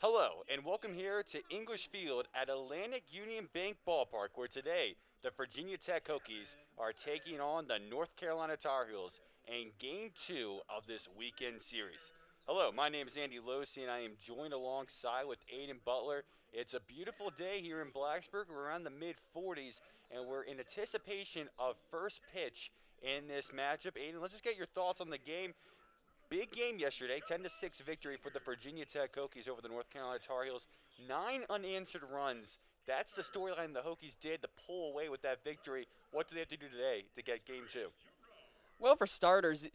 Hello, and welcome here to English Field at Atlantic Union Bank Ballpark, where today the Virginia Tech Hokies are taking on the North Carolina Tar Heels in Game 2 of this weekend series. Hello, my name is Andy Loce, and I am joined alongside with Aidan Butler. It's a beautiful day here in Blacksburg. We're around the mid-40s, and we're in anticipation of first pitch in this matchup. Aidan, let's just get your thoughts on the game. Big game yesterday, 10-6 victory for the Virginia Tech Hokies over the North Carolina Tar Heels. 9 unanswered runs. That's the storyline the Hokies did to pull away with that victory. What do they have to do today to get Game 2? Well, for starters,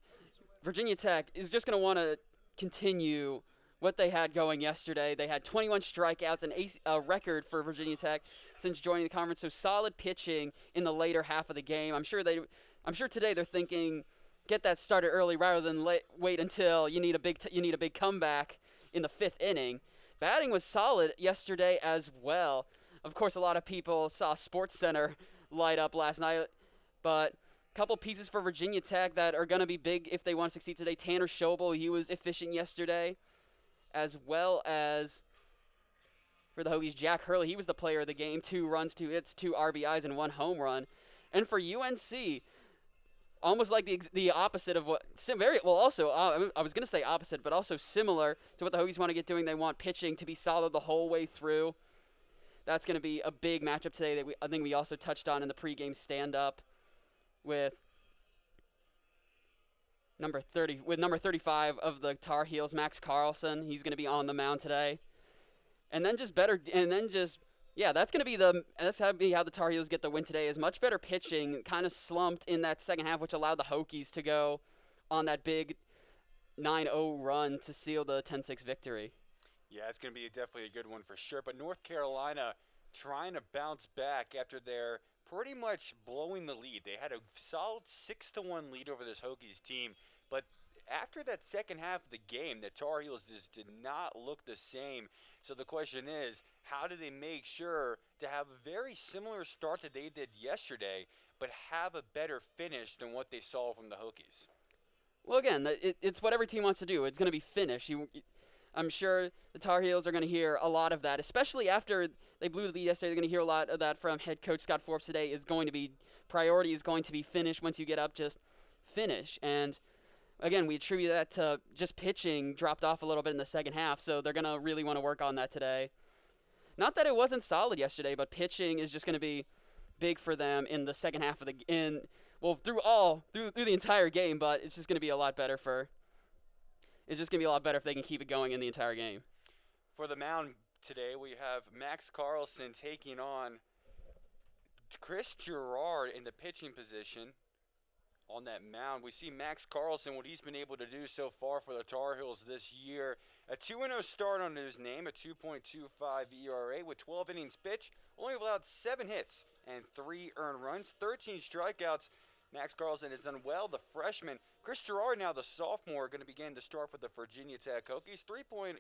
Virginia Tech is just going to want to continue what they had going yesterday. They had 21 strikeouts, a record for Virginia Tech since joining the conference. So solid pitching in the later half of the game. I'm sure today they're thinking, get that started early rather than wait until you need a big comeback in the fifth inning. Batting was solid yesterday as well. Of course, a lot of people saw SportsCenter light up last night, but a couple pieces for Virginia Tech that are going to be big if they want to succeed today. Tanner Schobel, he was efficient yesterday, as well as for the Hokies, Jack Hurley, he was the player of the game. 2 runs, 2 hits, 2 RBIs, and 1 home run. And for UNC, almost like the opposite of what I was going to say opposite, but also similar to what the Hokies want to get doing. They want pitching to be solid the whole way through. That's going to be a big matchup today that I think we also touched on in the pregame stand-up with number 35 of the Tar Heels, Max Carlson. He's going to be on the mound today. That's going to be how the Tar Heels get the win today, is much better pitching, kind of slumped in that second half, which allowed the Hokies to go on that big 9-0 run to seal the 10-6 victory. Yeah, it's going to be definitely a good one for sure. But North Carolina trying to bounce back after they're pretty much blowing the lead. They had a solid 6-1 lead over this Hokies team, but after that second half of the game, the Tar Heels just did not look the same. So the question is, how do they make sure to have a very similar start that they did yesterday, but have a better finish than what they saw from the Hokies? Well, again, it's what every team wants to do. It's going to be finish. I'm sure the Tar Heels are going to hear a lot of that, especially after they blew the lead yesterday. They're going to hear a lot of that from head coach Scott Forbes today. Priority is going to be finish. Once you get up, just finish. And again, we attribute that to just pitching dropped off a little bit in the second half, so they're going to really want to work on that today. Not that it wasn't solid yesterday, but pitching is just going to be big for them in the second half of through the entire game, but it's just going to be a lot better if they can keep it going in the entire game. For the mound today, we have Max Carlson taking on Chris Gerard in the pitching position. On that mound, we see Max Carlson, what he's been able to do so far for the Tar Heels this year. A 2-0 start under his name, a 2.25 ERA with 12 innings pitched, only allowed 7 hits and 3 earned runs, 13 strikeouts. Max Carlson has done well. The freshman, Chris Gerard, now the sophomore, going to begin to start for the Virginia Tech Hokies. 3.00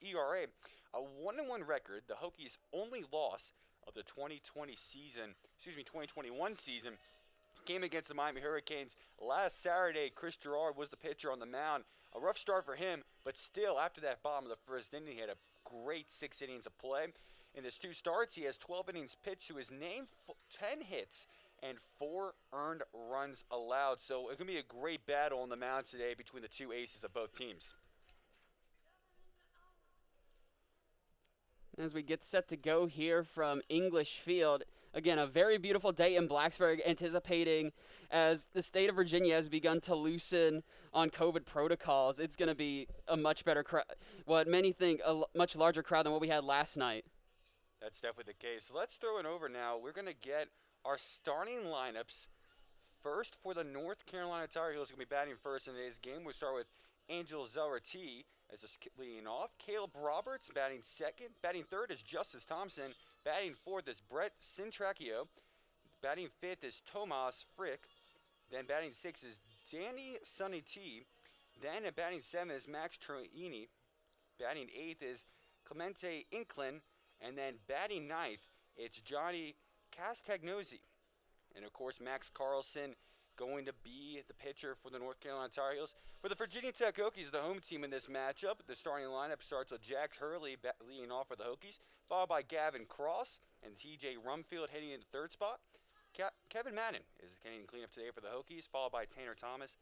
ERA, a 1-1 record. The Hokies' only loss of the 2021 season came against the Miami Hurricanes last Saturday. Chris Gerard was the pitcher on the mound. A rough start for him, but still, after that bottom of the first inning, he had a great 6 innings of play. In his 2 starts, he has 12 innings pitched to his name, 10 hits, and 4 earned runs allowed. So it's going to be a great battle on the mound today between the 2 aces of both teams. As we get set to go here from English Field, again, a very beautiful day in Blacksburg, anticipating as the state of Virginia has begun to loosen on COVID protocols. It's going to be a much better crowd, what many think a much larger crowd than what we had last night. That's definitely the case. So let's throw it over now. We're going to get our starting lineups. First, for the North Carolina Tar Heels, going to be batting first in today's game. We'll start with Angel Zarate as is leading off. Caleb Roberts batting second. Batting third is Justice Thompson. Batting fourth is Brett Sintracchio. Batting fifth is Tomas Frick. Then batting sixth is Danny Sonny T. Then at batting seventh is Max Troini. Batting eighth is Clemente Inklin. And then batting ninth, it's Johnny Castagnosi. And of course, Max Carlson going to be the pitcher for the North Carolina Tar Heels. For the Virginia Tech Hokies, the home team in this matchup, the starting lineup starts with Jack Hurley leading off for the Hokies, followed by Gavin Cross and TJ Rumfield heading in the third spot. Kevin Madden is getting cleanup today for the Hokies, followed by Tanner Thomas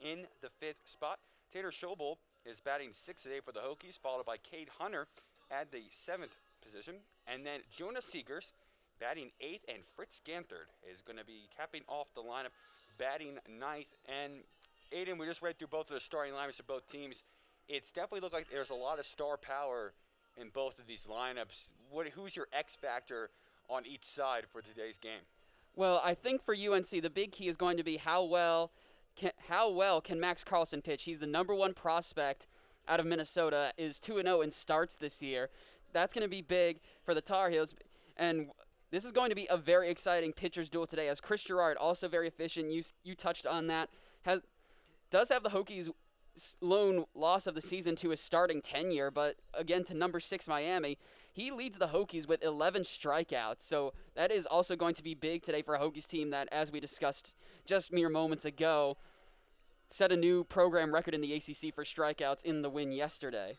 in the fifth spot. Tanner Schobel is batting sixth today for the Hokies, followed by Cade Hunter at the seventh position. And then Jonah Seeger batting eighth, and Fritz Ganthard is going to be capping off the lineup, batting ninth. And Aidan, we just read through both of the starting lineups of both teams. It's definitely looked like there's a lot of star power in both of these lineups. Who's your X factor on each side for today's game? Well, I think for UNC, the big key is going to be how well can Max Carlson pitch. He's the number one prospect out of Minnesota, is 2-0 in starts this year. That's going to be big for the Tar Heels. And this is going to be a very exciting pitcher's duel today, as Chris Gerard, also very efficient. You touched on that. Does have the Hokies' lone loss of the season to his starting tenure, but again to number 6 Miami. He leads the Hokies with 11 strikeouts, so that is also going to be big today for a Hokies team that, as we discussed just mere moments ago, set a new program record in the ACC for strikeouts in the win yesterday.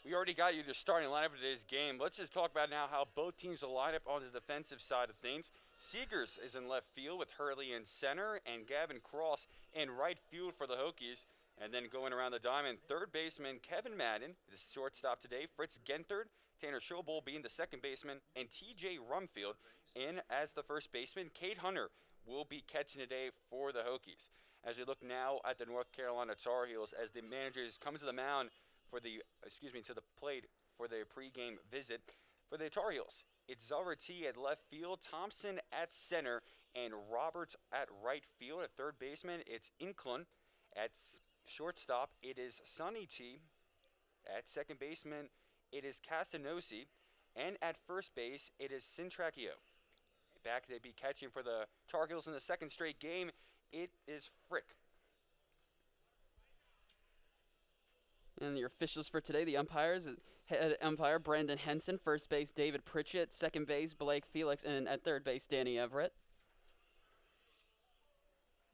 We already got you the starting lineup of today's game. Let's just talk about now how both teams will line up on the defensive side of things. Seegers is in left field with Hurley in center and Gavin Cross in right field for the Hokies. And then going around the diamond, third baseman Kevin Madden, the shortstop today, Fritz Ganthard, Tanner Schobel being the second baseman, and TJ Rumfield in as the first baseman. Cade Hunter will be catching today for the Hokies. As we look now at the North Carolina Tar Heels, as the managers come to the mound to the plate for their pregame visit for the Tar Heels. It's Zarate at left field, Thompson at center, and Roberts at right field. At third baseman, it's Inklin. At shortstop, it is Sonny T. At second baseman, it is Castanosi. And at first base, it is Sintracchio. Back to be catching for the Tar Heels in the second straight game, it is Frick. And your officials for today, the umpires, head umpire Brandon Henson, first base David Pritchett, second base Blake Felix, and at third base Danny Everett.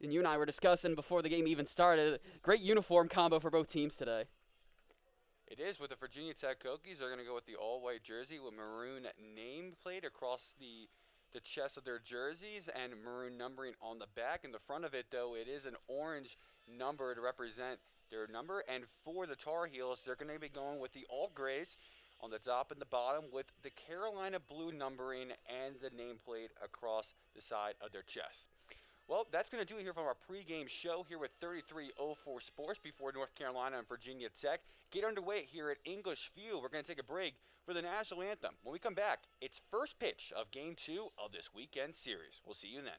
And you and I were discussing before the game even started, great uniform combo for both teams today. It is. With the Virginia Tech Hokies, they're going to go with the all-white jersey with maroon nameplate across the chest of their jerseys and maroon numbering on the back. In the front of it, though, it is an orange number to represent their number. And for the Tar Heels, they're going to be going with the all-grays on the top and the bottom with the Carolina blue numbering and the nameplate across the side of their chest. Well, that's going to do it here from our pregame show here with 3304 Sports before North Carolina and Virginia Tech get underway here at English Field. We're going to take a break for the national anthem. When we come back, it's first pitch of Game 2 of this weekend series. We'll see you then.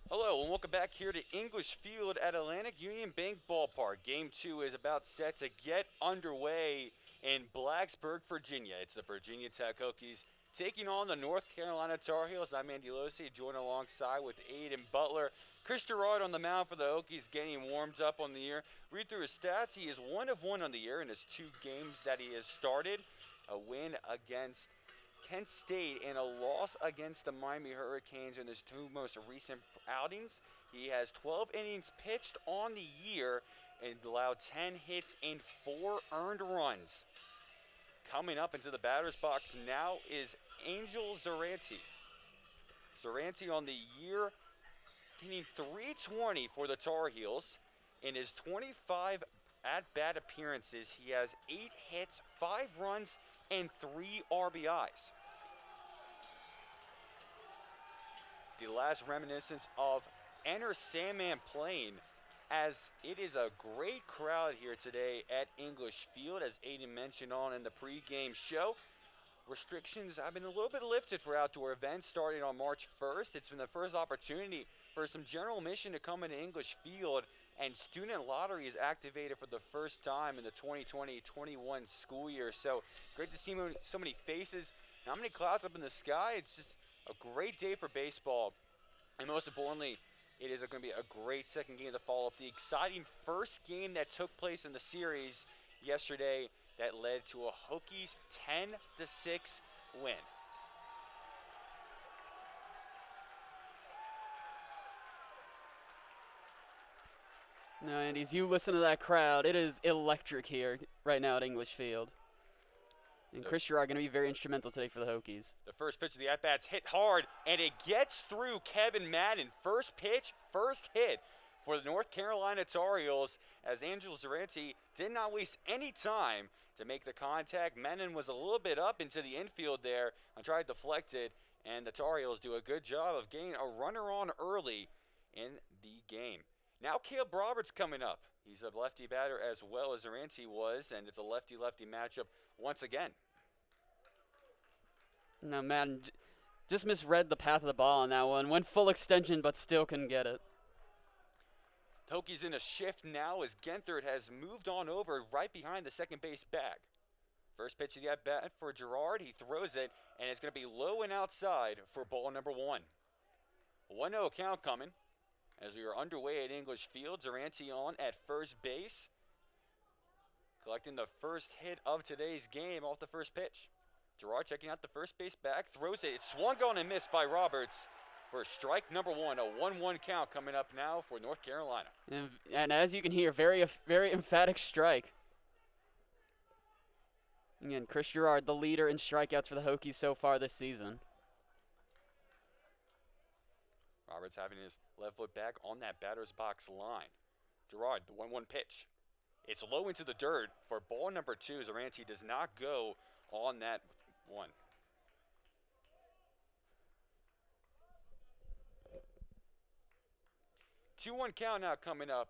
Hello, and welcome back here to English Field at Atlantic Union Bank Ballpark. Game 2 is about set to get underway in Blacksburg, Virginia. It's the Virginia Tech Hokies taking on the North Carolina Tar Heels. I'm Andy Loce, joined alongside with Aidan Butler. Chris Gerard on the mound for the Hokies, getting warmed up on the year. Read through his stats. He is 1 of 1 on the year in his 2 games that he has started. A win against Kent State and a loss against the Miami Hurricanes in his 2 most recent outings. He has 12 innings pitched on the year and allowed 10 hits and 4 earned runs. Coming up into the batter's box now is Angel Zaranti. Zaranti on the year hitting .320 for the Tar Heels. In his 25 at-bat appearances, he has 8 hits, 5 runs, and 3 RBIs. The last reminiscence of Enter Sandman playing, as it is a great crowd here today at English Field, as Aidan mentioned on in the pregame show. Restrictions have been a little bit lifted for outdoor events starting on March 1st. It's been the first opportunity for some general admission to come into English Field, and student lottery is activated for the first time in the 2020-21 school year. So great to see so many faces, not many clouds up in the sky. It's just a great day for baseball, and most importantly, it is going to be a great second game to follow up the exciting first game that took place in the series yesterday that led to a Hokies 10-6 win. No, Andy, as you listen to that crowd, it is electric here right now at English Field. And Chris Gerard going to be very instrumental today for the Hokies. The first pitch of the at-bats hit hard, and it gets through Kevin Madden. First pitch, first hit for the North Carolina Tar Heels, as Angel Zaranti did not waste any time to make the contact. Madden was a little bit up into the infield there and tried to deflect it, and the Tar Heels do a good job of getting a runner on early in the game. Now Caleb Roberts coming up. He's a lefty batter as well as Zaranti was, and it's a lefty-lefty matchup once again. No, Madden just misread the path of the ball on that one. Went full extension, but still couldn't get it. Hokies in a shift now as Genthert has moved on over right behind the second base bag. First pitch of the at-bat for Gerard. He throws it, and it's going to be low and outside for ball number 1. 1-0 count coming as we are underway at English Field. Zaranti on at first base, collecting the first hit of today's game off the first pitch. Gerard checking out the first base bag, throws it. It's swung on and missed by Roberts for strike number 1. A 1-1 count coming up now for North Carolina. And as you can hear, very emphatic strike. Again, Chris Gerard, the leader in strikeouts for the Hokies so far this season. Roberts having his left foot back on that batter's box line. Gerard, the 1-1 pitch. It's low into the dirt for ball number 2. Zaranti does not go on that one. Two-one count now coming up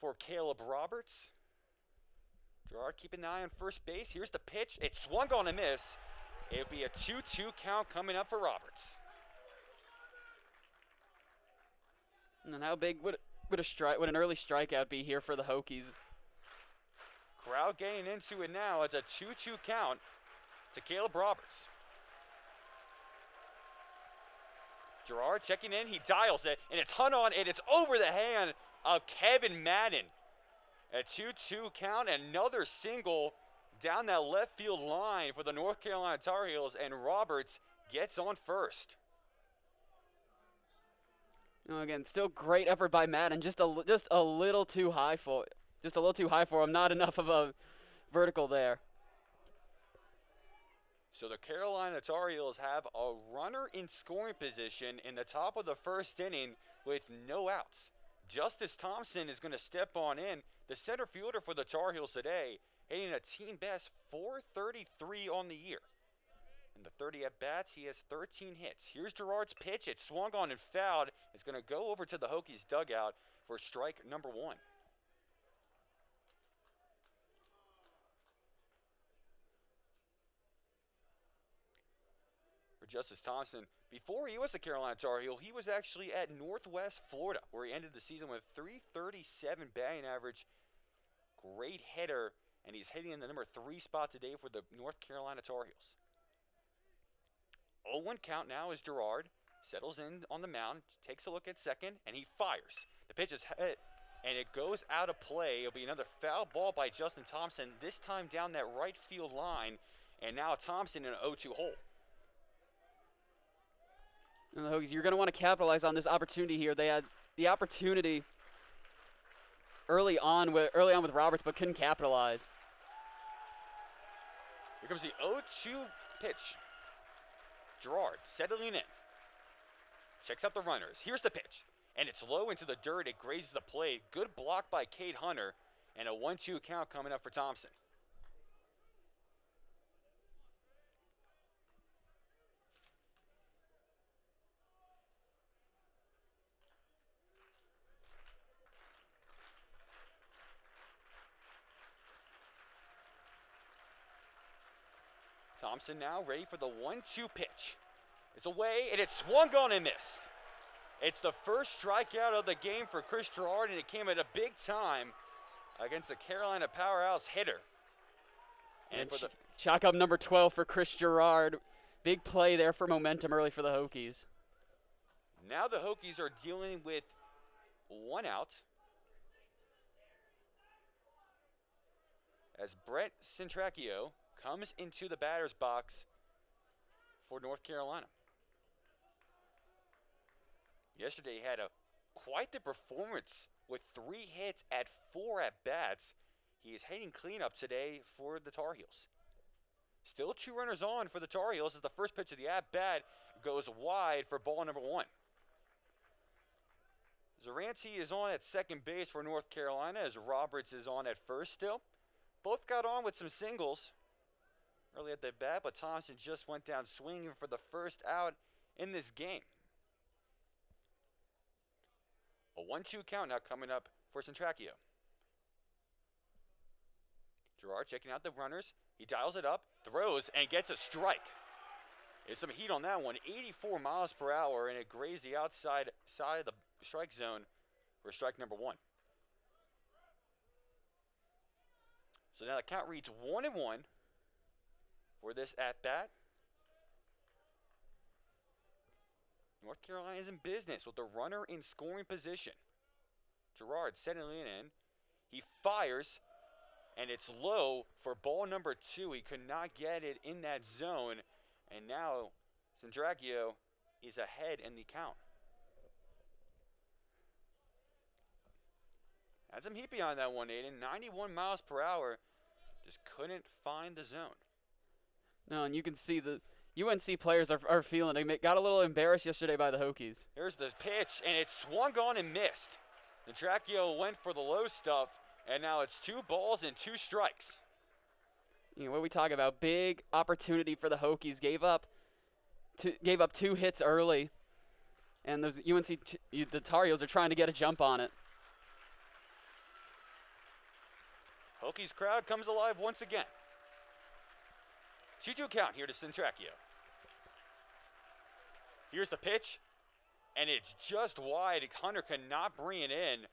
for Caleb Roberts. Gerard keeping an eye on first base. Here's the pitch. It swung on a miss. It'll be a 2-2 count coming up for Roberts. And how big would an early strikeout be here for the Hokies? Crowd getting into it now. It's a 2-2 count to Caleb Roberts. Gerard checking in. He dials it, and it's hung on, and it's over the hand of Kevin Madden. A 2-2 count, another single down that left field line for the North Carolina Tar Heels, and Roberts gets on first. Again, still great effort by Madden. Just a little too high for him. Not enough of a vertical there. So the Carolina Tar Heels have a runner in scoring position in the top of the first inning with no outs. Justice Thompson is going to step on in, the center fielder for the Tar Heels today, hitting a team best .433 on the year. In the 30 at-bats, he has 13 hits. Here's Gerard's pitch. It's swung on and fouled. It's going to go over to the Hokies dugout for strike number 1. Justice Thompson, before he was a Carolina Tar Heel, he was actually at Northwest Florida, where he ended the season with .337 batting average. Great hitter, and he's hitting in the number 3 spot today for the North Carolina Tar Heels. 0-1 count now as Gerard settles in on the mound, takes a look at second, and he fires. The pitch is hit, and it goes out of play. It'll be another foul ball by Justin Thompson, this time down that right field line, and now Thompson in an 0-2 hole. And the Hokies, you're going to want to capitalize on this opportunity here. They had the opportunity early on with Roberts, but couldn't capitalize. Here comes the 0-2 pitch. Gerard settling in. Checks out the runners. Here's the pitch. And it's low into the dirt. It grazes the plate. Good block by Cade Hunter. And a 1-2 count coming up for Thompson. Thompson now ready for the 1-2 pitch. It's away, and it's swung on and missed. It's the first strikeout of the game for Chris Gerard, and it came at a big time against the Carolina powerhouse hitter. And chalk up number 12 for Chris Gerard. Big play there for momentum early for the Hokies. Now the Hokies are dealing with 1 out, as Brett Centracchio comes into the batter's box for North Carolina. Yesterday he had quite the performance with 3 hits at 4 at-bats. He is hitting cleanup today for the Tar Heels. Still 2 runners on for the Tar Heels as the first pitch of the at-bat goes wide for ball number 1. Zaranti is on at second base for North Carolina as Roberts is on at first still. Both got on with some singles early at the bat, but Thompson just went down swinging for the first out in this game. A 1-2 count now coming up for Centracchio. Gerard checking out the runners. He dials it up, throws, and gets a strike. There's some heat on that one. 84 miles per hour, and it grazed the outside side of the strike zone for strike number 1. So now the count reads 1-1 for this at-bat. North Carolina is in business with the runner in scoring position. Gerard settling in. He fires, and it's low for ball number 2. He could not get it in that zone, and now Centracchio is ahead in the count. Had some heat behind that one, Aidan. 91 miles per hour. Just couldn't find the zone. No, and you can see the UNC players are feeling it. They got a little embarrassed yesterday by the Hokies. Here's the pitch, and it swung on and missed. Centracchio went for the low stuff, and now it's 2 balls and 2 strikes. You know, what we talk about, big opportunity for the Hokies. Gave up 2 hits early, and those the Tar Heels are trying to get a jump on it. Hokies crowd comes alive once again. 2-2 count here to Centracchio. Here's the pitch, and it's just wide. Hunter cannot bring it in,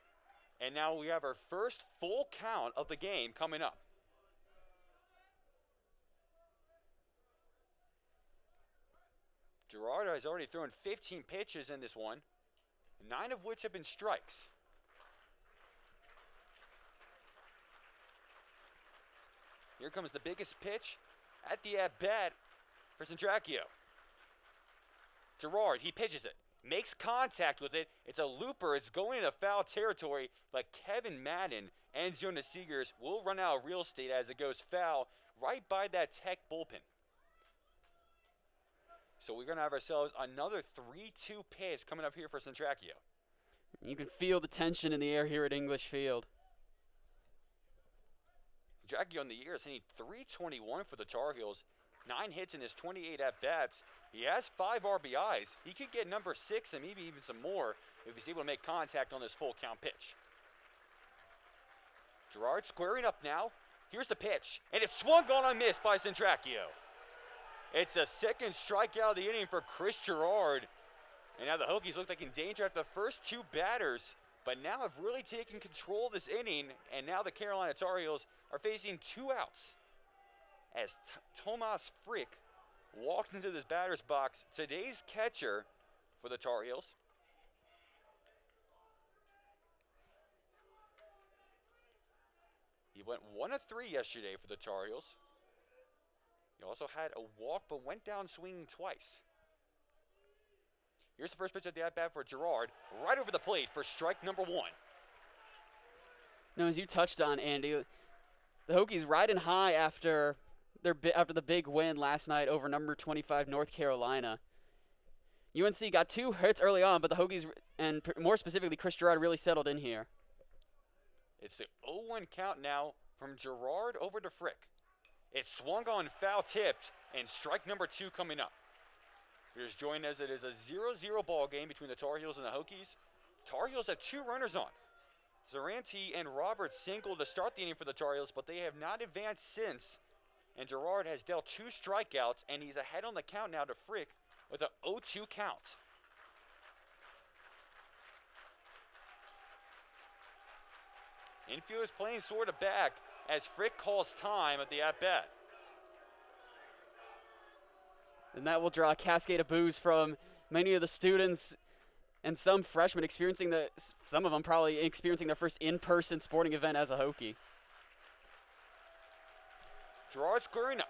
and now we have our first full count of the game coming up. Gerard has already thrown 15 pitches in this one, 9 of which have been strikes. Here comes the biggest pitch at the at-bat for Centracchio. Gerard, he pitches it, makes contact with it. It's a looper. It's going into foul territory, but Kevin Madden and Jonah Seeger will run out of real estate as it goes foul right by that Tech bullpen. So we're going to have ourselves another 3-2 pitch coming up here for Centracchio. You can feel the tension in the air here at English Field. Centracchio in the year is hitting .321 for the Tar Heels. 9 hits in his 28 at-bats. He has 5 RBIs. He could get number 6 and maybe even some more if he's able to make contact on this full count pitch. Gerard squaring up now. Here's the pitch, and it's swung on and missed by Centracchio. It's a second strikeout of the inning for Chris Gerard. And now the Hokies look like in danger after the first 2 batters, but now have really taken control of this inning, and now the Carolina Tar Heels are facing 2 outs as Tomas Frick walks into this batter's box, today's catcher for the Tar Heels. He went 1 of 3 yesterday for the Tar Heels. He also had a walk but went down swinging twice. Here's the first pitch of the at-bat for Gerard, right over the plate for strike number 1. Now, as you touched on, Andy, the Hokies riding high after the big win last night over number 25 North Carolina. UNC got 2 hits early on, but the Hokies, and more specifically Chris Gerard, really settled in here. It's the 0-1 count now from Gerard over to Frick. It swung on foul tipped, and strike number 2 coming up. Here's joined as it is a 0-0 ball game between the Tar Heels and the Hokies. Tar Heels have 2 runners on. Zaranti and Roberts singled to start the inning for the Tar Heels, but they have not advanced since. And Gerard has dealt 2 strikeouts, and he's ahead on the count now to Frick with a 0-2 count. Infield is playing sort of back as Frick calls time at the at-bat. And that will draw a cascade of boos from many of the students and some freshmen some of them probably experiencing their first in-person sporting event as a Hokie. Gerard squaring up.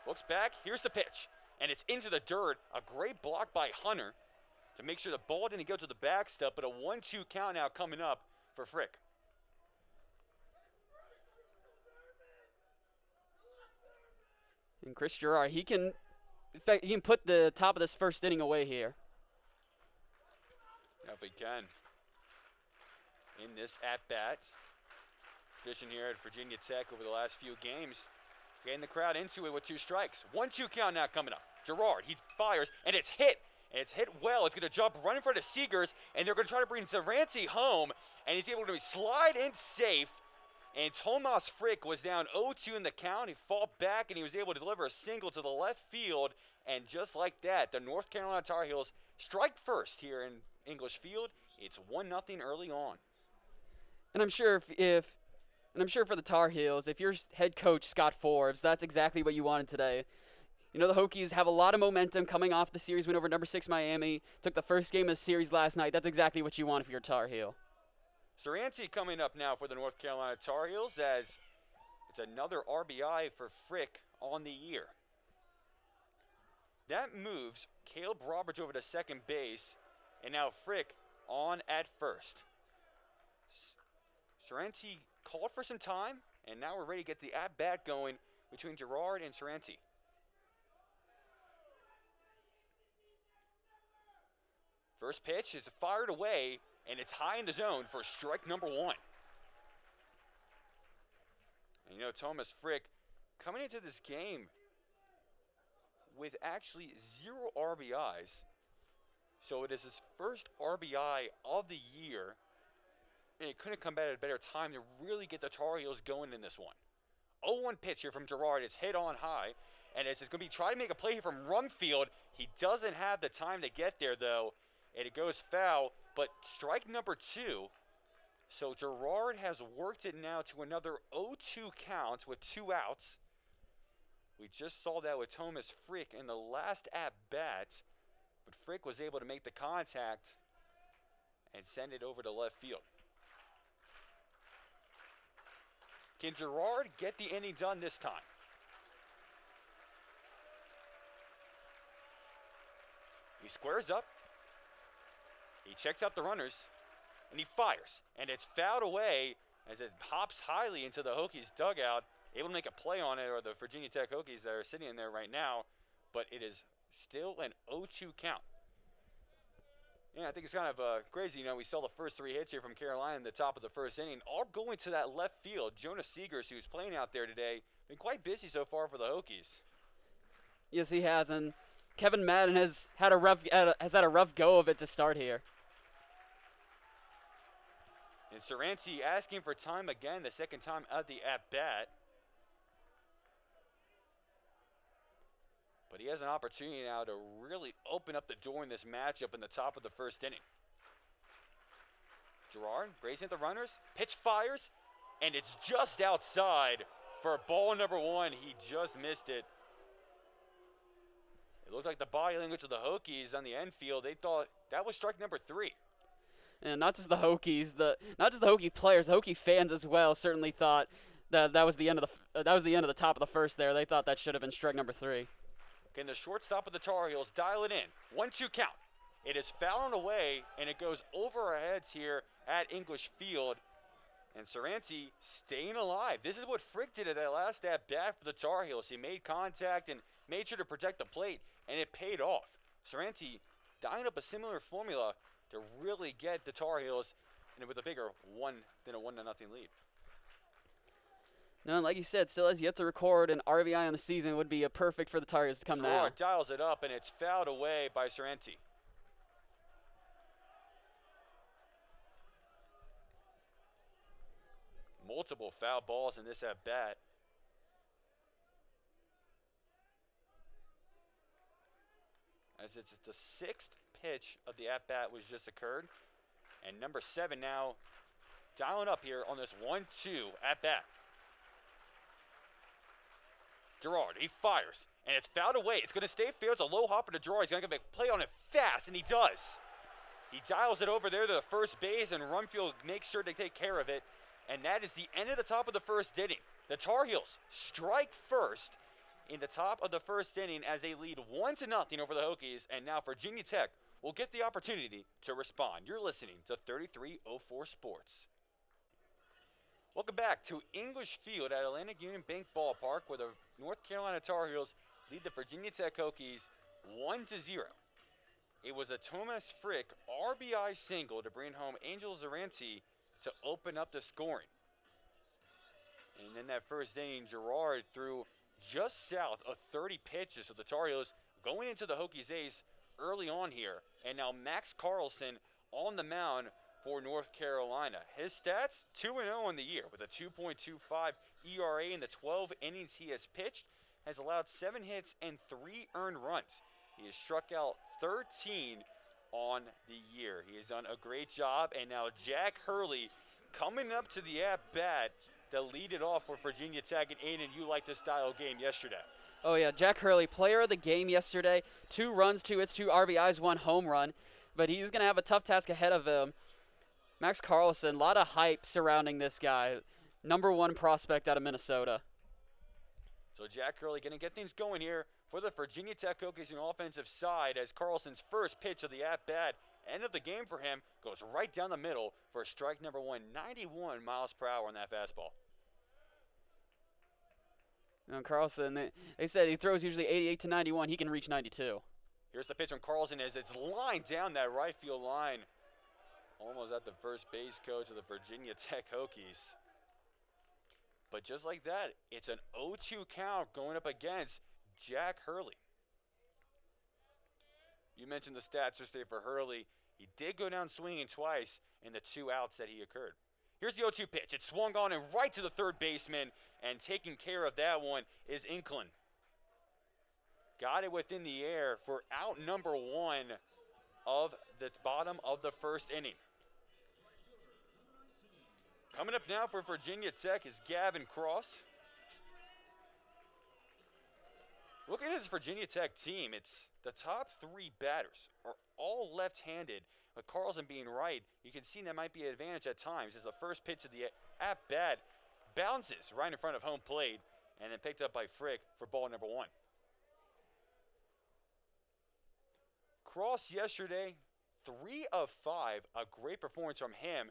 Looks back, here's the pitch. And it's into the dirt. A great block by Hunter to make sure the ball didn't go to the backstop, but a 1-2 count now coming up for Frick. And Chris Gerard, he can put the top of this first inning away here. If he can. In this at-bat. Tradition here at Virginia Tech over the last few games. Getting the crowd into it with 2 strikes. 1-2 count now coming up. Gerard, he fires, and it's hit. And it's hit well. It's going to jump right in front of Seegers, and they're going to try to bring Zaranti home, and he's able to slide in safe. And Tomas Frick was down 0-2 in the count. He fought back, and he was able to deliver a single to the left field. And just like that, the North Carolina Tar Heels strike first here in English Field. It's 1-0 early on. And I'm sure I'm sure for the Tar Heels, if you're head coach Scott Forbes, that's exactly what you wanted today. You know, the Hokies have a lot of momentum coming off the series win over number 6 Miami. Took the first game of the series last night. That's exactly what you want for your Tar Heel. Zaranti coming up now for the North Carolina Tar Heels as it's another RBI for Frick on the year. That moves Caleb Roberts over to second base, and now Frick on at first. Zaranti called for some time, and now we're ready to get the at-bat going between Gerard and Zaranti. First pitch is fired away, and it's high in the zone for strike number 1. And you know, Thomas Frick coming into this game with actually 0 RBIs. So it is his first RBI of the year, and it couldn't come at a better time to really get the Tar Heels going in this one. 0-1 pitch here from Gerard. It's hit on high, and it's going to be trying to make a play here from Rumfield. He doesn't have the time to get there, though, and it goes foul, but strike number 2. So Gerard has worked it now to another 0-2 count with 2 outs. We just saw that with Thomas Frick in the last at-bat, but Frick was able to make the contact and send it over to left field. Can Gerard get the inning done this time? He squares up. He checks out the runners, and he fires. And it's fouled away as it hops highly into the Hokies dugout. Able to make a play on it, or the Virginia Tech Hokies that are sitting in there right now. But it is still an 0-2 count. Yeah, I think it's kind of crazy. You know, we saw the first 3 hits here from Carolina in the top of the first inning, all going to that left field. Jonah Seeger, who's playing out there today, been quite busy so far for the Hokies. Yes, he has, and Kevin Madden has had a rough go of it to start here. And Zaranti asking for time again, the second time at the at-bat. But he has an opportunity now to really open up the door in this matchup in the top of the first inning. Gerard raising the runners, pitch fires, and it's just outside for ball number 1. He just missed it. It looked like the body language of the Hokies on the infield. They thought that was strike number 3. And not just the Hokies, not just the Hokie players, the Hokie fans as well certainly thought that was the end of the top of the first there. They thought that should have been strike number 3. Can the shortstop of the Tar Heels dial it in? 1-2 count. It is fouled away, and it goes over our heads here at English Field. And Zaranti staying alive. This is what Frick did at that last at-bat for the Tar Heels. He made contact and made sure to protect the plate, and it paid off. Zaranti dialing up a similar formula to really get the Tar Heels with a bigger 1-0 lead. No, like you said, still has yet to record an RBI on the season. Would be a perfect for the Tar Heels to come now. Gerard dials it up, and it's fouled away by Zaranti. Multiple foul balls in this at-bat. As it's the 6th pitch of the at-bat was just occurred. And number 7 now dialing up here on this 1-2 at-bat. Gerard, he fires, and it's fouled away. It's going to stay fair. It's a low hopper to Gerard. He's going to make a play on it fast, and he does. He dials it over there to the first base, and Rumfield makes sure to take care of it. And that is the end of the top of the first inning. The Tar Heels strike first in the top of the first inning as they lead 1-0 over the Hokies. And now Virginia Tech will get the opportunity to respond. You're listening to 3304 Sports. Welcome back to English Field at Atlantic Union Bank Ballpark, where the North Carolina Tar Heels lead the Virginia Tech Hokies 1-0. It was a Thomas Frick RBI single to bring home Angel Zaranti to open up the scoring. And in that first inning, Gerard threw just south of 30 pitches, so the Tar Heels going into the Hokies ace early on here. And now Max Carlson on the mound for North Carolina. His stats, 2-0 on the year with a 2.25 ERA in the 12 innings he has pitched, has allowed 7 hits and 3 earned runs. He has struck out 13 on the year. He has done a great job, and now Jack Hurley coming up to the at-bat to lead it off for Virginia Tech. And Aidan, you liked this style game yesterday. Oh, yeah, Jack Hurley, player of the game yesterday. 2 runs, 2 hits, 2 RBIs, 1 home run. But he's going to have a tough task ahead of him. Max Carlson, a lot of hype surrounding this guy. #1 prospect out of Minnesota. So Jack Hurley going to get things going here for the Virginia Tech Hokies on the offensive side, as Carlson's first pitch of the at-bat, end of the game for him, goes right down the middle for strike number 1, 91 miles per hour on that fastball. And Carlson, they said he throws usually 88 to 91. He can reach 92. Here's the pitch from Carlson as it's lined down that right field line. Almost at the first base coach of the Virginia Tech Hokies. But just like that, it's an 0-2 count going up against Jack Hurley. You mentioned the stats just there for Hurley. He did go down swinging twice in the 2 outs that he occurred. Here's the 0-2 pitch. It swung on and right to the third baseman, and taking care of that one is Inklin. Got it within the air for out number 1 of the bottom of the first inning. Coming up now for Virginia Tech is Gavin Cross. Look at this Virginia Tech team. It's the top 3 batters are all left-handed, with Carlson being right. You can see that might be an advantage at times, as the first pitch of the at-bat bounces right in front of home plate and then picked up by Frick for ball number 1. Cross yesterday, 3 of 5, a great performance from him,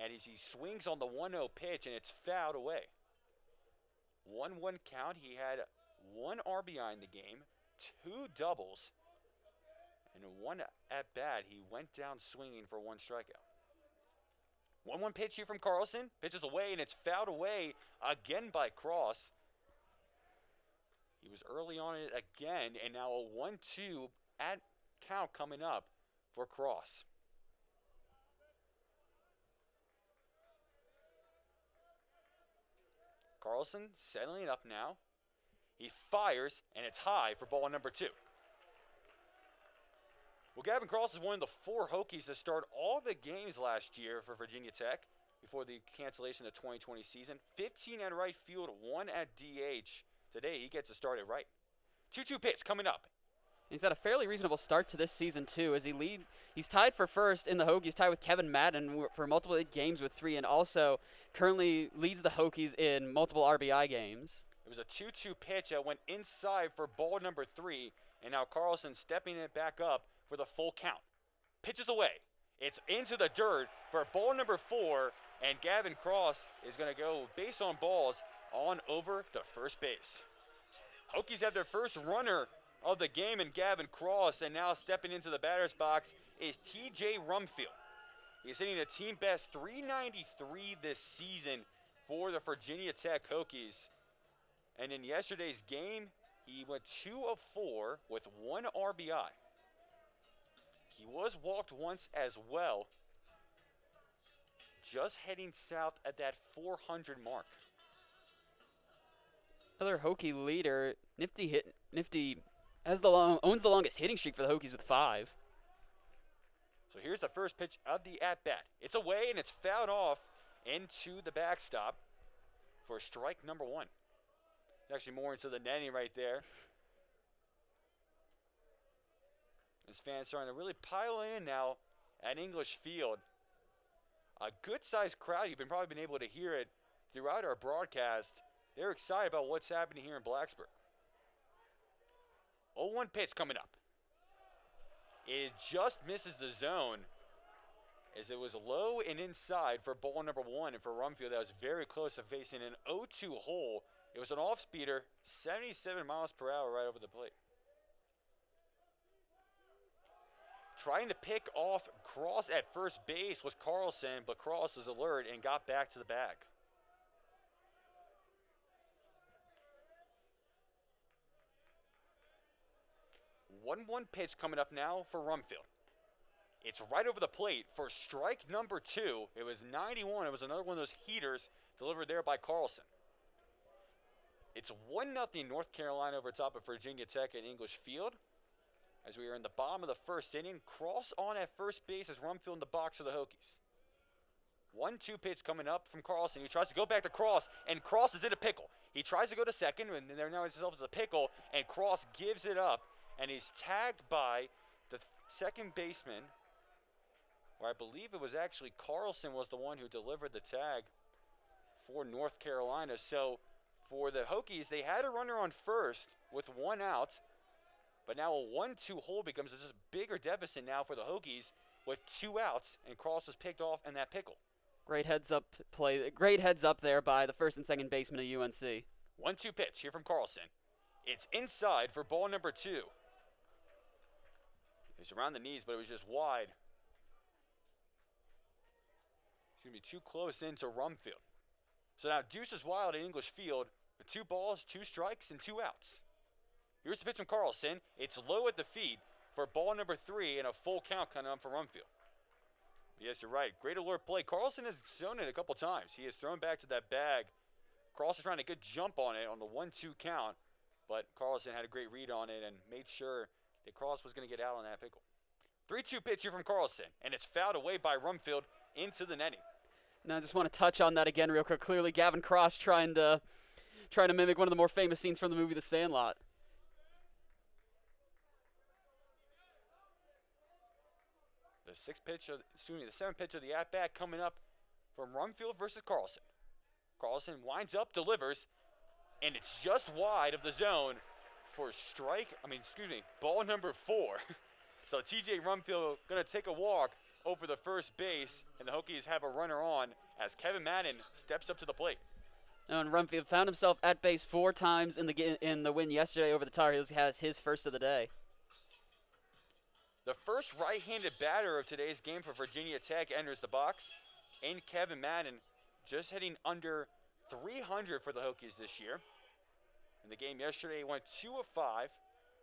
and as he swings on the 1-0 pitch and it's fouled away. 1-1 count. He had 1 RBI in the game, 2 doubles, and 1 at bat. He went down swinging for 1 strikeout. 1-1 pitch here from Carlson. Pitches away, and it's fouled away again by Cross. He was early on it again, and now a 1-2 at count coming up for Cross. Carlson settling it up now. He fires, and it's high for ball number 2. Well, Gavin Cross is one of the 4 Hokies to start all the games last year for Virginia Tech before the cancellation of the 2020 season. 15 at right field, 1 at DH. Today, he gets to start at right. 2-2 pitch coming up. He's had a fairly reasonable start to this season, too, as he's tied for first in the Hokies, tied with Kevin Madden for multiple games with 3, and also currently leads the Hokies in multiple RBI games. It was a 2-2 pitch that went inside for ball number 3, and now Carlson stepping it back up for the full count. Pitches away. It's into the dirt for ball number 4, and Gavin Cross is going to go base on balls on over to first base. Hokies have their first runner of the game in Gavin Cross, and now stepping into the batter's box is TJ Rumfield. He's hitting a team best .393 this season for the Virginia Tech Hokies. And in yesterday's game, he went 2 of 4 with 1 RBI. He was walked once as well, just heading south at that 400 mark. Another Hokie leader, Nifty owns the longest hitting streak for the Hokies with 5. So here's the first pitch of the at-bat. It's away, and it's fouled off into the backstop for strike number 1. Actually more into the netting right there. This fans starting to really pile in now at English Field. A good-sized crowd. You've probably been able to hear it throughout our broadcast. They're excited about what's happening here in Blacksburg. 0-1 pitch coming up. It just misses the zone as it was low and inside for ball number 1, and for Rumfield that was very close to facing an 0-2 hole. It was an off-speeder, 77 miles per hour right over the plate. Trying to pick off Cross at first base was Carlson, but Cross was alert and got back to the bag. 1-1 pitch coming up now for Rumfield. It's right over the plate for strike number 2. It was 91. It was another one of those heaters delivered there by Carlson. It's 1-0 North Carolina over top of Virginia Tech at English Field. As we are in the bottom of the first inning, Cross on at first base as Rumfield in the box for the Hokies. 1-2 pitch coming up from Carlson. He tries to go back to Cross, and Cross is in a pickle. He tries to go to second, and there now himself is a pickle, and Cross gives it up, and he's tagged by the second baseman, where I believe it was actually Carlson was the one who delivered the tag for North Carolina. So for the Hokies, they had a runner on first with 1 out, but now a 1-2 hole becomes just a bigger deficit now for the Hokies with 2 outs, and Cross was picked off in that pickle. Great heads up play. Great heads up there by the first and second baseman of UNC. 1-2 pitch here from Carlson. It's inside for ball number 2. It was around the knees, but it was just wide. It's going to be too close into Rumfield. So now deuce is wild at English Field with 2 balls, 2 strikes, and 2 outs. Here's the pitch from Carlson. It's low at the feet for ball number 3 and a full count coming up for Rumfield. Yes, you're right. Great alert play. Carlson has shown it a couple times. He has thrown back to that bag. Cross is trying to get jump on it on the 1-2 count, but Carlson had a great read on it and made sure that Cross was going to get out on that pickle. 3-2 pitch here from Carlson, and it's fouled away by Rumfield into the netting. Now I just want to touch on that again real quick. Clearly Gavin Cross trying to mimic one of the more famous scenes from the movie The Sandlot. The 7th pitch of the at-bat coming up from Rumfield versus Carlson. Carlson winds up, delivers, and it's just wide of the zone for ball number 4. So TJ Rumfield going to take a walk over the first base, and the Hokies have a runner on as Kevin Madden steps up to the plate. And Rumfield found himself at base 4 times in the win yesterday over the Tar Heels. He has his first of the day. The first right-handed batter of today's game for Virginia Tech enters the box, and Kevin Madden just hitting under 300 for the Hokies this year. In the game yesterday, he went 2 of 5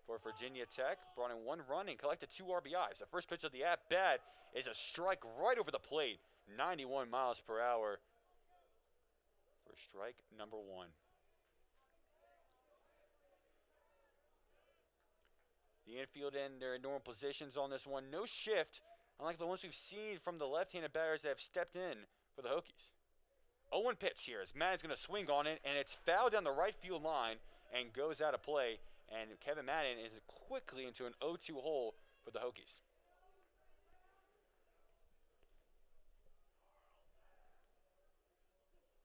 for Virginia Tech, brought in 1 run and collected 2 RBIs. The first pitch of the at-bat is a strike right over the plate, 91 miles per hour for strike number 1. The infield in their normal positions on this one. No shift, unlike the ones we've seen from the left-handed batters that have stepped in for the Hokies. 0-1 pitch here as Madden's going to swing on it, and it's fouled down the right field line and goes out of play. And Kevin Madden is quickly into an 0-2 hole for the Hokies.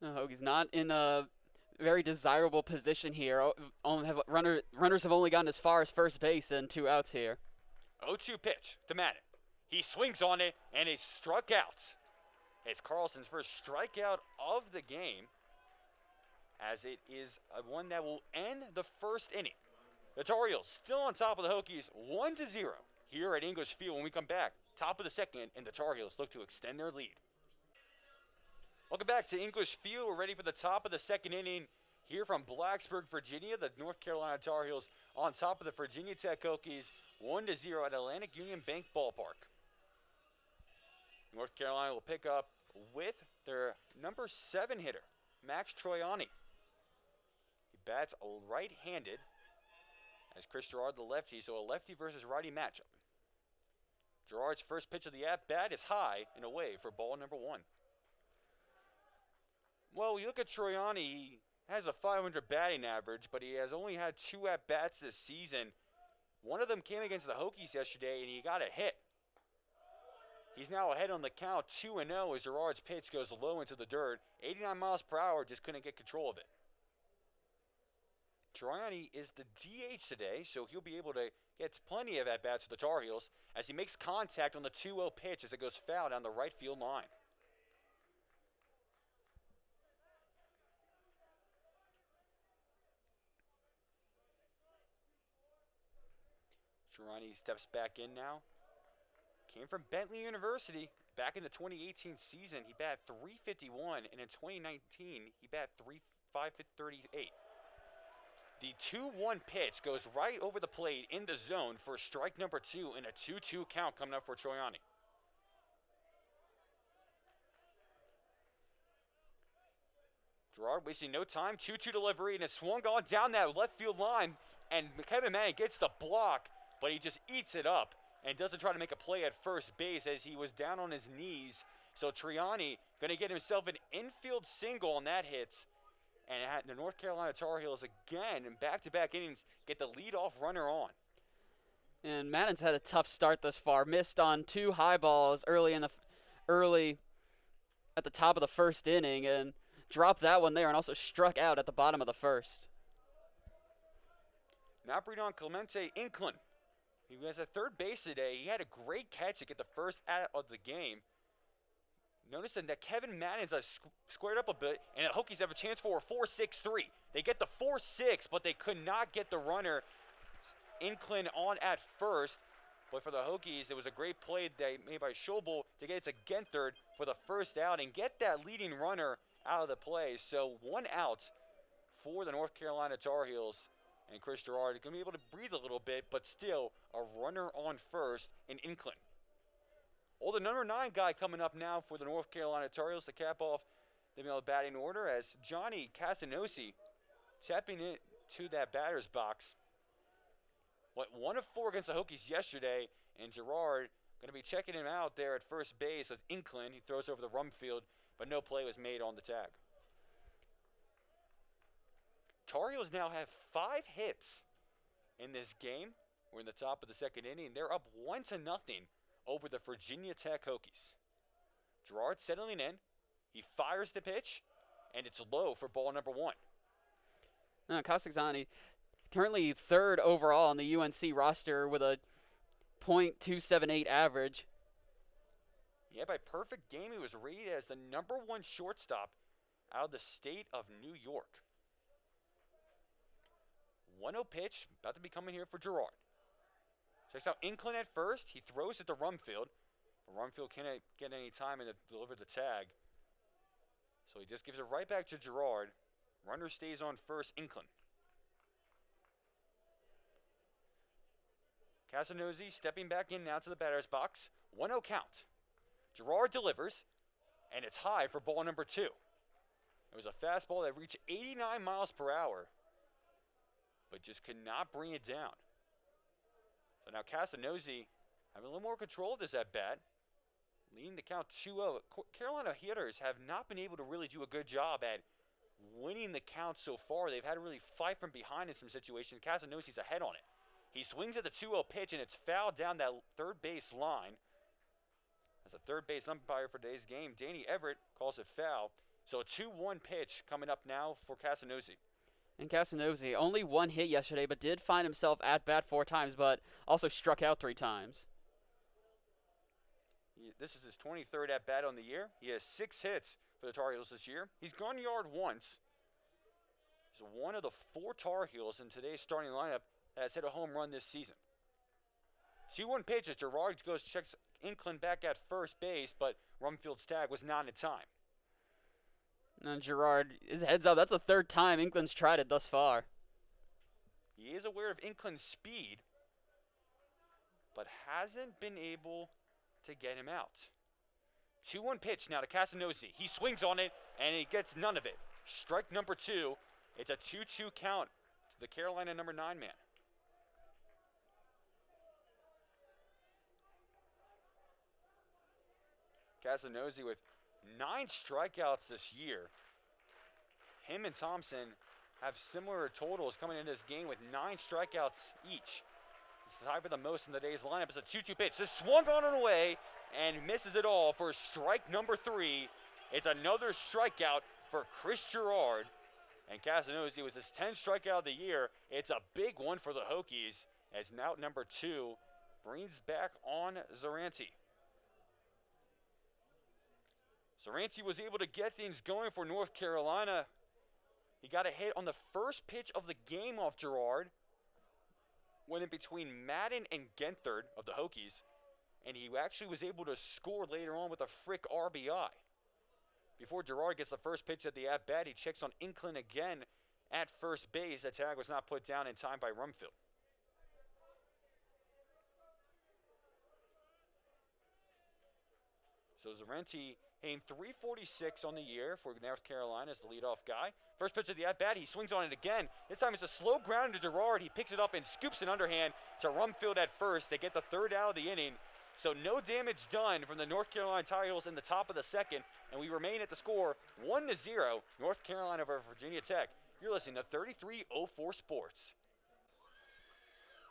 The Hokies not in a very desirable position here. Runners have only gotten as far as first base and 2 outs here. 0-2 pitch to Madden. He swings on it, and he struck out. It's Carlson's first strikeout of the game, as it is one that will end the first inning. The Tar Heels still on top of the Hokies, 1-0 here at English Field. When we come back, top of the second, and the Tar Heels look to extend their lead. Welcome back to English Field. We're ready for the top of the second inning here from Blacksburg, Virginia. The North Carolina Tar Heels on top of the Virginia Tech Hokies, 1-0 at Atlantic Union Bank Ballpark. North Carolina will pick up with their number 7 hitter, Max Troiani. He bats right-handed as Chris Gerard the lefty, so a lefty versus righty matchup. Gerard's first pitch of the at-bat is high and away for ball number 1. Well, you look at Troiani, he has a .500 batting average, but he has only had 2 at-bats this season. One of them came against the Hokies yesterday, and he got a hit. He's now ahead on the count, 2-0, as Gerard's pitch goes low into the dirt. 89 miles per hour, just couldn't get control of it. Troiani is the DH today, so he'll be able to gets plenty of at-bats for the Tar Heels as he makes contact on the 2-0 pitch as it goes foul down the right field line. Zaranti steps back in now. Came from Bentley University. Back in the 2018 season, he batted .351, and in 2019, he batted .538. The 2-1 pitch goes right over the plate in the zone for strike number 2 and a 2-2 count coming up for Troiani. Gerard wasting no time, 2-2 delivery, and it swung on down that left field line, and Kevin Manning gets the block, but he just eats it up and doesn't try to make a play at first base as he was down on his knees. So Troiani going to get himself an infield single on that hit. And the North Carolina Tar Heels again in back-to-back innings get the leadoff runner on. And Madden's had a tough start thus far. Missed on 2 high balls early at the top of the first inning and dropped that one there and also struck out at the bottom of the first. Now bring on Clemente Inclin. He was at third base today. He had a great catch to get the first out of the game. Notice that Kevin Madden's squared up a bit, and the Hokies have a chance for a 4-6-3. They get the 4-6, but they could not get the runner Inclin on at first. But for the Hokies, it was a great play they made by Schobel to get it to Genthard for the first out and get that leading runner out of the play. So 1 out for the North Carolina Tar Heels. And Chris Gerard is going to be able to breathe a little bit, but still a runner on first in Inclin. Oh, the number 9 guy coming up now for the North Carolina Tar Heels to cap off the batting order as Johnny Casanosi tapping into that batter's box. Went 1 of 4 against the Hokies yesterday, and Gerard going to be checking him out there at first base with Inclin. He throws over the Rumfield, but no play was made on the tag. Tar Heels now have 5 hits in this game. We're in the top of the second inning. They're up 1-0 over the Virginia Tech Hokies. Gerard settling in. He fires the pitch, and it's low for ball number 1. Kazakhstani currently 3rd overall on the UNC roster with a .278 average. Yeah, by perfect game, he was rated as the number 1 shortstop out of the state of New York. 1-0 pitch, about to be coming here for Gerard. Checks out Inclin at first. He throws it to Rumfield. But Rumfield can't get any time to deliver the tag. So he just gives it right back to Gerard. Runner stays on first, Inclin. Casanosi stepping back in now to the batter's box. 1-0 count. Gerard delivers, and it's high for ball number 2. It was a fastball that reached 89 miles per hour, but just could not bring it down. So now Casanosi having a little more control of this at-bat, leading the count 2-0. Carolina hitters have not been able to really do a good job at winning the count so far. They've had to really fight from behind in some situations. Casanosi's ahead on it. He swings at the 2-0 pitch, and it's fouled down that third base line. As a third base umpire for today's game, Danny Everett calls it foul. So a 2-1 pitch coming up now for Casanosi. And Casanosi, only 1 hit yesterday, but did find himself at bat 4 times, but also struck out 3 times. This is his 23rd at bat on the year. He has 6 hits for the Tar Heels this year. He's gone yard once. He's one of the 4 Tar Heels in today's starting lineup that has hit a home run this season. 2-1 pitch as Gerard checks Inclin back at first base, but Rumfield's tag was not in time. And Gerard is heads up. That's the 3rd time Inclin's tried it thus far. He is aware of Inclin's speed, but hasn't been able to get him out. 2-1 pitch now to Casanosi. He swings on it, and he gets none of it. Strike number 2. It's a 2-2 count to the Carolina number 9 man. Casanosi with 9 strikeouts this year. Him and Thompson have similar totals coming into this game with 9 strikeouts each. It's tied for the most in the day's lineup. It's a 2-2 pitch. Just swung on and away and misses it all for strike number 3. It's another strikeout for Chris Gerard. And Casanosi was his 10th strikeout of the year. It's a big one for the Hokies. as now number 2 brings back on Zaranti. Zaranti was able to get things going for North Carolina. He got a hit on the first pitch of the game off Gerard. Went in between Madden and Genthard of the Hokies. And he actually was able to score later on with a Frick RBI. Before Gerard gets the first pitch at the at-bat, he checks on Inclin again at first base. The tag was not put down in time by Rumfield. So Zaranti hitting .346 on the year for North Carolina as the leadoff guy. First pitch of the at-bat, he swings on it again. This time it's a slow ground to Gerard. He picks it up and scoops it underhand to Rumfield at first. They get the third out of the inning. So no damage done from the North Carolina Tar Heels in the top of the second. And we remain at the score 1-0, North Carolina over Virginia Tech. You're listening to 3304 Sports.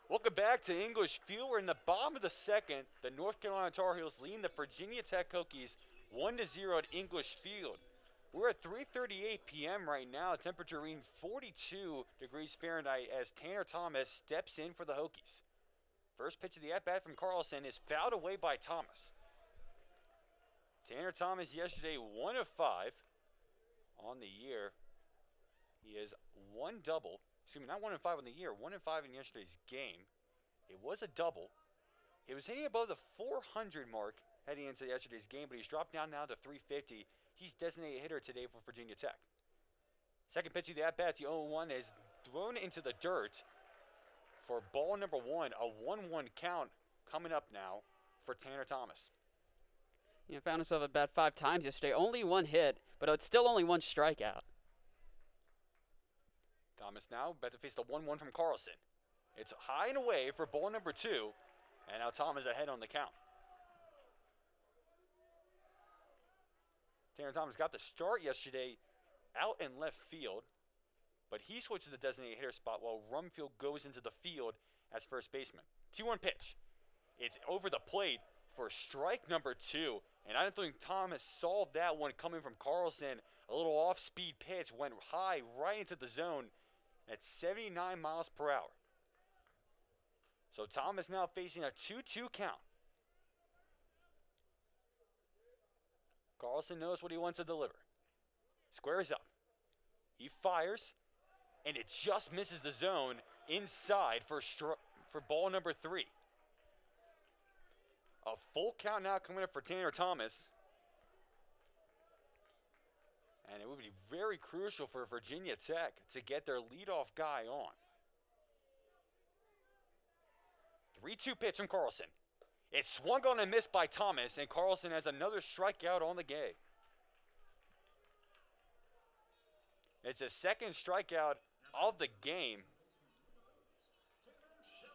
Welcome back to English Field. We're in the bottom of the second. The North Carolina Tar Heels leading the Virginia Tech Hokies 1-0 at English Field. We're at 3:38 p.m. right now. The temperature reading 42 degrees Fahrenheit as Tanner Thomas steps in for the Hokies. First pitch of the at-bat from Carlson is fouled away by Thomas. Tanner Thomas yesterday 1 of 5 on the year. He has one double. Excuse me, not 1 of 5 on the year. 1 of 5 in yesterday's game. It was a double. He was hitting above the 400 mark heading into yesterday's game, but he's dropped down now to 350. He's designated hitter today for Virginia Tech. Second pitch of the at-bat, the 0-1 is thrown into the dirt for ball number 1, a 1-1 count coming up now for Tanner Thomas. He found himself at bat 5 times yesterday. Only 1 hit, but it's still only 1 strikeout. Thomas now about to face the 1-1 from Carlson. It's high and away for ball number 2, and now Thomas ahead on the count. Tanner Thomas got the start yesterday out in left field, but he switched to the designated hitter spot while Rumfield goes into the field as first baseman. 2-1 pitch. It's over the plate for strike number 2, and I don't think Thomas saw that one coming from Carlson. A little off-speed pitch went high right into the zone at 79 miles per hour. So Thomas now facing a 2-2 count. Carlson knows what he wants to deliver. Squares up. He fires, and it just misses the zone inside for ball number 3. A full count now coming up for Tanner Thomas. And it would be very crucial for Virginia Tech to get their leadoff guy on. 3-2 pitch from Carlson. It's swung on and missed by Thomas, and Carlson has another strikeout on the game. It's his second strikeout of the game.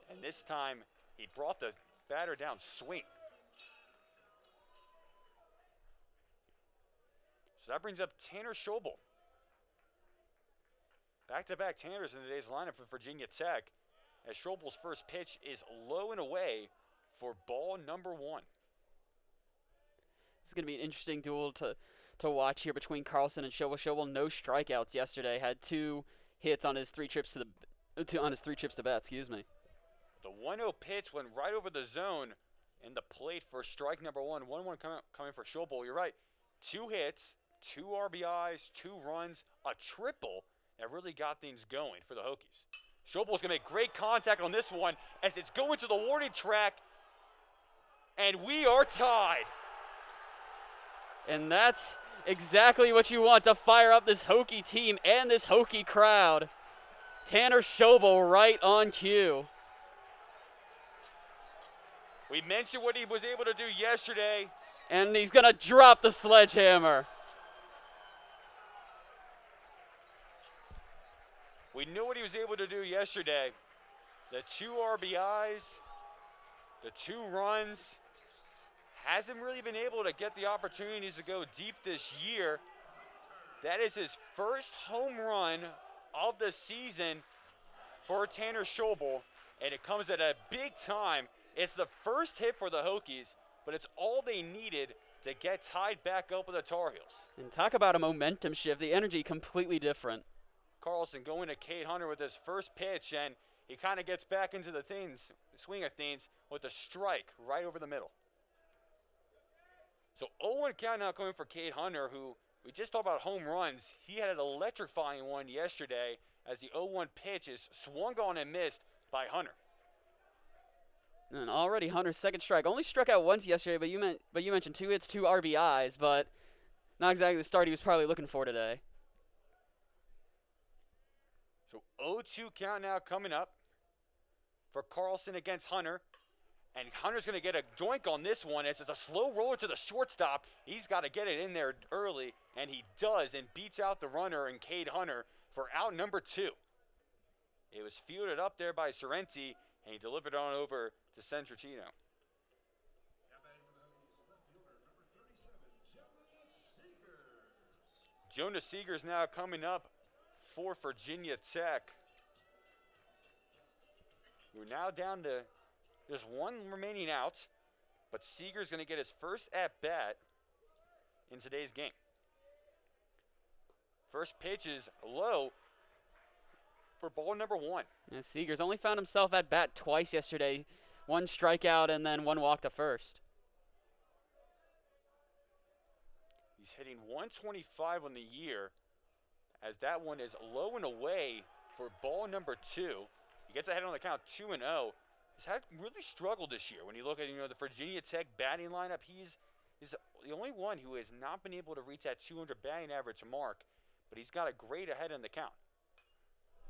And this time, he brought the batter down swing. So that brings up Tanner Schobel. Back-to-back Tanners in today's lineup for Virginia Tech, as Schobel's first pitch is low and away for ball number 1. This is going to be an interesting duel to watch here between Carlson and Schobel. Schobel, no strikeouts yesterday, had 2 hits on his 3 trips to bat. Excuse me. The 1-0 pitch went right over the zone in the plate for strike number 1. 1-1 coming for Schobel. You're right. 2 hits, 2 RBIs, 2 runs, a triple that really got things going for the Hokies. Schobel's going to make great contact on this one as it's going to the warning track, and we are tied. And that's exactly what you want to fire up this Hokie team and this Hokie crowd. Tanner Schobel right on cue. We mentioned what he was able to do yesterday. And he's going to drop the sledgehammer. We knew what he was able to do yesterday. The 2 RBIs, the 2 runs. Hasn't really been able to get the opportunities to go deep this year. That is his first home run of the season for Tanner Schobel, and it comes at a big time. It's the first hit for the Hokies, but it's all they needed to get tied back up with the Tar Heels. And talk about a momentum shift. The energy completely different. Carlson going to Cade Hunter with his first pitch, and He kind of gets back into the swing of things with a strike right over the middle. So 0-1 count now coming for Cade Hunter, who we just talked about home runs. He had an electrifying one yesterday as the 0-1 pitch is swung on and missed by Hunter. And already Hunter's second strike. Only struck out once yesterday, but you mentioned 2 hits, 2 RBIs, but not exactly the start he was probably looking for today. So 0-2 count now coming up for Carlson against Hunter. And Hunter's going to get a doink on this one as it's a slow roller to the shortstop. He's got to get it in there early, and he does, and beats out the runner and Cade Hunter for out number 2. It was fielded up there by Zaranti, and he delivered on over to Centratino. Jonah Seeger is now coming up for Virginia Tech. We're now down to just one remaining out, but Seeger's going to get his first at-bat in today's game. First pitch is low for ball number 1. And Seeger's only found himself at bat twice yesterday. 1 strikeout and then 1 walk to first. He's hitting 125 on the year as that one is low and away for ball number 2. He gets ahead on the count 2-0. He's had really struggled this year. When you look at the Virginia Tech batting lineup, he's the only one who has not been able to reach that 200 batting average mark, but he's got a great ahead in the count.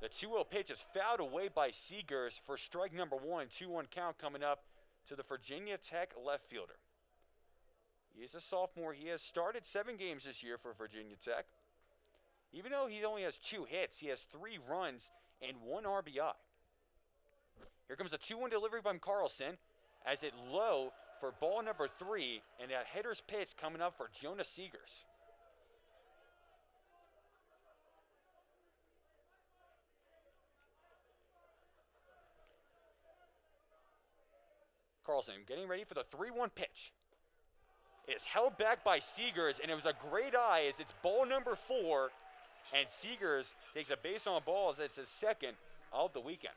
The 2-0 pitch is fouled away by Seegers for strike number 1. 2-1 count coming up to the Virginia Tech left fielder. He is a sophomore. He has started 7 games this year for Virginia Tech. Even though he only has 2 hits, he has 3 runs and 1 RBI. Here comes a 2-1 delivery by Carlson as it low for ball number 3, and a hitter's pitch coming up for Jonah Seegers. Carlson getting ready for the 3-1 pitch. It is held back by Seegers, and it was a great eye as it's ball number 4, and Seegers takes a base on ball as it's his second of the weekend.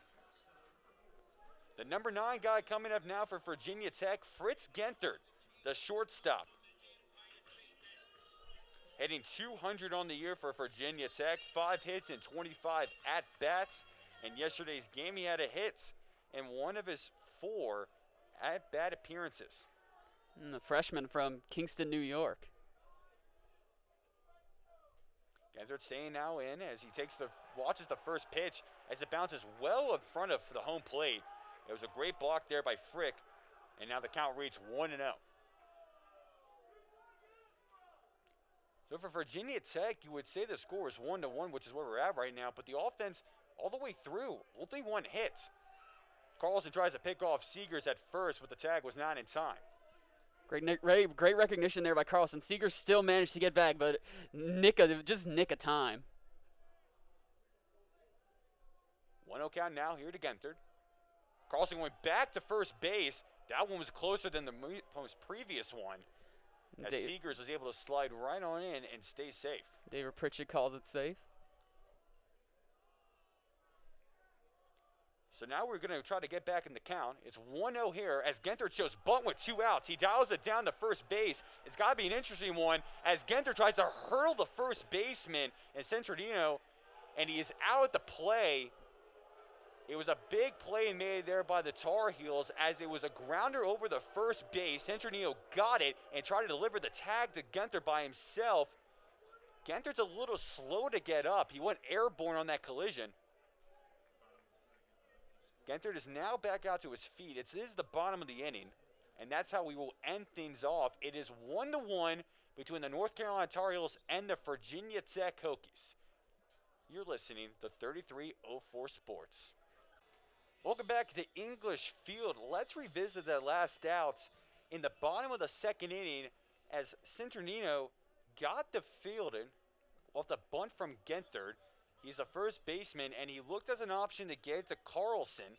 The number 9 guy coming up now for Virginia Tech, Fritz Genthert, the shortstop. Hitting 200 on the year for Virginia Tech, 5 hits and 25 at-bats. In yesterday's game, he had a hit in one of his 4 at-bat appearances. And the freshman from Kingston, New York. Genthert staying now in as he watches the first pitch as it bounces well in front of the home plate. It was a great block there by Frick, and now the count reads 1-0. So for Virginia Tech, you would say the score is 1-1, which is where we're at right now, but the offense all the way through, only 1 hit. Carlson tries to pick off Seegers at first, but the tag was not in time. Great recognition there by Carlson. Seeger still managed to get back, but just nick a time. 1-0 count now here to Genthert. Carlson went back to first base. That one was closer than the most previous one. As Seegers was able to slide right on in and stay safe. David Pritchett calls it safe. So now we're going to try to get back in the count. It's 1-0 here as Genthert shows bunt with 2 outs. He dials it down to first base. It's got to be an interesting one as Genthert tries to hurl the first baseman and Centratino, and he is out at the play. It was a big play made there by the Tar Heels as it was a grounder over the first base. Centratino got it and tried to deliver the tag to Genthert by himself. Genthert's a little slow to get up. He went airborne on that collision. Genthert is now back out to his feet. It is the bottom of the inning, and that's how we will end things off. It is 1-1 between the North Carolina Tar Heels and the Virginia Tech Hokies. You're listening to 3304 Sports. Welcome back to English Field. Let's revisit that last outs in the bottom of the second inning as Centratino got the fielding off the bunt from Genthert. He's the first baseman, and he looked as an option to get to Carlson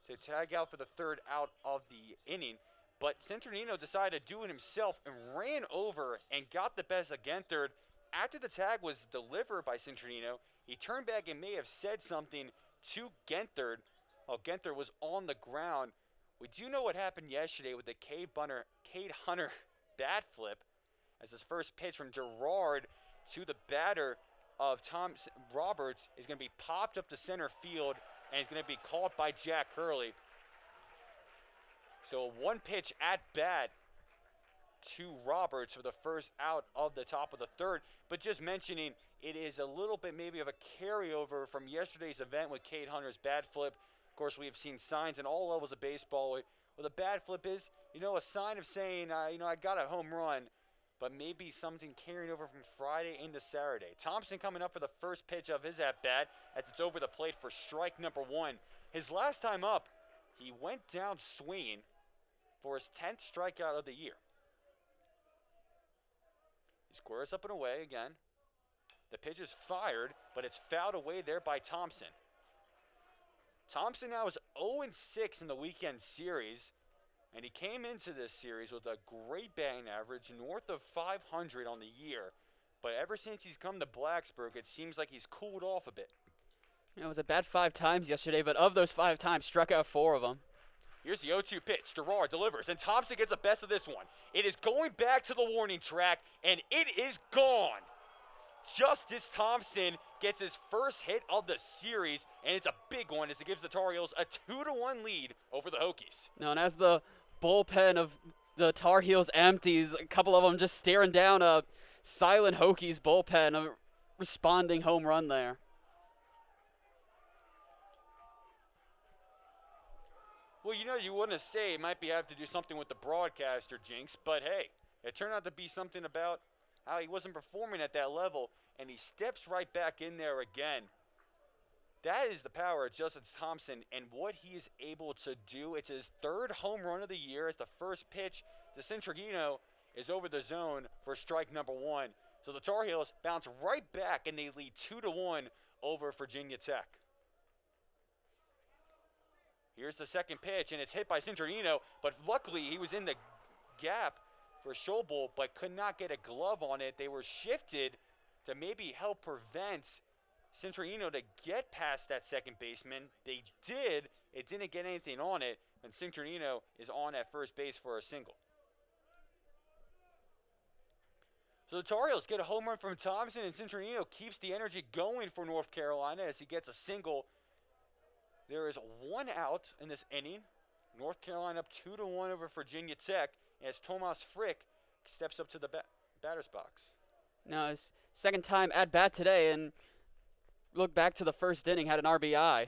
to tag out for the 3rd out of the inning. But Centratino decided to do it himself and ran over and got the best of Genthert. After the tag was delivered by Centratino, he turned back and may have said something to Genthard. Oh, Genthard was on the ground. We do know what happened yesterday with the Cade Hunter bat flip, as his first pitch from Gerard to the batter of Tom Roberts is going to be popped up to center field, and it's going to be caught by Jack Hurley. So a one-pitch at-bat to Roberts for the first out of the top of the third. But just mentioning, it is a little bit maybe of a carryover from yesterday's event with Cade Hunter's bat flip. Of course, we have seen signs in all levels of baseball where the bat flip is, a sign of saying, I got a home run, but maybe something carrying over from Friday into Saturday. Thompson coming up for the first pitch of his at-bat as it's over the plate for strike number 1. His last time up, he went down swinging for his 10th strikeout of the year. He squares up and away again. The pitch is fired, but it's fouled away there by Thompson. Thompson now is 0-6 in the weekend series, and he came into this series with a great batting average, north of 500 on the year. But ever since he's come to Blacksburg, it seems like he's cooled off a bit. It was a bat 5 times yesterday, but of those 5 times, struck out 4 of them. Here's the 0-2 pitch. Gerard delivers, and Thompson gets the best of this one. It is going back to the warning track, and it is gone. Justice Thompson gets his first hit of the series, and it's a big one as it gives the Tar Heels a 2-1 lead over the Hokies. No, and as the bullpen of the Tar Heels empties, a couple of them just staring down a silent Hokies bullpen, a responding home run there. Well, you want to say it might have to do something with the broadcaster, Jinx, but hey, it turned out to be something about how he wasn't performing at that level, and he steps right back in there again. That is the power of Justice Thompson and what he is able to do. It's his 3rd home run of the year as the first pitch to Centrigino is over the zone for strike number 1. So the Tar Heels bounce right back, and they lead 2-1 over Virginia Tech. Here's the second pitch, and it's hit by Centrigino, but luckily he was in the gap for Schobel, but could not get a glove on it. They were shifted to maybe help prevent Centrigino to get past that second baseman. They did. It didn't get anything on it, and Centrigino is on at first base for a single. So the Tar Heels get a home run from Thompson, and Centrigino keeps the energy going for North Carolina as he gets a single. There is 1 out in this inning. North Carolina up 2-1 over Virginia Tech as Tomas Frick steps up to the batter's box. Now his second time at bat today, and look back to the first inning, had an RBI.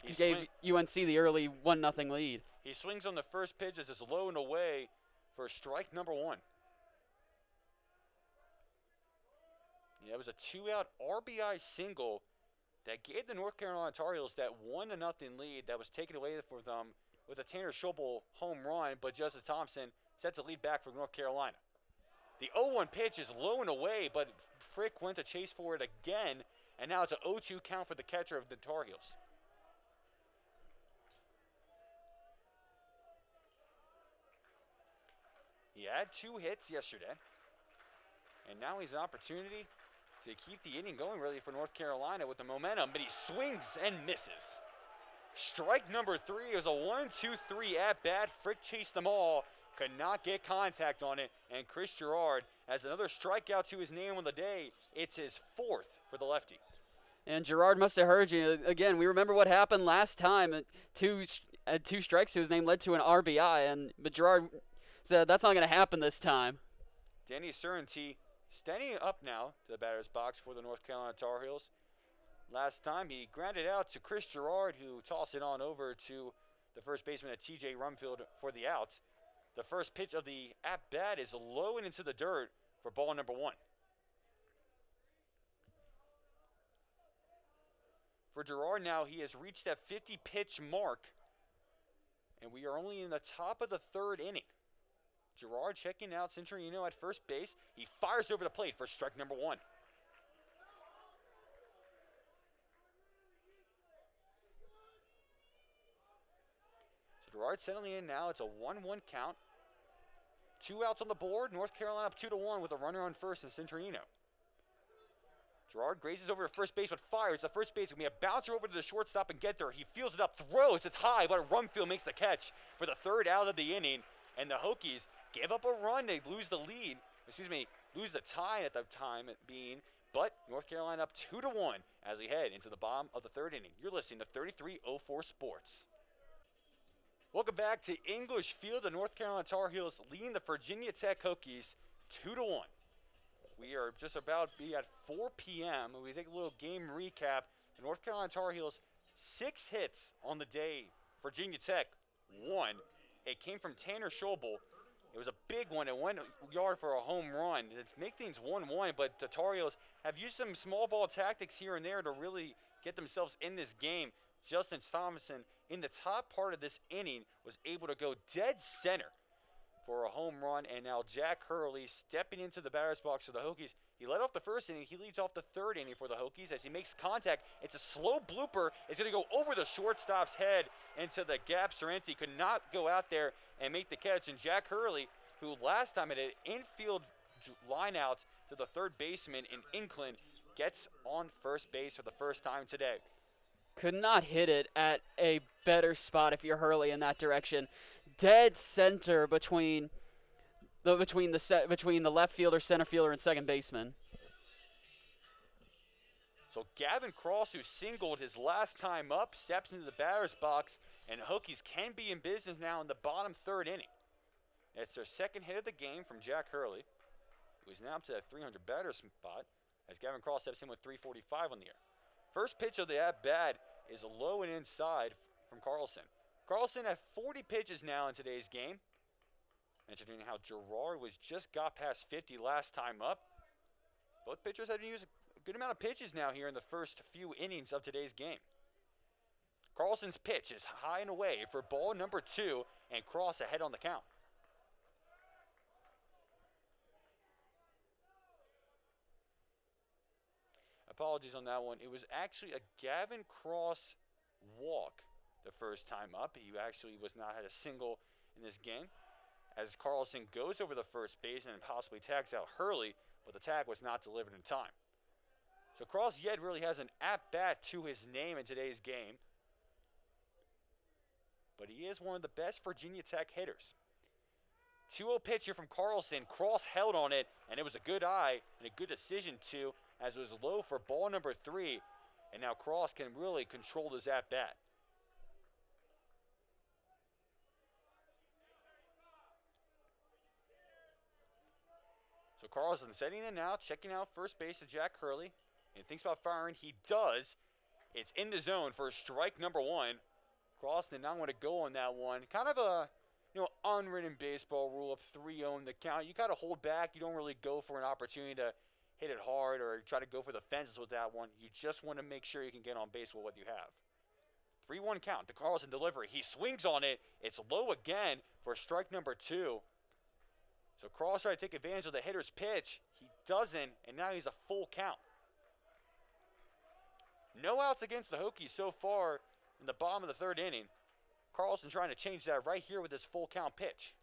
He gave UNC the early 1-0 lead. He swings on the first pitch as it's low and away for strike number 1. Yeah, it was a 2-out RBI single that gave the North Carolina Tar Heels that 1-0 lead that was taken away from them with a Tanner Schobel home run, but Justice Thompson sets a lead back for North Carolina. The 0-1 pitch is low and away, but Frick went to chase for it again, and now it's an 0-2 count for the catcher of the Tar Heels. He had 2 hits yesterday, and now he's an opportunity to keep the inning going really for North Carolina with the momentum, but he swings and misses. Strike number 3 is a 1-2-3 at-bat. Frick chased them all, could not get contact on it, and Chris Gerard has another strikeout to his name on the day. It's his 4th for the lefty. And Gerard must have heard you. Again, we remember what happened last time. Two strikes to his name led to an RBI, but Gerard said that's not going to happen this time. Danny Zaranti standing up now to the batter's box for the North Carolina Tar Heels. Last time he grounded out to Chris Gerard, who tossed it on over to the first baseman at TJ Rumfield for the out. The first pitch of the at-bat is low and into the dirt for ball number 1. For Gerard now, he has reached that 50-pitch mark, and we are only in the top of the 3rd inning. Gerard checking out Centrigino at first base. He fires over the plate for strike number 1. So Gerard settling in now. It's a 1-1 count. 2 outs on the board. North Carolina up 2-1 with a runner on first and Centrigino. Gerard grazes over to first base but fires. The first base is going to be a bouncer over to the shortstop and get there. He fields it up, throws. It's high, but Rumfield makes the catch for the third out of the inning. And the Hokies give up a run. They lose the lead. Lose the tie at the time being. But North Carolina up 2-1 as we head into the bottom of the third inning. You're listening to 3304 Sports. Welcome back to English Field. The North Carolina Tar Heels leading the Virginia Tech Hokies 2-1. We are just about to be at 4 p.m. We take a little game recap. The North Carolina Tar Heels, 6 hits on the day. Virginia Tech, 1. It came from Tanner Schobel. It was a big one. It went yard for a home run. It's make things 1-1, but the Tar Heels have used some small ball tactics here and there to really get themselves in this game. Justin Thomason, in the top part of this inning, was able to go dead center for a home run, and now Jack Hurley stepping into the batter's box for the Hokies. He led off the first inning. He leads off the third inning for the Hokies as he makes contact. It's a slow blooper. It's going to go over the shortstop's head into the gap. Zaranti could not go out there and make the catch, and Jack Hurley, who last time had an infield line out to the third baseman in Inclin, gets on first base for the first time today. Could not hit it at a better spot if you're Hurley in that direction. Dead center between the left fielder, center fielder, and second baseman. So Gavin Cross, who singled his last time up, steps into the batter's box, and Hokies can be in business now in the bottom third inning. It's their second hit of the game from Jack Hurley, who is now up to that 300 batter spot as Gavin Cross steps in with 345 on the air. First pitch of the at-bat is low and inside from Carlson. Carlson had 40 pitches now in today's game. Mentioning how Gerard got past 50 last time up. Both pitchers have used a good amount of pitches now here in the first few innings of today's game. Carlson's pitch is high and away for ball number 2, and Cross ahead on the count. Apologies on that one. It was actually a Gavin Cross walk the first time up. He actually was not had a single in this game, as Carlson goes over the first base and possibly tags out Hurley, but the tag was not delivered in time. So Cross yet really has an at-bat to his name in today's game, but he is one of the best Virginia Tech hitters. 2-0 pitch here from Carlson. Cross held on it, and it was a good eye and a good decision too, as it was low for ball number 3, and now Cross can really control his at-bat. So Carlson setting in now, checking out first base to Jack Hurley, and thinks about firing. He does. It's in the zone for strike number 1. Cross did not want to go on that one. Kind of a unwritten baseball rule of 3-0 in the count. You got to hold back. You don't really go for an opportunity to hit it hard or try to go for the fences with that one. You just want to make sure you can get on base with what you have. 3-1 count to Carlson delivery. He swings on it. It's low again for strike number 2. So Cross tried to take advantage of the hitter's pitch. He doesn't, and now he's a full count. No outs against the Hokies so far in the bottom of the third inning. Carlson trying to change that right here with this full count pitch.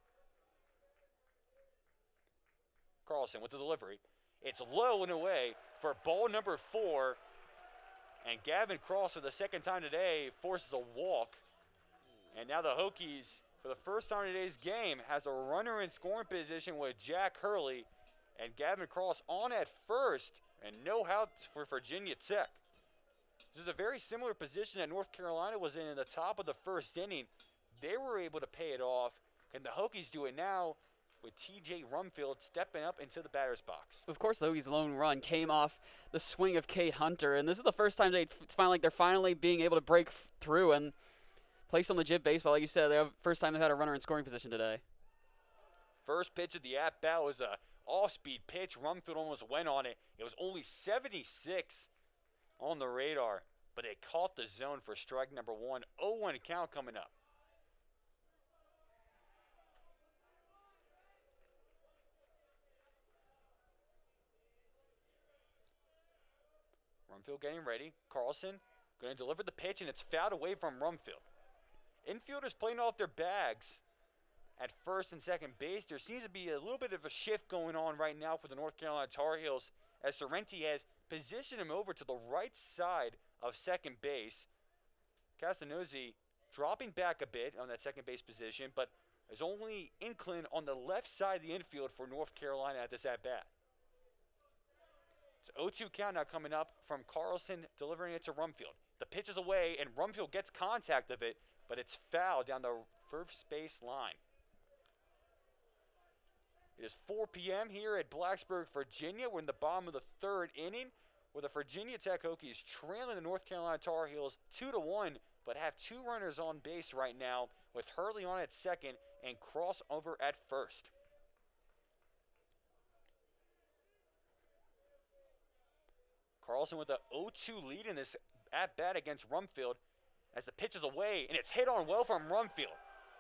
Carlson with the delivery. It's low and away for ball number 4. And Gavin Cross, for the second time today, forces a walk. And now the Hokies, for the first time in today's game, has a runner in scoring position with Jack Hurley and Gavin Cross on at first, and no outs for Virginia Tech. This is a very similar position that North Carolina was in the top of the first inning. They were able to pay it off. Can the Hokies do it now with TJ Rumfield stepping up into the batter's box? Of course, the Hokies' lone run came off the swing of Kate Hunter, and this is the first time they're finally being able to break through and play some legit baseball. Like you said, the first time they've had a runner in scoring position today. First pitch of the at-bat was a off-speed pitch. Rumfield almost went on it. It was only 76 on the radar, but it caught the zone for strike number 1. 0-1 count coming up. Rumfield getting ready. Carlson going to deliver the pitch, and it's fouled away from Rumfield. Infielders playing off their bags at first and second base. There seems to be a little bit of a shift going on right now for the North Carolina Tar Heels, as Zaranti has position him over to the right side of second base. Castagnozzi dropping back a bit on that second base position, but is only inclined on the left side of the infield for North Carolina at this at-bat. It's 0-2 count now coming up from Carlson, delivering it to Rumfield. The pitch is away, and Rumfield gets contact of it, but it's fouled down the first base line. It is 4 p.m. here at Blacksburg, Virginia. We're in the bottom of the third inning, where the Virginia Tech Hokies trailing the North Carolina Tar Heels 2-1, but have 2 runners on base right now, with Hurley on at second and Cross over at first. Carlson with a 0-2 lead in this at-bat against Rumfield as the pitch is away, and it's hit on well from Rumfield.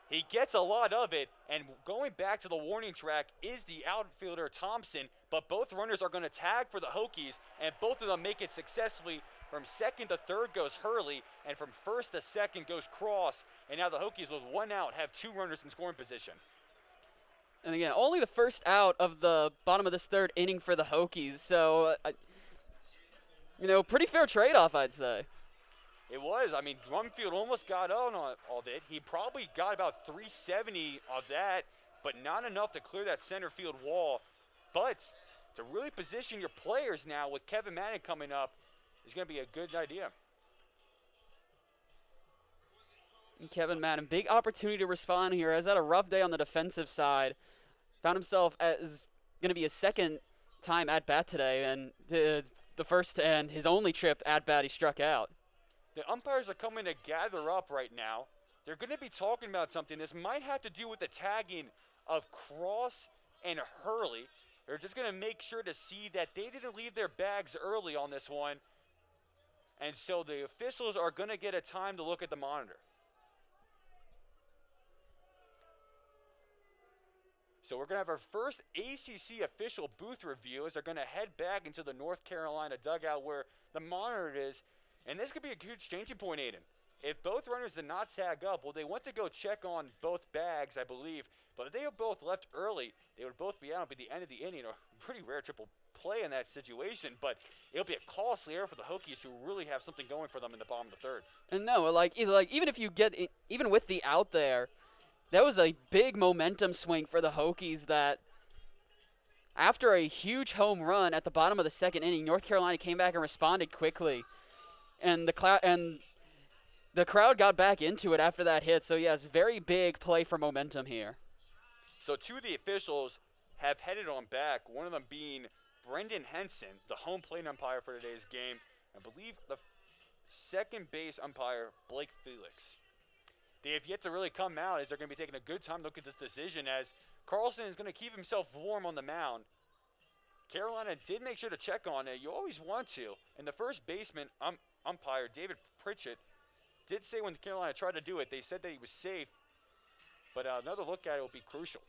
He gets a lot of it, and going back to the warning track is the outfielder Thompson, but both runners are going to tag for the Hokies, and both of them make it successfully. From second to third goes Hurley, and from first to second goes Cross, and now the Hokies with 1 out have 2 runners in scoring position. And again, only the first out of the bottom of this third inning for the Hokies, so, pretty fair trade-off, I'd say. It was. I mean, Rumfield almost got on all of it. He probably got about 370 of that, but not enough to clear that center field wall. But to really position your players now with Kevin Madden coming up is going to be a good idea. And Kevin Madden, big opportunity to respond here. Has had a rough day on the defensive side. Found himself as going to be his second time at bat today, and the first and his only trip at bat he struck out. The umpires are coming to gather up right now. They're going to be talking about something. This might have to do with the tagging of Cross and Hurley. They're just going to make sure to see that they didn't leave their bags early on this one. And so the officials are going to get a time to look at the monitor. So we're going to have our first ACC official booth review as they're going to head back into the North Carolina dugout where the monitor is. And this could be a huge changing point, Aidan. If both runners did not tag up, well, they went to go check on both bags, I believe. But if they had both left early, they would both be out at the end of the inning. A pretty rare triple play in that situation. But it'll be a costly error for the Hokies, who really have something going for them in the bottom of the third. And no, even if you get it, even with the out there, that was a big momentum swing for the Hokies that after a huge home run at the bottom of the second inning, North Carolina came back and responded quickly. And the crowd got back into it after that hit. So, yes, very big play for momentum here. So 2 of the officials have headed on back, one of them being Brendan Henson, the home plate umpire for today's game. I believe the second base umpire, Blake Felix. They have yet to really come out as they're going to be taking a good time to look at this decision as Carlson is going to keep himself warm on the mound. Carolina did make sure to check on it. You always want to. And the first baseman umpire, David Pritchett, did say when Carolina tried to do it, they said that he was safe. But another look at it will be crucial.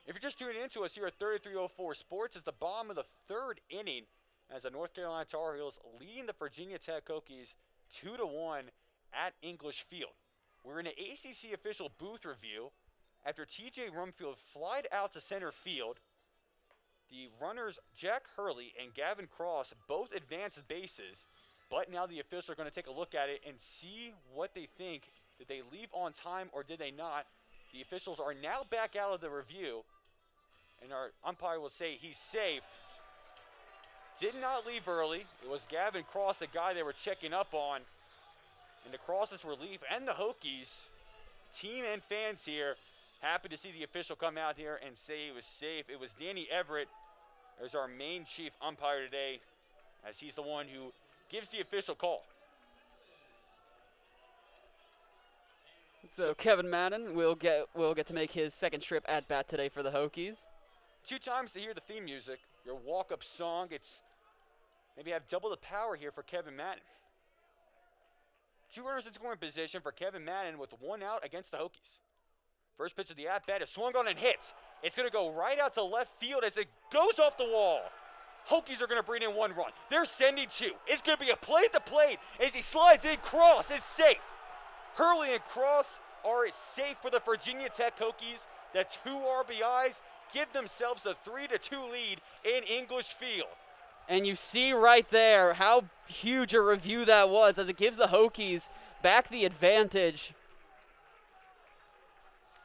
If you're just tuning into us here at 3304 Sports, it's the bottom of the third inning as the North Carolina Tar Heels leading the Virginia Tech Hokies 2-1 at English Field. We're in an ACC official booth review. After T.J. Rumfield flied out to center field, the runners Jack Hurley and Gavin Cross both advanced bases, but now the officials are going to take a look at it and see what they think. Did they leave on time or did they not? The officials are now back out of the review, and our umpire will say he's safe. Did not leave early. It was Gavin Cross, the guy they were checking up on. And to Cross's relief and the Hokies, team and fans here, happy to see the official come out here and say he was safe. It was Danny Everett as our main chief umpire today, as he's the one who gives the official call. So Kevin Madden will get to make his second trip at bat today for the Hokies. 2 times to hear the theme music, your walk-up song. It's maybe have double the power here for Kevin Madden. 2 runners in scoring position for Kevin Madden with 1 out against the Hokies. First pitch of the at-bat is swung on and hits. It's going to go right out to left field as it goes off the wall. Hokies are going to bring in 1 run. They're sending 2. It's going to be a play at the plate as he slides in. Cross is safe. Hurley and Cross are safe for the Virginia Tech Hokies. The 2 RBIs give themselves a 3-2 lead in English Field. And you see right there how huge a review that was, as it gives the Hokies back the advantage.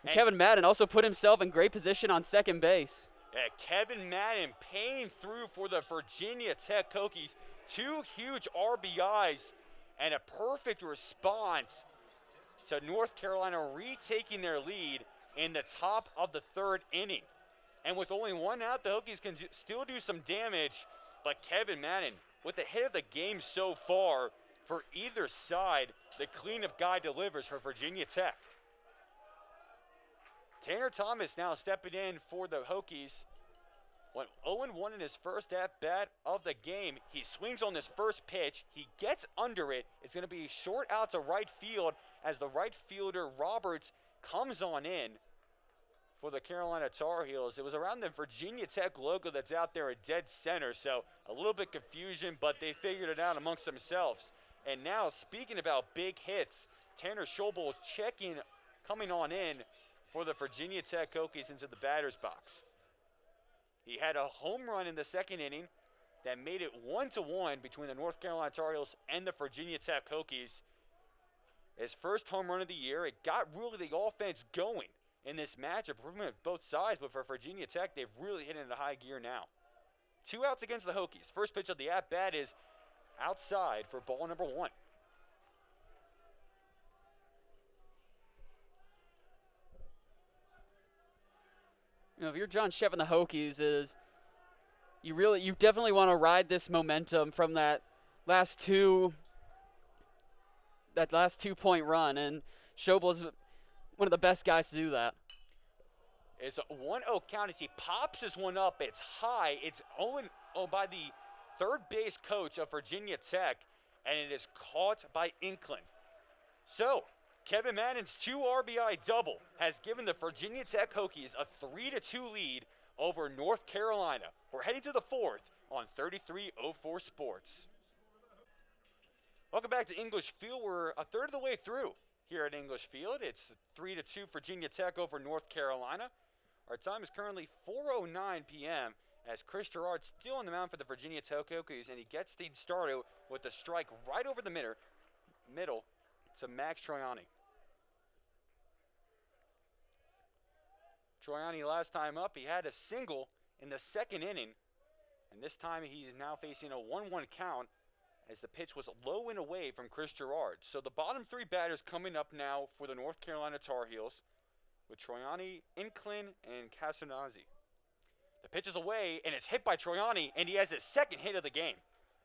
And Kevin Madden also put himself in great position on second base. Yeah, Kevin Madden paying through for the Virginia Tech Hokies. 2 huge RBIs and a perfect response to North Carolina retaking their lead in the top of the 3rd inning. And with only 1 out, the Hokies can still do some damage. But Kevin Madden, with the hit of the game so far, for either side, the cleanup guy delivers for Virginia Tech. Tanner Thomas now stepping in for the Hokies. Went 0-1 in his first at-bat of the game. He swings on this first pitch. He gets under it. It's going to be short out to right field as the right fielder Roberts comes on in for the Carolina Tar Heels. It was around the Virginia Tech logo that's out there at dead center, so a little bit confusion, but they figured it out amongst themselves. And now, speaking about big hits, Tanner Schobel coming on in for the Virginia Tech Hokies into the batter's box. He had a home run in the 2nd inning that made it 1-1 between the North Carolina Tar Heels and the Virginia Tech Hokies. His first home run of the year. It got really the offense going in this matchup, improvement of both sides, but for Virginia Tech, they've really hit into high gear now. 2 outs against the Hokies. First pitch of the at-bat is outside for ball number 1. You know, if you're John Shepp and the Hokies, you definitely want to ride this momentum from that last 2-point run, and Schobel's one of the best guys to do that. It's a 1-0 count as he pops this one up. It's high. It's 0 by the third base coach of Virginia Tech, and it is caught by Inkland. So, Kevin Madden's 2 RBI double has given the Virginia Tech Hokies a 3-2 lead over North Carolina. We're heading to the 4th on 3304 Sports. Welcome back to English Field. We're a third of the way through here at English Field. It's 3-2 Virginia Tech over North Carolina. Our time is currently 4:09 p.m. as Chris Gerard still on the mound for the Virginia Tech Hokies, and he gets the started with a strike right over the middle to Max Troiani. Troiani last time up, he had a single in the 2nd inning, and this time he's now facing a 1-1 count as the pitch was low and away from Chris Gerard. So the bottom 3 batters coming up now for the North Carolina Tar Heels with Troiani, Inkland, and Casanazzi. The pitch is away, and it's hit by Troiani, and he has his 2nd hit of the game.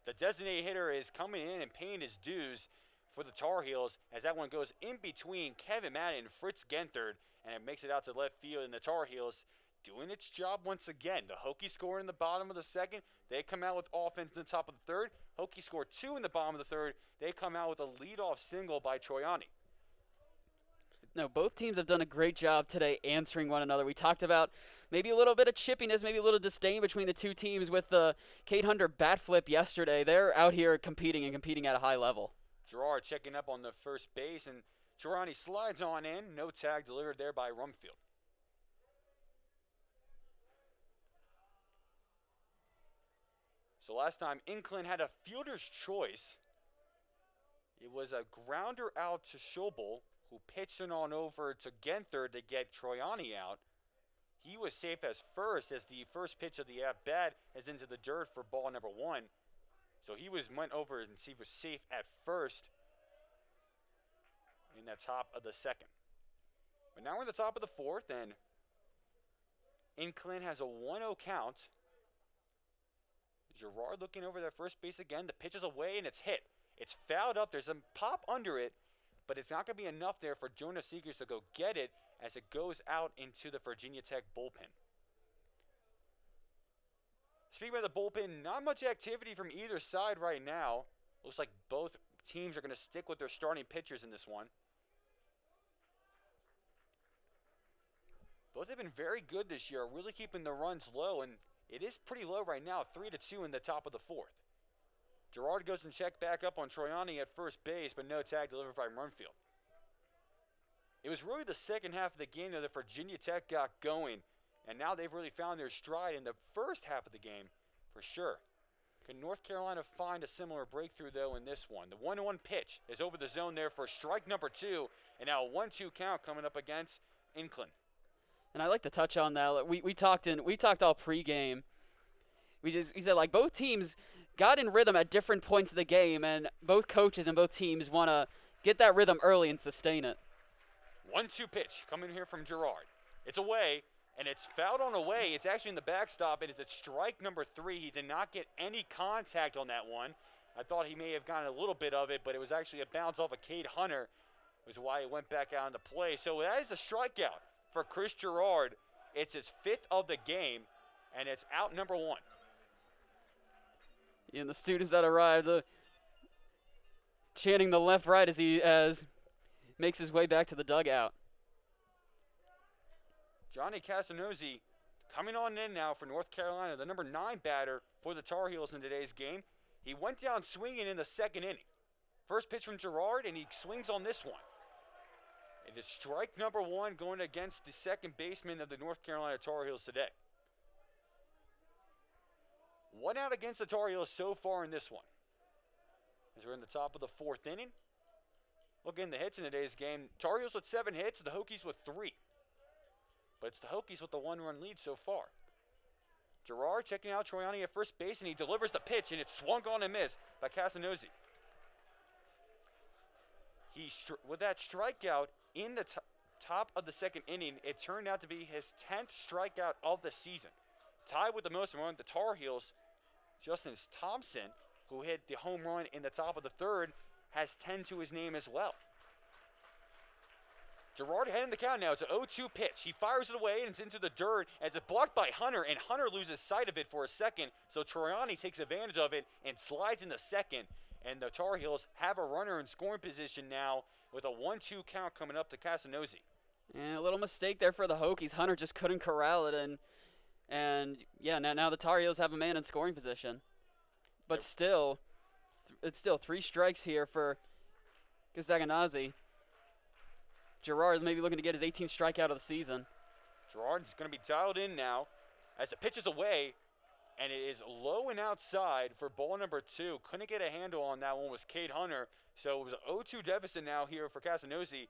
The designated hitter is coming in and paying his dues for the Tar Heels as that one goes in between Kevin Madden and Fritz Genthard, and it makes it out to left field, and the Tar Heels doing its job once again. The Hokies score in the bottom of the 2nd. They come out with offense in the top of the 3rd. Hokies score 2 in the bottom of the 3rd. They come out with a leadoff single by Troiani. No, both teams have done a great job today answering one another. We talked about maybe a little bit of chippiness, maybe a little disdain between the 2 teams with the Kate Hunter bat flip yesterday. They're out here competing at a high level. Gerard checking up on the first base, and Zaranti slides on in. No tag delivered there by Rumfield. So last time, Inkland had a fielder's choice. It was a grounder out to Schobel, who pitched it on over to Genthard to get Troiani out. He was safe as first, as the first pitch of the at-bat is into the dirt for ball number 1. So he went over and he was safe at first in the top of the 2nd. But now we're in the top of the 4th, and Inkland has a 1-0 count. Gerard looking over that first base again. The pitch is away, and it's hit. It's fouled up. There's a pop under it, but it's not going to be enough there for Jonah Seeger to go get it as it goes out into the Virginia Tech bullpen. Speaking of the bullpen, not much activity from either side right now. Looks like both teams are going to stick with their starting pitchers in this one. Both have been very good this year, really keeping the runs low, and it is pretty low right now, 3-2 in the top of the 4th. Gerard goes and checks back up on Troiani at first base, but no tag delivered by Rumfield. It was really the second half of the game that Virginia Tech got going, And now they've really found their stride in the first half of the game, for sure. Can North Carolina find a similar breakthrough, though, in this one? The 1-1 pitch is over the zone there for strike number 2, and now a 1-2 count coming up against Inclin. And I like to touch on that. We talked all pregame. We said like both teams got in rhythm at different points of the game, and both coaches and both teams want to get that rhythm early and sustain it. 1-2 pitch coming here from Gerard. It's away, and it's fouled on away. It's actually in the backstop, and it's at strike number 3. He did not get any contact on that one. I thought he may have gotten a little bit of it, but it was actually a bounce off of Cade Hunter, which is why it went back out into play. So that is a strikeout for Chris Gerard. It's his 5th of the game, and it's out number 1. And the students that arrived chanting the left right as he makes his way back to the dugout. Johnny Casanozzi coming on in now for North Carolina, the number 9 batter for the Tar Heels in today's game. He went down swinging in the 2nd inning. First pitch from Gerard, and he swings on this one. It is strike number 1 going against the second baseman of the North Carolina Tar Heels today. 1 out against the Tar Heels so far in this one. As we're in the top of the 4th inning. Look in the hits in today's game. Tar Heels with 7 hits, the Hokies with 3. But it's the Hokies with the 1-run lead so far. Gerard checking out Troiani at first base, and he delivers the pitch, and it's swung on and missed by Casanozzi. With that strikeout in the top of the 2nd inning, it turned out to be his 10th strikeout of the season. Tied with the most among the Tar Heels, Justin Thompson, who hit the home run in the top of the 3rd, has 10 to his name as well. Gerard heading the count now. It's an 0-2 pitch. He fires it away, and it's into the dirt as it's blocked by Hunter, and Hunter loses sight of it for a second. So Troiani takes advantage of it and slides in the second. And the Tar Heels have a runner in scoring position now with a 1-2 count coming up to Casanozzi. Yeah, a little mistake there for the Hokies. Hunter just couldn't corral it, and yeah, now the Tar Heels have a man in scoring position. But still, it's still 3 strikes here for Casanozzi. Gerard maybe looking to get his 18th strikeout of the season. Gerard's going to be dialed in now as the pitch is away, and it is low and outside for ball number 2. Couldn't get a handle on that one was Cade Hunter. So it was an 0-2 deficit now here for Casanozzi.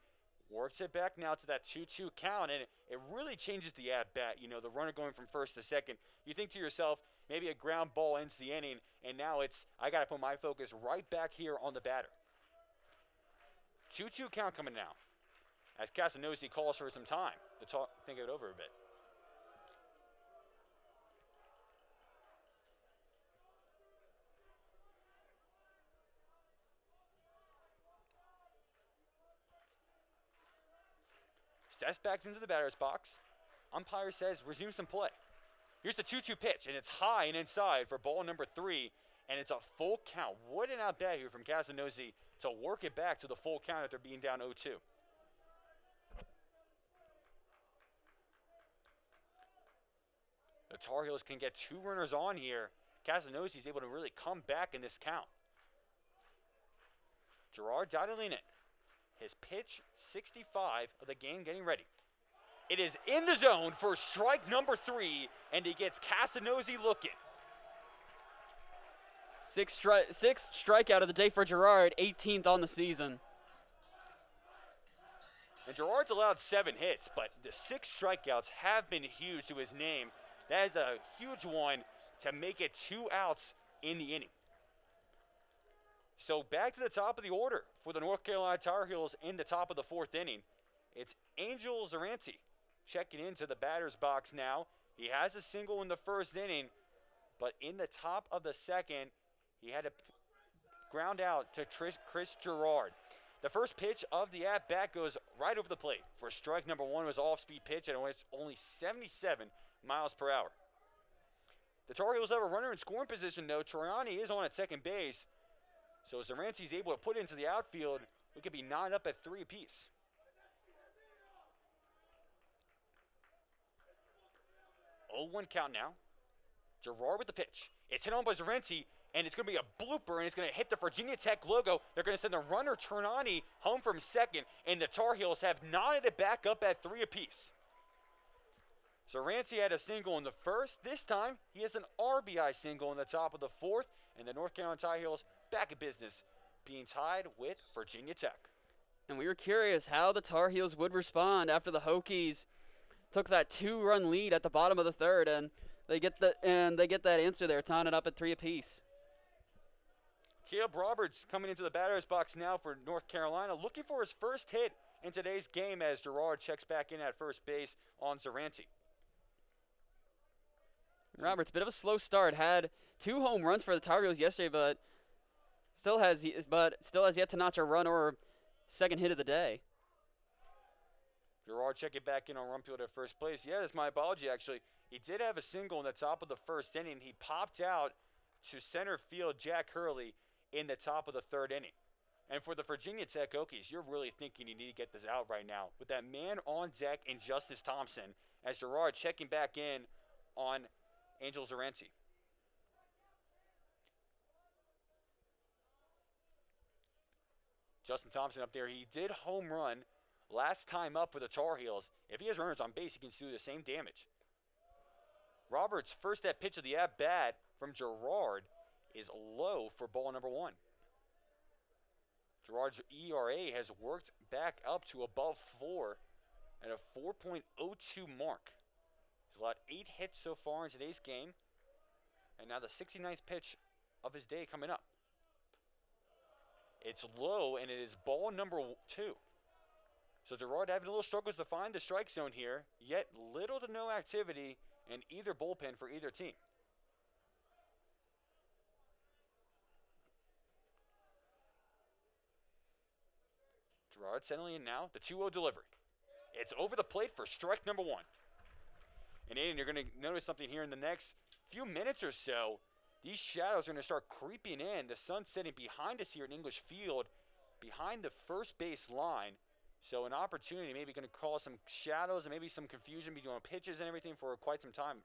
Works it back now to that 2-2 count, and it really changes the at-bat. You know, the runner going from first to second. You think to yourself, maybe a ground ball ends the inning, and now I got to put my focus right back here on the batter. 2-2 count coming now as Casanozzi calls for some time to think it over a bit. Steps back into the batter's box. Umpire says resume some play. Here's the 2-2 pitch, and it's high and inside for ball number 3, and it's a full count. What an out bat here from Casanozzi to work it back to the full count after being down 0-2. The Tar Heels can get 2 runners on here. Casanozzi is able to really come back in this count. Gerard dialing in. His pitch, 65 of the game, getting ready. It is in the zone for strike number 3, and he gets Casanozzi looking. 6 strikeout of the day for Gerard, 18th on the season. And Gerard's allowed 7 hits, but the 6 strikeouts have been huge to his name. That is a huge one to make it 2 outs in the inning. So back to the top of the order for the North Carolina Tar Heels in the top of the 4th inning. It's Angel Zaranti checking into the batter's box now. He has a single in the 1st inning, but in the top of the 2nd, he had to ground out to Chris Gerard. The first pitch of the at-bat goes right over the plate. For strike number 1 was off-speed pitch, and it's only 77 miles per hour. The Tar Heels have a runner in scoring position, though. Troiani is on at second base. So Zaranti's able to put it into the outfield. We could be 9 up at 3 apiece. 0-1 count now. Gerard with the pitch. It's hit on by Zaranti, and it's going to be a blooper, and it's going to hit the Virginia Tech logo. They're going to send the runner Troiani home from second, and the Tar Heels have knotted it back up at 3 apiece. Zaranti had a single in the first. This time, he has an RBI single in the top of the fourth, and the North Carolina Tar Heels back in business, being tied with Virginia Tech. And we were curious how the Tar Heels would respond after the Hokies took that 2-run lead at the bottom of the third, and they get that answer there, tying it up at 3 apiece. Caleb Roberts coming into the batter's box now for North Carolina, looking for his first hit in today's game as Gerard checks back in at first base on Zaranti. Roberts, bit of a slow start, had 2 home runs for the Tar Heels yesterday, but still has yet to notch a run or second hit of the day. Gerard checking back in on Rumfield at first place. Yeah, that's my apology, actually. He did have a single in the top of the first inning. He popped out to center field Jack Hurley in the top of the third inning. And for the Virginia Tech Hokies, you're really thinking you need to get this out right now. With that man on deck in Justice Thompson, as Gerard checking back in on Angel Zaranti. Justin Thompson up there, he did home run last time up for the Tar Heels. If he has runners on base, he can do the same damage. Roberts' first at pitch of the at-bat from Gerard is low for ball number 1. Gerard's ERA has worked back up to above 4 at a 4.02 mark. He's allowed 8 hits so far in today's game, and now the 69th pitch of his day coming up. It's low, and it is ball number 2. So Gerard having a little struggles to find the strike zone here, yet little to no activity in either bullpen for either team. Gerard settling in now, the 2-0 delivery. It's over the plate for strike number 1. And Aidan, you're going to notice something here in the next few minutes or so. These shadows are going to start creeping in. The sun's setting behind us here at English Field, behind the first base line. So an opportunity maybe going to cause some shadows and maybe some confusion between pitches and everything for quite some time.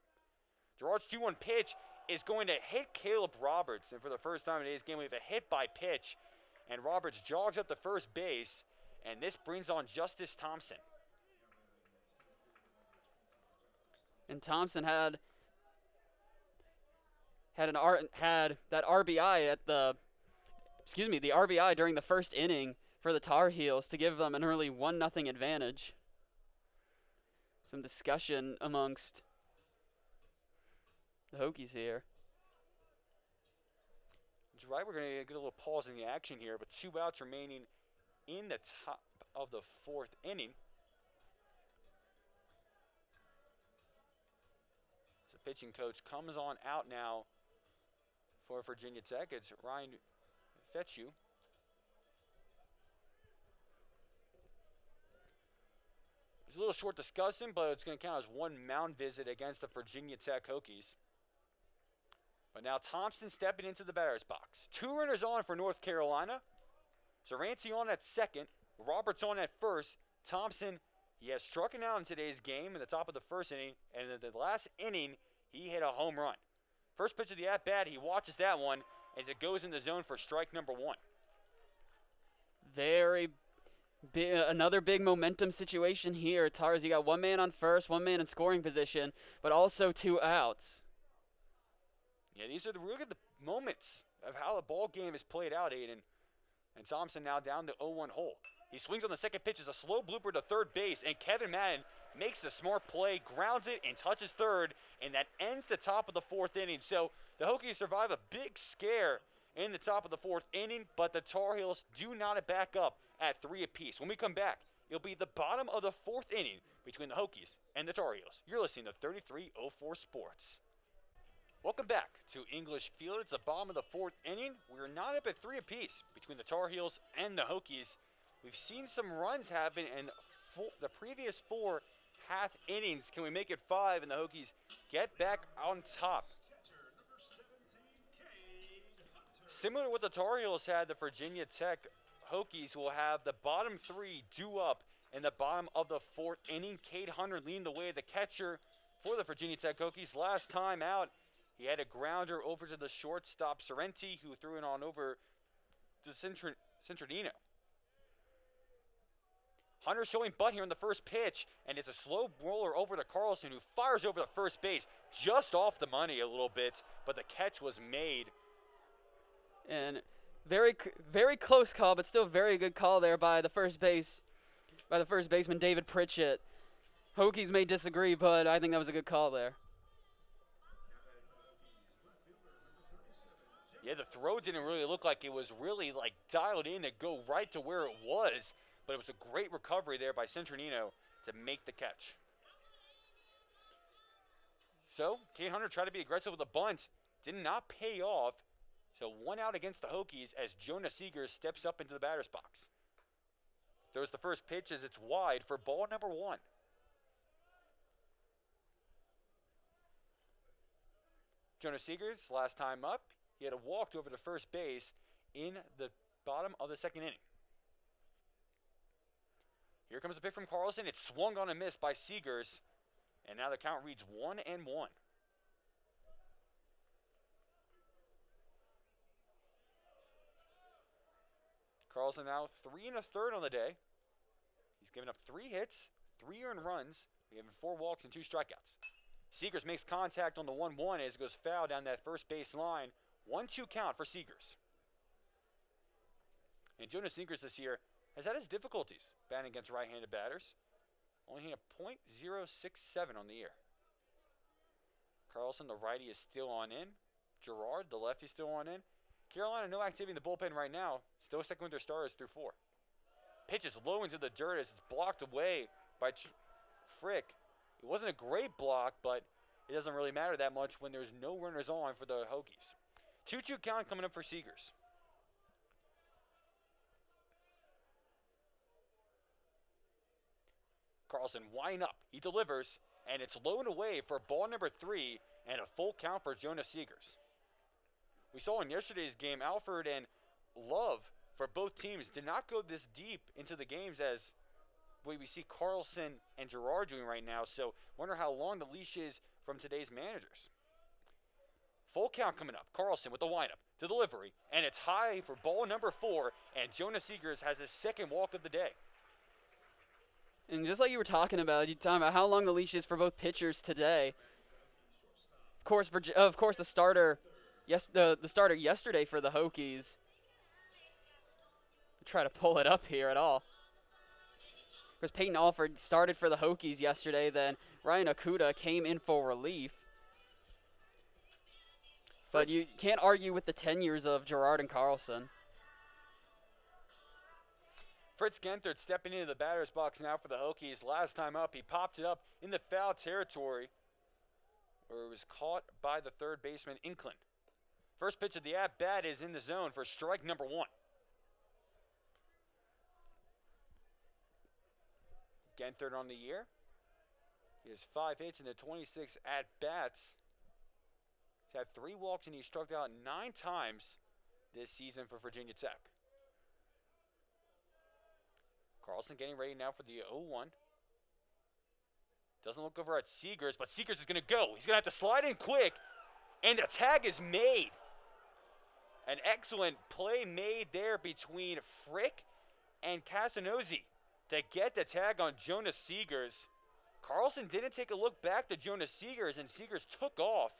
Gerard's 2-1 pitch is going to hit Caleb Roberts. And for the first time in today's game, we have a hit by pitch. And Roberts jogs up to first base. And this brings on Justice Thompson. And Thompson had that RBI the RBI during the first inning for the Tar Heels to give them an early 1-0 advantage. Some discussion amongst the Hokies here. Right, we're going to get a little pause in the action here, but 2 outs remaining in the top of the 4th inning. So pitching coach comes on out now for Virginia Tech. It's Ryan Fetchu. There's a little short discussion, but it's going to count as 1 mound visit against the Virginia Tech Hokies. But now Thompson stepping into the batter's box. 2 runners on for North Carolina. Zaranti on at second. Roberts on at first. Thompson, he has struck out in today's game in the top of the first inning. And in the last inning, he hit a home run. First pitch of the at-bat, he watches that one as it goes in the zone for strike number 1. Very big, another big momentum situation here. Tars, you got 1 man on first, 1 man in scoring position, but also 2 outs. Yeah, these are the really good moments of how the ball game is played out, Aidan. And Thompson now down to 0-1 hole. He swings on the second pitch as a slow blooper to third base, and Kevin Madden makes the smart play, grounds it, and touches third, and that ends the top of the 4th inning. So the Hokies survive a big scare in the top of the 4th inning, but the Tar Heels do not back up at 3 apiece. When we come back, it'll be the bottom of the 4th inning between the Hokies and the Tar Heels. You're listening to 3304 Sports. Welcome back to English Field. It's the bottom of the 4th inning. We're not up at 3 apiece between the Tar Heels and the Hokies. We've seen some runs happen in the previous 4 half innings. Can we make it 5 and the Hokies get back on top? Similar to what the Tar Heels had, the Virginia Tech Hokies will have the bottom 3 due up in the bottom of the 4th inning. Cade Hunter leading the way, the catcher for the Virginia Tech Hokies. Last time out, he had a grounder over to the shortstop, Zaranti, who threw it on over to Centradino. Hunter showing butt here on the first pitch, and it's a slow roller over to Carlson, who fires over the first base, just off the money a little bit, but the catch was made. And very close call, but still very good call there by the first baseman David Pritchett. Hokies may disagree, but I think that was a good call there. Yeah, the throw didn't really look like it was really like dialed in to go right to where it was, but it was a great recovery there by Centronino to make the catch. So, Kate Hunter tried to be aggressive with a bunt, did not pay off, so 1 out against the Hokies as Jonah Seeger steps up into the batter's box. Throws the first pitch as it's wide for ball number 1. Jonah Seeger's last time up, he had a walk over to first base in the bottom of the second inning. Here comes a pitch from Carlson. It's swung on and missed by Seegers. And now the count reads 1-1. Carlson now 3 1/3 on the day. He's given up 3 hits, 3 earned runs, given 4 walks and 2 strikeouts. Seegers makes contact on the 1-1 as it goes foul down that first base line. 1-2 count for Seegers. And Jonah Seegers this year has had his difficulties batting against right-handed batters. Only hitting a .067 on the year. Carlson, the righty, is still on in. Gerard, the lefty, still on in. Carolina, no activity in the bullpen right now. Still sticking with their starters through 4. Pitch is low into the dirt as it's blocked away by Frick. It wasn't a great block, but it doesn't really matter that much when there's no runners on for the Hokies. 2-2 count coming up for Seegers. Carlson winding up. He delivers, and it's low and away for ball number 3 and a full count for Jonah Seegers. We saw in yesterday's game, Alford and Love for both teams did not go this deep into the games as we see Carlson and Gerard doing right now, so wonder how long the leash is from today's managers. Full count coming up. Carlson with the windup, the delivery, and it's high for ball number 4, and Jonah Seegers has his second walk of the day. And just like you were talking about how long the leash is for both pitchers today. Of course, the starter yesterday for the Hokies. Try to pull it up here at all. Because Peyton Alford started for the Hokies yesterday, then Ryan Okuda came in for relief. But you can't argue with the tenures of Gerard and Carlson. Fritz Genthert stepping into the batter's box now for the Hokies. Last time up, he popped it up in the foul territory where it was caught by the third baseman, Inklin. First pitch of the at-bat is in the zone for strike number 1. Genthert on the year. He has 5 hits in the 26 at-bats. He's had 3 walks and he struck out 9 times this season for Virginia Tech. Carlson getting ready now for the 0-1. Doesn't look over at Seegers, but Seegers is going to go. He's going to have to slide in quick, and the tag is made. An excellent play made there between Frick and Casanozzi to get the tag on Jonah Seegers. Carlson didn't take a look back to Jonah Seegers, and Seegers took off.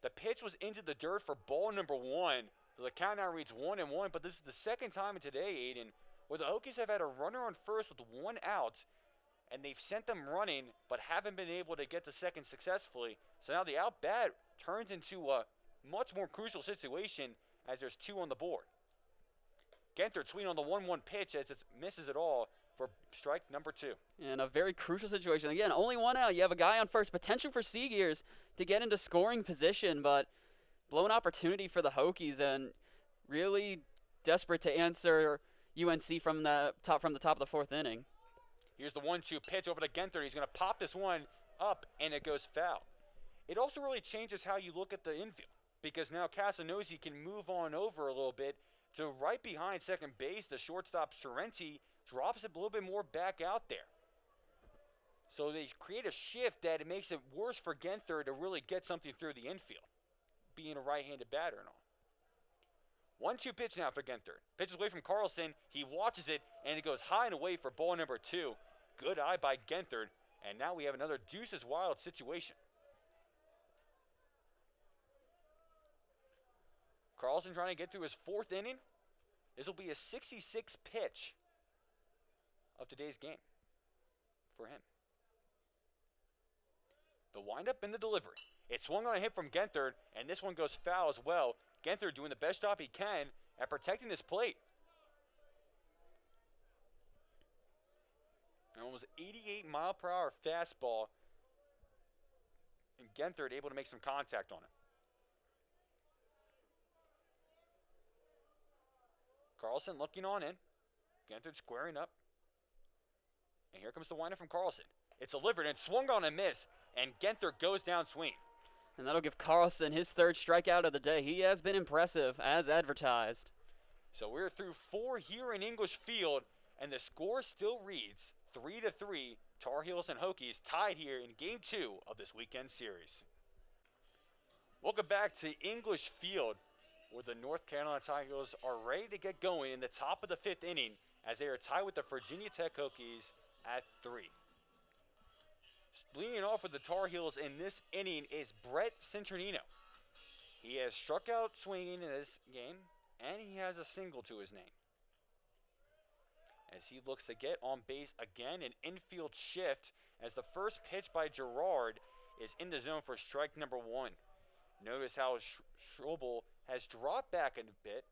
The pitch was into the dirt for ball number 1. So the count now reads 1-1, but this is the second time in today, Aidan, where the Hokies have had a runner on first with 1 out, and they've sent them running, but haven't been able to get to second successfully. So now the out-bat turns into a much more crucial situation as there's 2 on the board. Genthert swinging on the 1-1 pitch as it misses it all for strike number 2. In a very crucial situation. Again, only 1 out. You have a guy on first. Potential for Seegers to get into scoring position, but blown opportunity for the Hokies and really desperate to answer UNC from the top of the 4th inning. Here's the 1-2 pitch over to Genthert. He's going to pop this one up, and it goes foul. It also really changes how you look at the infield, because now Casanozzi can move on over a little bit to right behind second base. The shortstop, Zaranti, drops it a little bit more back out there. So they create a shift that it makes it worse for Genthert to really get something through the infield, being a right-handed batter and all. 1-2 pitch now for Genthert. Pitches away from Carlson. He watches it, and it goes high and away for ball number 2. Good eye by Genthert, and now we have another deuces wild situation. Carlson trying to get through his 4th inning. This will be a 66th pitch of today's game for him. The windup and the delivery. It swung on a hit from Genthert, and this one goes foul as well. Genthert doing the best job he can at protecting this plate. An almost 88-mile-per-hour fastball, and Genthert able to make some contact on it. Carlson looking on in. Genthert squaring up. And here comes the windup from Carlson. It's delivered and swung on a miss, and Genthert goes down swinging. And that'll give Carlson his 3rd strikeout of the day. He has been impressive, as advertised. So we're through 4 here in English Field, and the score still reads 3-3. Tar Heels and Hokies tied here in Game 2 of this weekend series. Welcome back to English Field, where the North Carolina Tar Heels are ready to get going in the top of the 5th inning as they are tied with the Virginia Tech Hokies at 3. Leading off with the Tar Heels in this inning is Brett Cinternino. He has struck out swinging in this game, and he has a single to his name. As he looks to get on base again, an infield shift as the first pitch by Gerard is in the zone for strike number 1. Notice how Strobel has dropped back a bit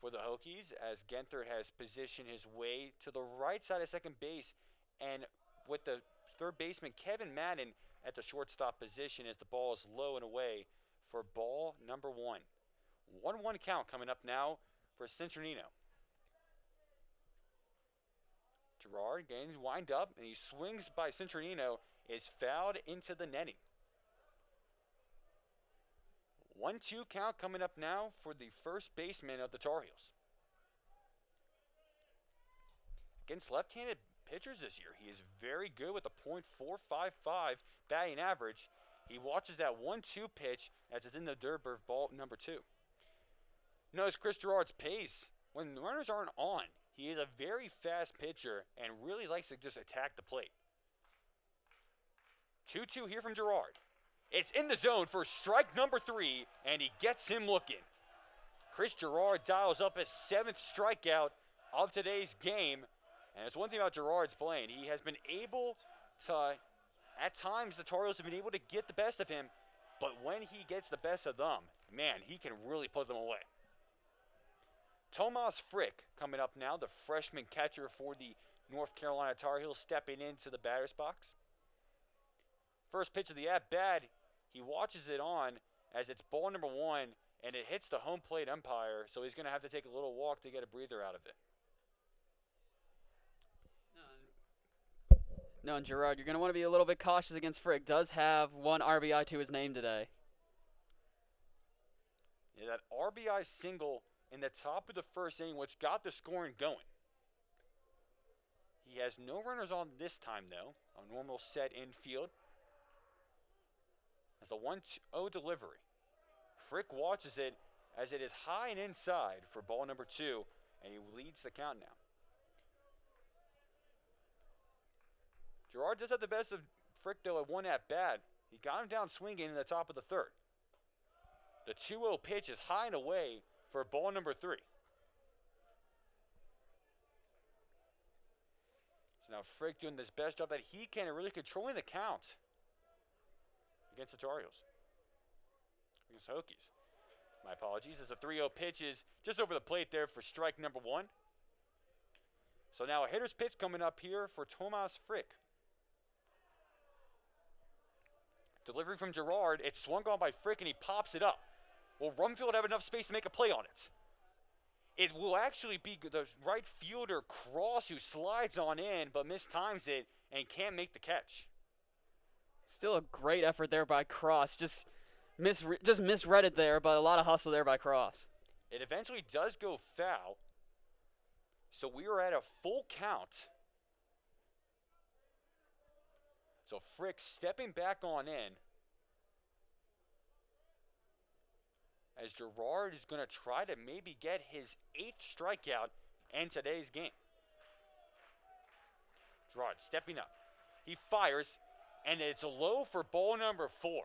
for the Hokies as Genthert has positioned his way to the right side of second base, and with the third baseman Kevin Madden at the shortstop position as the ball is low and away for ball number 1. 1-1 count coming up now for Cinternino. Gerard getting wind up, and he swings by Cinternino, is fouled into the netting. 1-2 count coming up now for the first baseman of the Tar Heels. Against left-handed pitchers this year, he is very good with a .455 batting average. He watches that 1-2 pitch as it's in the dirt for ball number 2. Notice Chris Gerard's pace. When the runners aren't on, he is a very fast pitcher and really likes to just attack the plate. 2-2 here from Gerard. It's in the zone for strike number 3, and he gets him looking. Chris Gerard dials up his 7th strikeout of today's game. And it's one thing about Gerard's playing. He has been able to, at times, the Tar Heels have been able to get the best of him. But when he gets the best of them, man, he can really put them away. Tomas Frick coming up now, the freshman catcher for the North Carolina Tar Heels, stepping into the batter's box. First pitch of the at-bat, he watches it on as it's ball number 1, and it hits the home plate umpire, so he's going to have to take a little walk to get a breather out of it. No, and Gerard, you're going to want to be a little bit cautious against Frick. Does have 1 RBI to his name today. Yeah, that RBI single in the top of the first inning, which got the scoring going. He has no runners on this time, though. A normal set infield. As the 1-0 delivery. Frick watches it as it is high and inside for ball number 2, and he leads the count now. Gerard does have the best of Frick, though, at 1 at-bat. He got him down swinging in the top of the 3rd. The 2-0 pitch is high and away for ball number 3. So now Frick doing this best job that he can and really controlling the count against the Tar Heels. Against Hokies. My apologies. As a 3-0 pitch is just over the plate there for strike number 1. So now a hitter's pitch coming up here for Tomas Frick. Delivery from Gerard. It's swung on by Frick, and he pops it up. Will Rumfield have enough space to make a play on it? It will actually be the right fielder, Cross, who slides on in, but mistimes it and can't make the catch. Still a great effort there by Cross. Just misread it there, but a lot of hustle there by Cross. It eventually does go foul. So we are at a full count. So Frick stepping back on in. as Gerard is going to try to maybe get his 8th strikeout in today's game. Gerard stepping up. He fires, and it's low for ball number 4.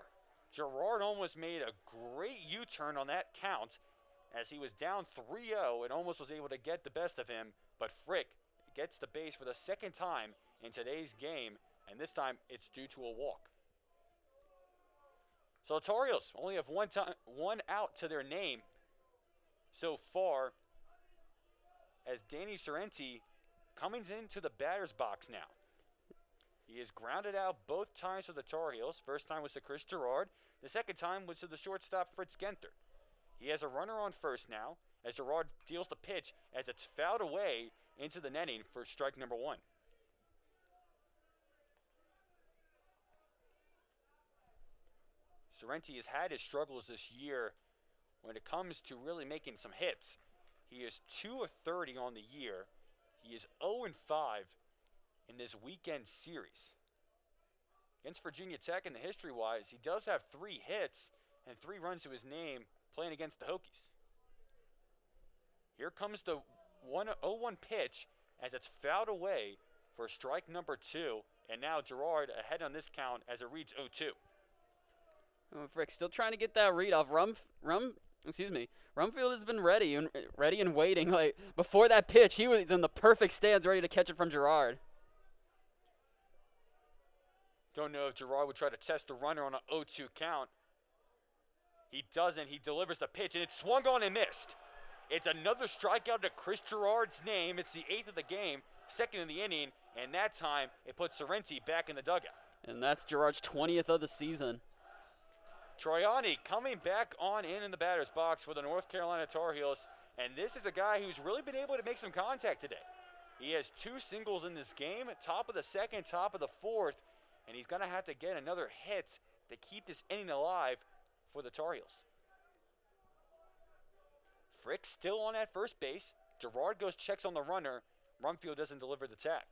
Gerard almost made a great U-turn on that count as he was down 3-0 and almost was able to get the best of him, but Frick gets the base for the 2nd time in today's game, and this time it's due to a walk. So the Tar Heels only have one out to their name so far, as Danny Zaranti coming into the batter's box now. He is grounded out both times for the Tar Heels. First time was to Chris Gerard. The second time was to the shortstop Fritz Genther. He has a runner on first now as Gerard deals the pitch as it's fouled away into the netting for strike number 1. Zaranti has had his struggles this year when it comes to really making some hits. He is 2 of 30 on the year. He is 0 and 5 in this weekend series. Against Virginia Tech, in the history-wise, he does have 3 hits and 3 runs to his name playing against the Hokies. Here comes the 0-1 pitch as it's fouled away for strike number 2, and now Gerard ahead on this count as it reads 0-2. Oh, Frick, still trying to get that read off. Rumfield has been ready and waiting. Like before that pitch, he was in the perfect stance, ready to catch it from Gerard. Don't know if Gerard would try to test the runner on an 0-2 count. He doesn't. He delivers the pitch, and it's swung on and missed. It's another strikeout to Chris Gerard's name. It's the 8th of the game, 2nd in the inning, and that time it puts Zaranti back in the dugout. And that's Gerard's 20th of the season. Troiani coming back on in the batter's box for the North Carolina Tar Heels, and this is a guy who's really been able to make some contact today. He has 2 singles in this game, top of the 2nd, top of the 4th, and he's going to have to get another hit to keep this inning alive for the Tar Heels. Frick still on at first base. Gerard goes checks on the runner. Rumfield doesn't deliver the tag.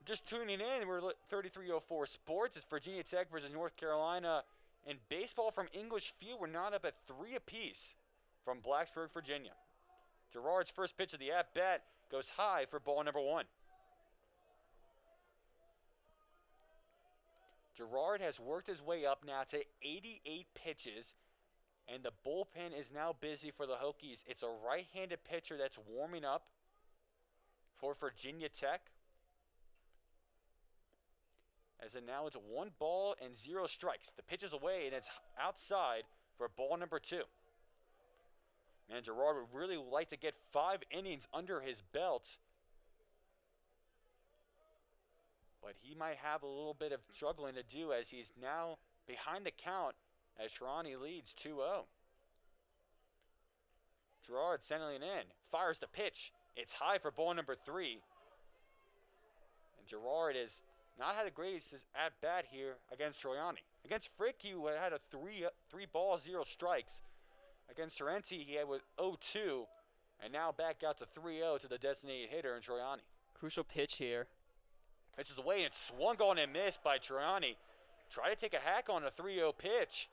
Just tuning in, we're 3304 Sports. It's Virginia Tech versus North Carolina. In baseball from English Field, we're not up at 3 apiece from Blacksburg, Virginia. Gerard's first pitch of the at-bat goes high for ball number 1. Gerard has worked his way up now to 88 pitches, and the bullpen is now busy for the Hokies. It's a right-handed pitcher that's warming up for Virginia Tech. As in now it's 1 ball and 0 strikes. The pitch is away, and it's outside for ball number 2. Man, Gerard would really like to get 5 innings under his belt, but he might have a little bit of struggling to do as he's now behind the count as Troiani leads 2-0. Gerard settling in, fires the pitch. It's high for ball number 3. And Gerard has not had a great at-bat here against Troiani. Against Frick, he had a 3 balls, 0 strikes. Against Zaranti, he had with 0-2, and now back out to 3-0 to the designated hitter in Troiani. Crucial pitch here. Pitches away, and it's swung on and missed by Troiani. Tried to take a hack on a 3-0 pitch.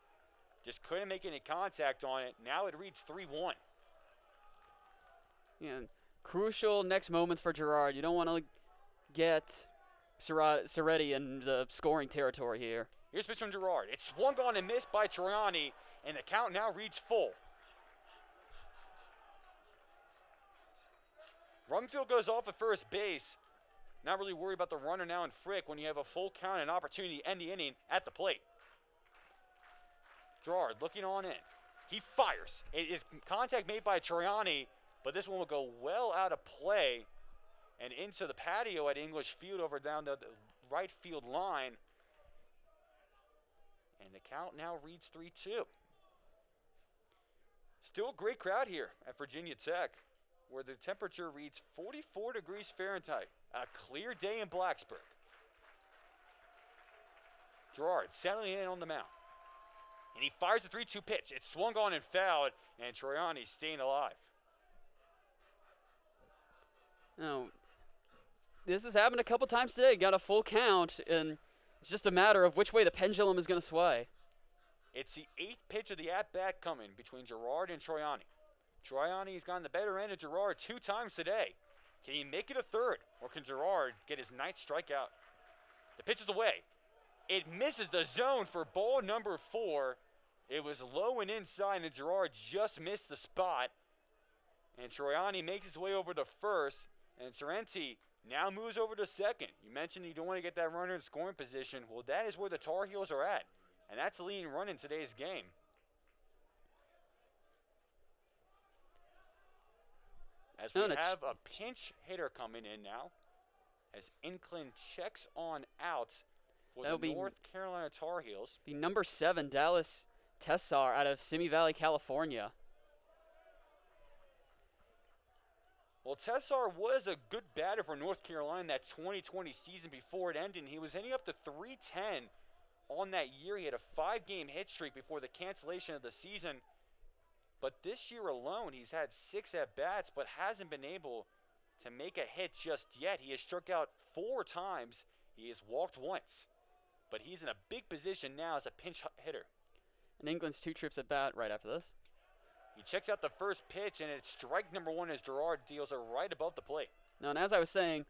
Just couldn't make any contact on it. Now it reads 3-1. Yeah, crucial next moments for Gerard. You don't want to get Zarate in the scoring territory here. Here's pitch from Gerard. It's swung on and missed by Troiani, and the count now reads full. Rumfield goes off at first base. Not really worried about the runner now in Frick when you have a full count and opportunity to end the inning at the plate. Gerard looking on in. He fires. It is contact made by Troiani, but this one will go well out of play and into the patio at English Field over down the right field line. And the count now reads 3-2. Still a great crowd here at Virginia Tech, where the temperature reads 44 degrees Fahrenheit. A clear day in Blacksburg. Gerard settling in on the mound. And he fires the 3-2 pitch. It's swung on and fouled, and Troiani staying alive. Now, this has happened a couple times today. Got a full count, and it's just a matter of which way the pendulum is going to sway. It's the 8th pitch of the at-bat coming between Gerard and Troiani. Troiani has gotten the better end of Gerard 2 times today. Can he make it a third, or can Gerard get his 9th strikeout? The pitch is away. It misses the zone for ball number 4. It was low and inside, and Gerard just missed the spot. And Troiani makes his way over to first, and Zaranti now moves over to second. You mentioned you don't want to get that runner in scoring position. Well, that is where the Tar Heels are at, and that's the leading run in today's game. As we have a pinch hitter coming in now, as Inclin checks on out for the North Carolina Tar Heels. Be number 7, Dallas Tessar out of Simi Valley, California. Well, Tessar was a good batter for North Carolina that 2020 season before it ended. He was hitting up to 310 on that year. He had a 5-game hit streak before the cancellation of the season. But this year alone, he's had 6 at-bats, but hasn't been able to make a hit just yet. He has struck out 4 times. He has walked once. But he's in a big position now as a pinch hitter. And England's 2 trips at bat right after this. He checks out the first pitch, and it's strike number 1 as Gerard deals it right above the plate. Now, and as I was saying,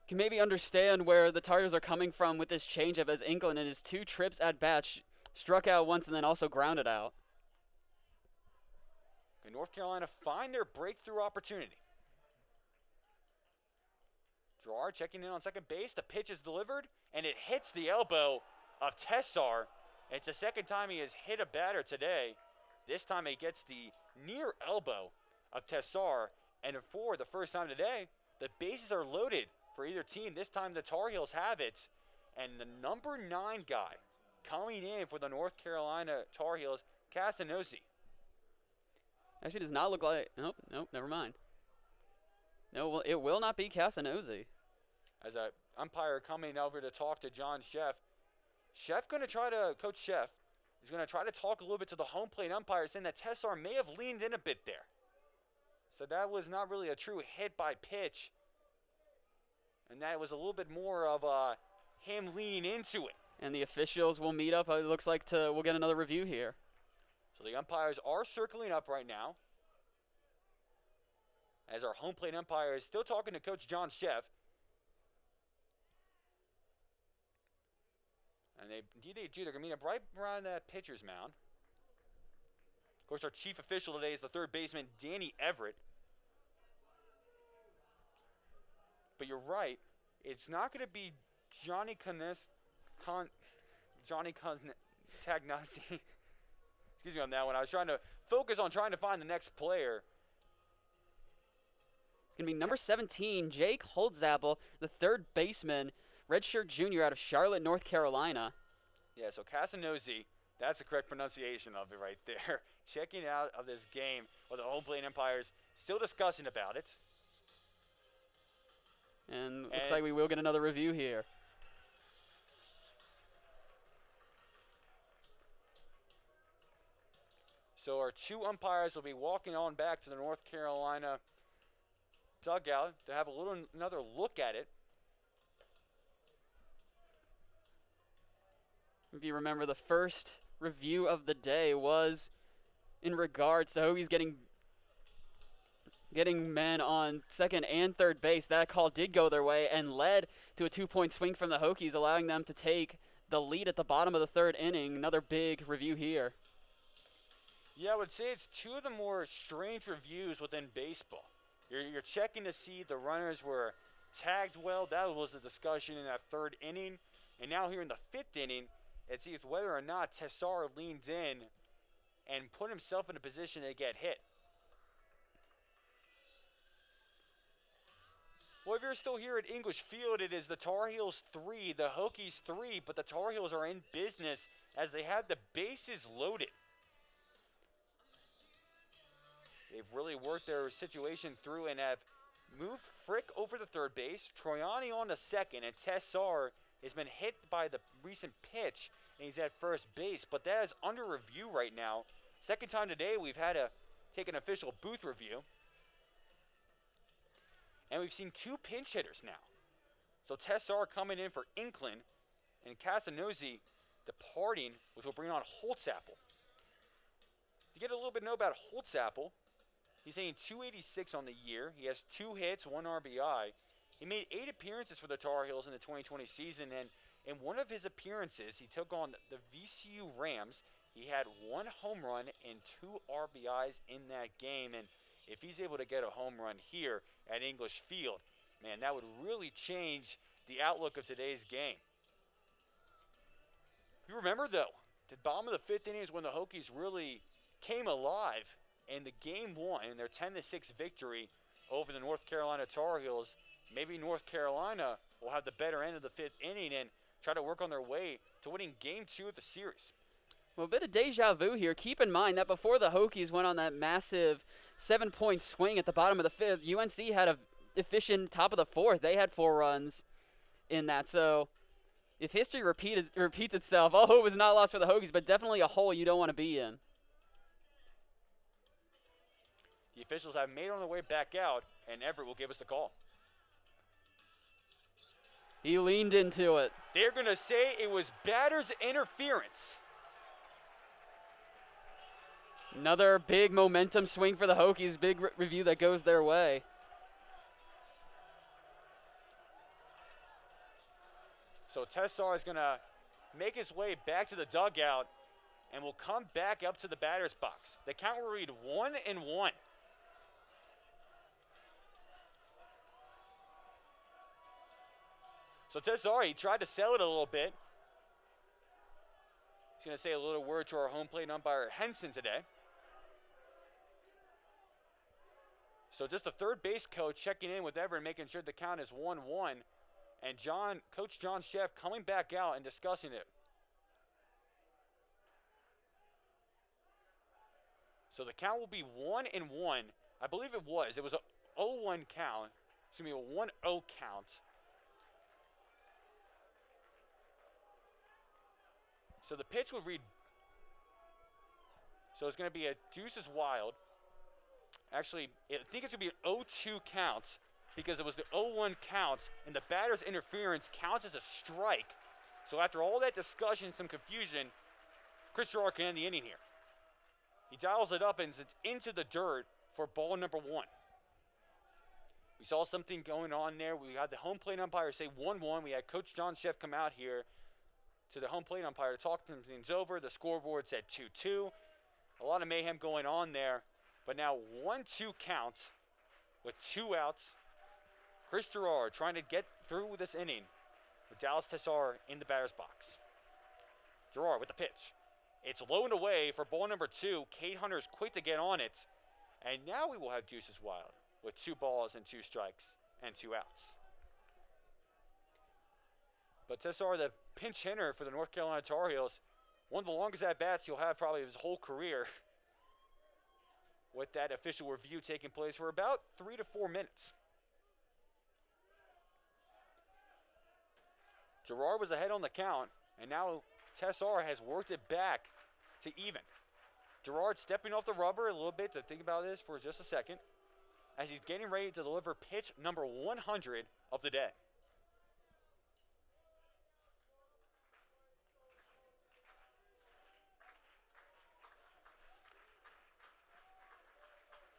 can maybe understand where the Tar Heels are coming from with this changeup, as England in his 2 trips at bat struck out once and then also grounded out. And North Carolina find their breakthrough opportunity. Gerard checking in on second base. The pitch is delivered, and it hits the elbow of Tessar. It's the second time he has hit a batter today. This time he gets the near elbow of Tessar, and for the first time today, the bases are loaded for either team. This time the Tar Heels have it, and the number 9 guy coming in for the North Carolina Tar Heels, Casanosi. Actually, does not look like. Nope, never mind. No, well, it will not be Casanosi. As an umpire coming over to talk to John Sheff. Coach Sheff is going to try to talk a little bit to the home plate umpire, saying that Tessar may have leaned in a bit there. So that was not really a true hit by pitch. And that was a little bit more of him leaning into it. And the officials will meet up. It looks like we'll get another review here. So the umpires are circling up right now, as our home plate umpire is still talking to Coach John Sheff. And they're going to meet up right around that pitcher's mound. Of course, our chief official today is the third baseman, Danny Everett. But you're right, it's not going to be Johnny Tagnasi. Excuse me on that one. I was trying to focus on trying to find the next player. It's going to be number 17, Jake Holdzapple, the third baseman, redshirt junior out of Charlotte, North Carolina. Yeah, so Casanosi, that's the correct pronunciation of it right there. Checking out of this game with the home plate umpires still discussing about it. And looks like we will get another review here. So our 2 umpires will be walking on back to the North Carolina dugout to have another look at it. If you remember, the first review of the day was in regards to Hokies getting men on second and third base. That call did go their way and led to a 2-point swing from the Hokies, allowing them to take the lead at the bottom of the 3rd inning. Another big review here. Yeah, I would say it's 2 of the more strange reviews within baseball. You're checking to see if the runners were tagged well. That was the discussion in that 3rd inning. And now here in the 5th inning, it's either whether or not Tessar leans in and put himself in a position to get hit. Well, if you're still here at English Field, it is the Tar Heels 3, the Hokies 3, but the Tar Heels are in business as they have the bases loaded. They've really worked their situation through and have moved Frick over to third base, Troiani on to second, and Tessar has been hit by the recent pitch, and he's at first base, but that is under review right now. Second time today we've had to take an official booth review. And we've seen 2 pinch hitters now. So Tessar coming in for Inclin, and Casanosi departing, which will bring on Holtzapfel. To get a little bit to know about Holtzapfel, he's hitting .286 on the year. He has 2 hits, 1 RBI. He made 8 appearances for the Tar Heels in the 2020 season, and in one of his appearances, he took on the VCU Rams. He had 1 home run and 2 RBIs in that game, and if he's able to get a home run here at English Field, man, that would really change the outlook of today's game. You remember, though, the bottom of the 5th inning is when the Hokies really came alive, and the game won in their 10-6 victory over the North Carolina Tar Heels. Maybe North Carolina will have the better end of the 5th inning and try to work on their way to winning Game 2 of the series. Well, a bit of deja vu here. Keep in mind that before the Hokies went on that massive 7-point swing at the bottom of the 5th, UNC had a efficient top of the 4th. They had 4 runs in that. So if history repeats itself, all hope is not lost for the Hokies, but definitely a hole you don't want to be in. The officials have made on their way back out, and Everett will give us the call. He leaned into it. They're going to say it was batter's interference. Another big momentum swing for the Hokies. Big review that goes their way. So Tessar is going to make his way back to the dugout and will come back up to the batter's box. The count will read 1-1. So Tessar, he tried to sell it a little bit. He's going to say a little word to our home plate umpire, Henson, today. So just the third base coach checking in with Everett, making sure the count is 1-1. And Coach John Sheff coming back out and discussing it. So the count will be 1-1. I believe it was. It was a 0-1 count. Excuse me, a 1-0 count. So the pitch would read, so it's going to be a deuces wild. Actually, I think it's going to be an 0-2 count because it was the 0-1 count, and the batter's interference counts as a strike. So after all that discussion and some confusion, Chris Gerard can end the inning here. He dials it up and it's into the dirt for ball number 1. We saw something going on there. We had the home plate umpire say 1-1. We had Coach John Sheff come out here to the home plate umpire to talk things over. The scoreboard said 2-2. A lot of mayhem going on there. But now 1-2 count with 2 outs. Chris Gerard trying to get through this inning with Dallas Tessar in the batter's box. Gerard with the pitch. It's low and away for ball number 2. Cade Hunter is quick to get on it. And now we will have deuces wild with 2 balls and 2 strikes and 2 outs. But Tessar, the pinch hitter for the North Carolina Tar Heels, one of the longest at-bats he'll have probably his whole career, with that official review taking place for about 3 to 4 minutes. Gerard was ahead on the count, and now Tessar has worked it back to even. Gerard stepping off the rubber a little bit to think about this for just a second, as he's getting ready to deliver pitch number 100 of the day.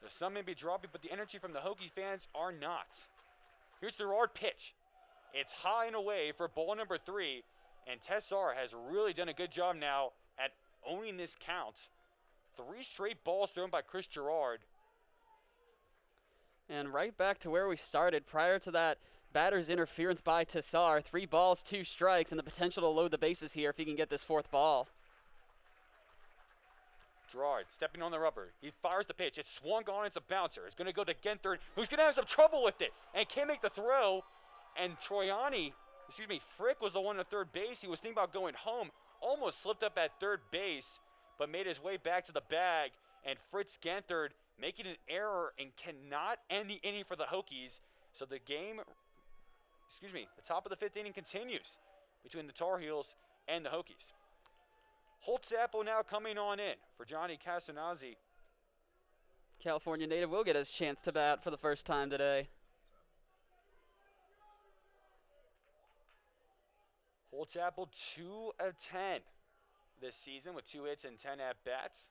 The sun may be dropping, but the energy from the Hokie fans are not. Here's the Gerard pitch. It's high and away for ball number 3, and Tessar has really done a good job now at owning this count. 3 straight balls thrown by Chris Gerard. And right back to where we started prior to that batter's interference by Tessar. 3 balls, 2 strikes, and the potential to load the bases here if he can get this 4th ball. Gerard stepping on the rubber. He fires the pitch. It's swung on. It's a bouncer. It's going to go to Genther, who's going to have some trouble with it and can't make the throw. And Frick was the one at third base. He was thinking about going home. Almost slipped up at third base, but made his way back to the bag. And Fritz Genther making an error and cannot end the inning for the Hokies. So the top of the 5th inning continues between the Tar Heels and the Hokies. Holtzapfel now coming on in for Johnny Castanazzi. California native will get his chance to bat for the first time today. Holtzapfel 2 of 10 this season with 2 hits and 10 at-bats.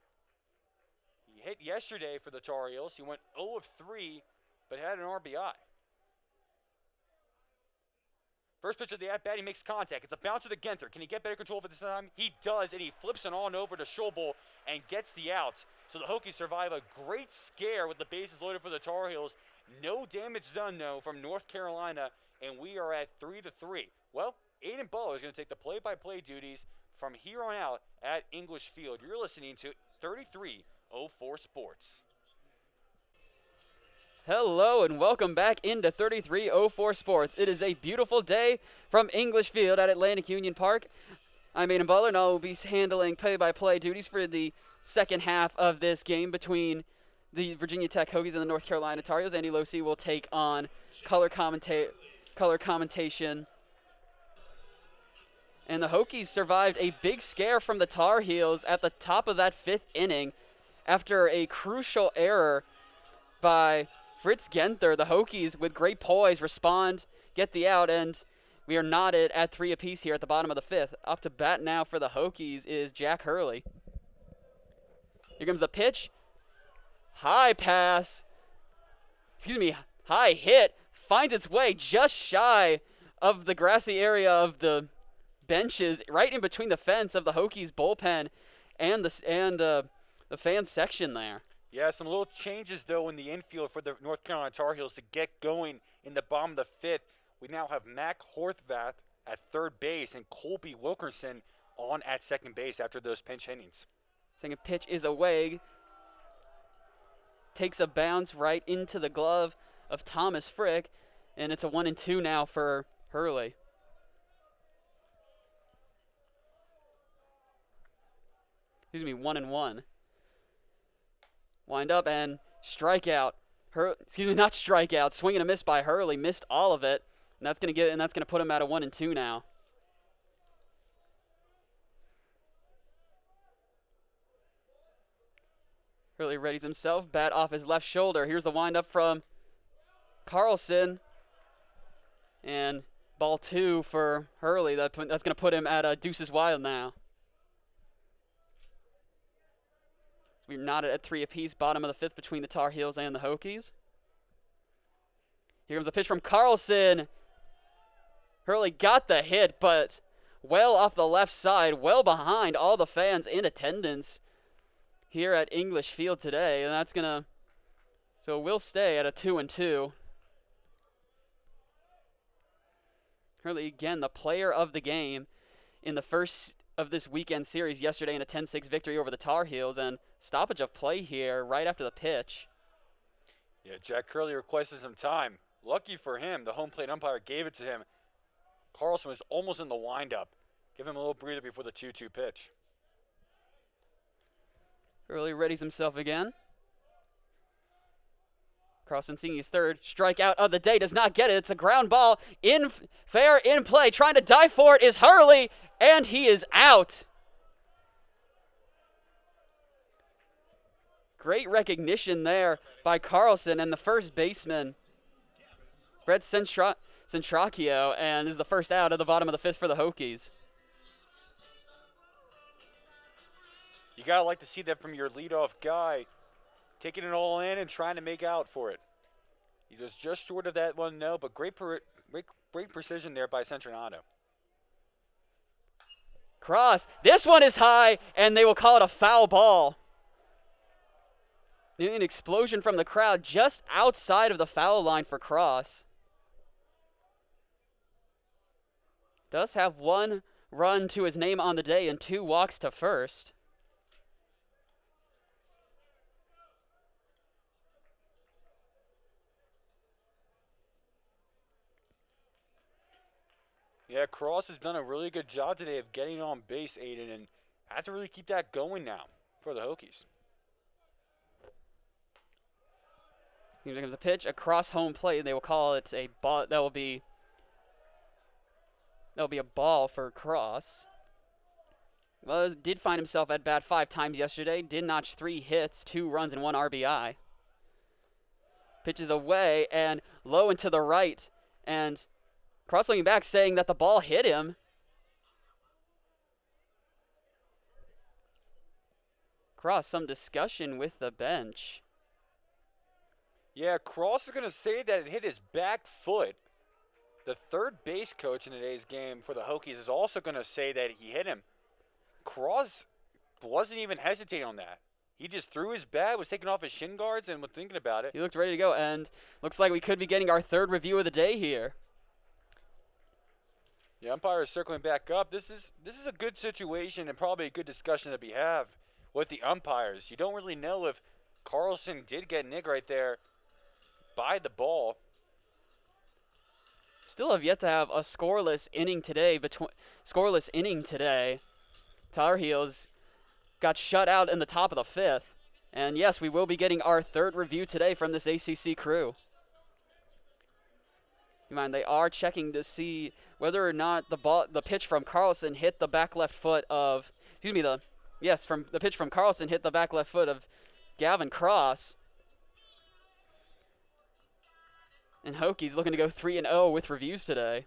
He hit yesterday for the Tar Heels. He went 0 of 3, but had an RBI. First pitch of the at-bat, he makes contact. It's a bouncer to Genther. Can he get better control of it this time? He does, and he flips it on over to Schobel and gets the out. So the Hokies survive a great scare with the bases loaded for the Tar Heels. No damage done, though, from North Carolina, and we are at 3-3. Well, Aidan Butler is going to take the play-by-play duties from here on out at English Field. You're listening to 3304 Sports. Hello and welcome back into 3304 Sports. It is a beautiful day from English Field at Atlantic Union Park. I'm Aidan Butler and I will be handling play-by-play duties for the second half of this game between the Virginia Tech Hokies and the North Carolina Tar Heels. Andy Loce will take on color commentation. And the Hokies survived a big scare from the Tar Heels at the top of that 5th inning after a crucial error by Fritz Genther. The Hokies, with great poise, respond, get the out, and we are knotted at 3 apiece here at the bottom of the 5th. Up to bat now for the Hokies is Jack Hurley. Here comes the pitch. High pass. High hit. Finds its way just shy of the grassy area of the benches, right in between the fence of the Hokies bullpen and the fan section there. Yeah, some little changes, though, in the infield for the North Carolina Tar Heels to get going in the bottom of the 5th. We now have Mac Horvath at third base and Colby Wilkerson on at second base after those pinch innings. Second pitch is away. Takes a bounce right into the glove of Thomas Frick, and it's a 1-2 now for Hurley. 1-1. Wind up and strikeout. Not strikeout. Swing and a miss by Hurley. Missed all of it, and that's gonna put him at a 1-2 now. Hurley readies himself. Bat off his left shoulder. Here's the windup from Carlson, and ball 2 for Hurley. That's gonna put him at a deuces wild now. We're knotted at 3 apiece, bottom of the 5th between the Tar Heels and the Hokies. Here comes a pitch from Carlson. Hurley got the hit, but well off the left side, well behind all the fans in attendance here at English Field today. And so we'll stay at a 2-2. Hurley, again, the player of the game in the first of this weekend series yesterday in a 10-6 victory over the Tar Heels, and stoppage of play here right after the pitch. Yeah, Jack Hurley requested some time. Lucky for him, the home plate umpire gave it to him. Carlson was almost in the windup. Give him a little breather before the 2-2 pitch. Hurley readies himself again. Carlson seeing his third strikeout of the day, does not get it. It's a ground ball fair in play. Trying to dive for it is Hurley, and he is out. Great recognition there by Carlson and the first baseman, Brett Centracchio, and is the first out of the bottom of the 5th for the Hokies. You got to like to see that from your leadoff guy, taking it all in and trying to make out for it. He was just short of that one, no, but great precision there by Centranato. Cross, this one is high, and they will call it a foul ball. An explosion from the crowd just outside of the foul line for Cross. Does have 1 run to his name on the day and 2 walks to first. Yeah, Cross has done a really good job today of getting on base, Aiden, and have to really keep that going now for the Hokies. Here comes a pitch across home plate. They will call it a ball. That will be a ball for Cross. Well, did find himself at bat 5 times yesterday. Did notch 3 hits, 2 runs, and 1 RBI. Pitches away and low and to the right, and Cross looking back saying that the ball hit him. Cross, some discussion with the bench. Yeah, Cross is going to say that it hit his back foot. The third base coach in today's game for the Hokies is also going to say that he hit him. Cross wasn't even hesitating on that. He just threw his bat, was taking off his shin guards, and was thinking about it. He looked ready to go, and looks like we could be getting our third review of the day here. The umpire is circling back up. This is a good situation and probably a good discussion that we have with the umpires. You don't really know if Carlson did get nicked right there by the ball. Still have yet to have a scoreless inning today. Tar Heels got shut out in the top of the fifth. And yes, we will be getting our third review today from this ACC crew. Mind, they are checking to see whether or not the pitch from Carlson hit the back left foot of, the pitch from Carlson hit the back left foot of Gavin Cross. And Hokies looking to go 3-0 with reviews today.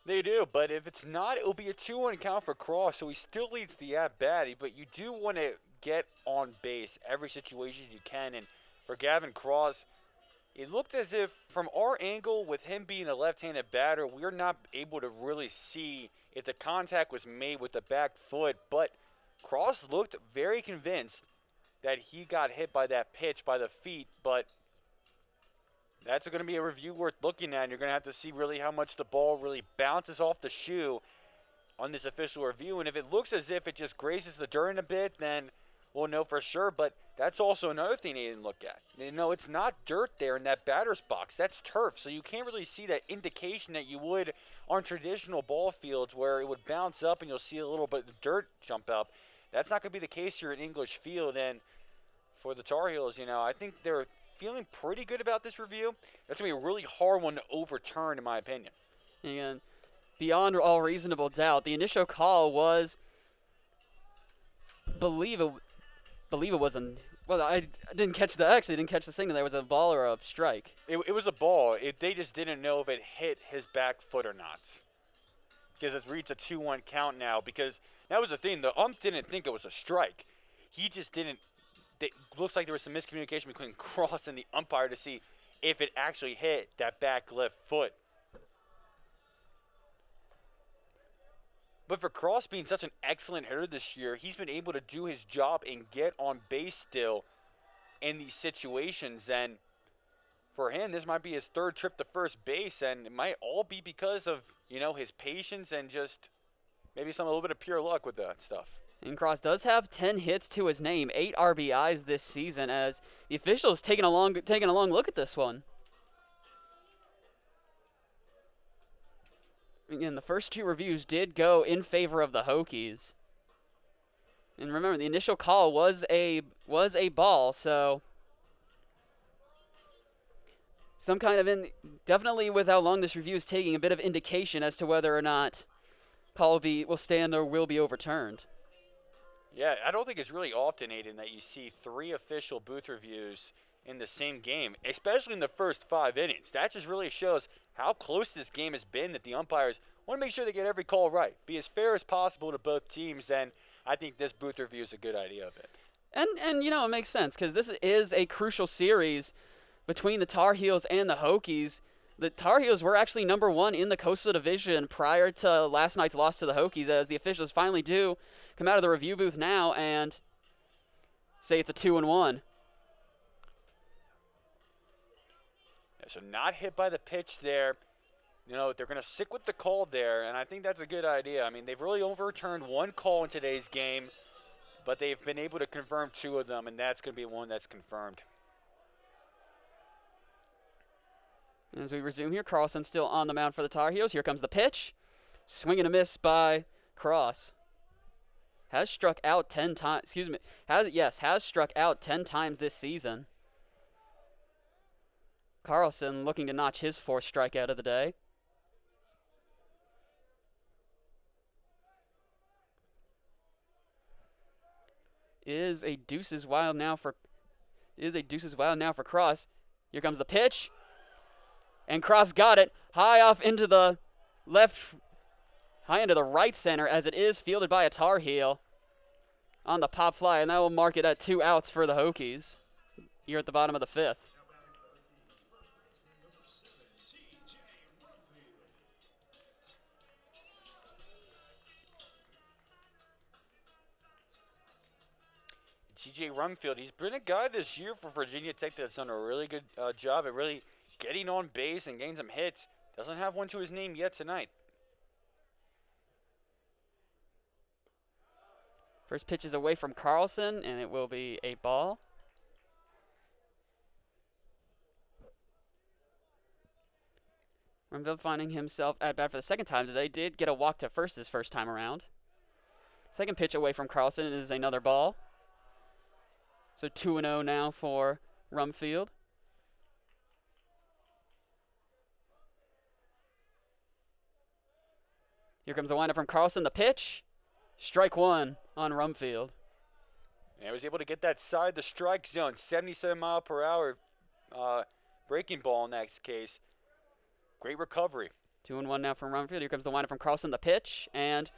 They do, but if it's not, it will be a 2-1 count for Cross, so he still leads the at-bat, but you do want to get on base every situation you can, and for Gavin Cross, it looked as if from our angle, with him being a left-handed batter, we're not able to really see if the contact was made with the back foot, but Cross looked very convinced that he got hit by that pitch by the feet, but that's going to be a review worth looking at, and you're going to have to see really how much the ball really bounces off the shoe on this official review. And if it looks as if it just grazes the dirt a bit, then we'll know for sure. But that's also another thing they didn't look at. It's not dirt there in that batter's box. That's turf, so you can't really see that indication that you would on traditional ball fields where it would bounce up and you'll see a little bit of dirt jump up. That's not going to be the case here at English Field. And for the Tar Heels, I think they're feeling pretty good about this review. That's going to be a really hard one to overturn, in my opinion. And beyond all reasonable doubt, the initial call was, believe it wasn't. Well, I didn't catch the signal. There was a ball or a strike. It was a ball. They just didn't know if it hit his back foot or not. Because it reads a 2-1 count now. Because that was the thing. The ump didn't think it was a strike. He just didn't. It looks like there was some miscommunication between Cross and the umpire to see if it actually hit that back left foot. But for Cross being such an excellent hitter this year, he's been able to do his job and get on base still in these situations. And for him, this might be his third trip to first base, and it might all be because of, his patience and just maybe a little bit of pure luck with that stuff. And Cross does have 10 hits to his name, 8 RBIs this season, as the officials taking a long look at this one. Again, the first two reviews did go in favor of the Hokies. And remember, the initial call was a ball, so some kind of definitely with how long this review is taking, a bit of indication as to whether or not call will stand or will be overturned. Yeah, I don't think it's really often, Aidan, that you see 3 official booth reviews in the same game, especially in the first 5 innings. That just really shows how close this game has been, that the umpires want to make sure they get every call right, be as fair as possible to both teams, and I think this booth review is a good idea of it. And it makes sense because this is a crucial series between the Tar Heels and the Hokies. The Tar Heels were actually number 1 in the Coastal Division prior to last night's loss to the Hokies, as the officials finally do come out of the review booth now and say it's a 2-1. Yeah, so not hit by the pitch there. They're going to stick with the call there, and I think that's a good idea. I mean, they've really overturned 1 call in today's game, but they've been able to confirm 2 of them, and that's going to be one that's confirmed. As we resume here, Carlson still on the mound for the Tar Heels. Here comes the pitch. Swing and a miss by Cross. Has struck out 10 times. Has struck out 10 times this season. Carlson looking to notch his 4th strikeout of the day. Is a deuces wild now for Cross. Here comes the pitch. And Cross got it high into the right center as it is fielded by a Tar Heel. on the pop fly, and that will mark it at 2 outs for the Hokies here at the bottom of the 5th. TJ Rumfield, he's been a guy this year for Virginia Tech that's done a really good job at really getting on base and getting some hits. Doesn't have one to his name yet tonight. First pitch is away from Carlson, and it will be a ball. Rumfield finding himself at bat for the second time today. Did get a walk to first his first time around. Second pitch away from Carlson is another ball. So 2-0 now for Rumfield. Here comes the windup from Carlson. The pitch. Strike 1 on Rumfield. And he was able to get that side of the strike zone. 77 mile per hour breaking ball in that case. Great recovery. 2-1 now from Rumfield. Here comes the windup from Carlson. The pitch. And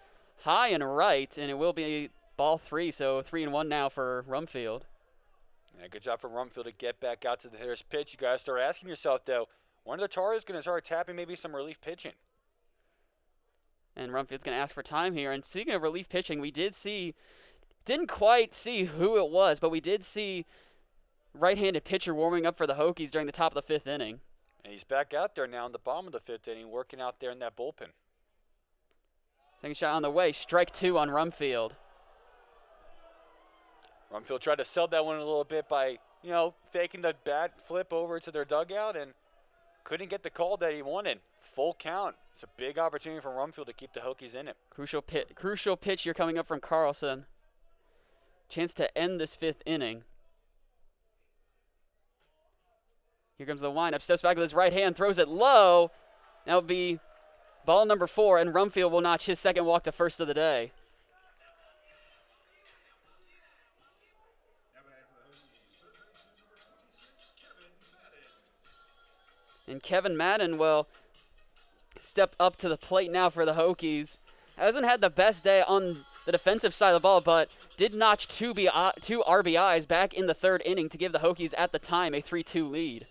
high and right. And it will be ball 3. So 3-1 now for Rumfield. Yeah, good job for Rumfield to get back out to the hitter's pitch. You guys start asking yourself, though, when are the Tar Heels going to start tapping maybe some relief pitching? And Rumfield's going to ask for time here. And speaking of relief pitching, we didn't quite see who it was, but we did see right-handed pitcher warming up for the Hokies during the top of the 5th inning. And he's back out there now in the bottom of the 5th inning, working out there in that bullpen. Second shot on the way. Strike 2 on Rumfield. Rumfield tried to sell that one a little bit by, faking the bat flip over to their dugout and couldn't get the call that he wanted. Full count. It's a big opportunity for Rumfield to keep the Hokies in it. Crucial pitch here coming up from Carlson. Chance to end this 5th inning. Here comes the windup. Steps back with his right hand. Throws it low. That'll be ball number 4, and Rumfield will notch his second walk to first of the day. And Kevin Madden will step up to the plate now for the Hokies. Hasn't had the best day on the defensive side of the ball, but did notch two RBIs back in the 3rd inning to give the Hokies at the time a 3-2 lead.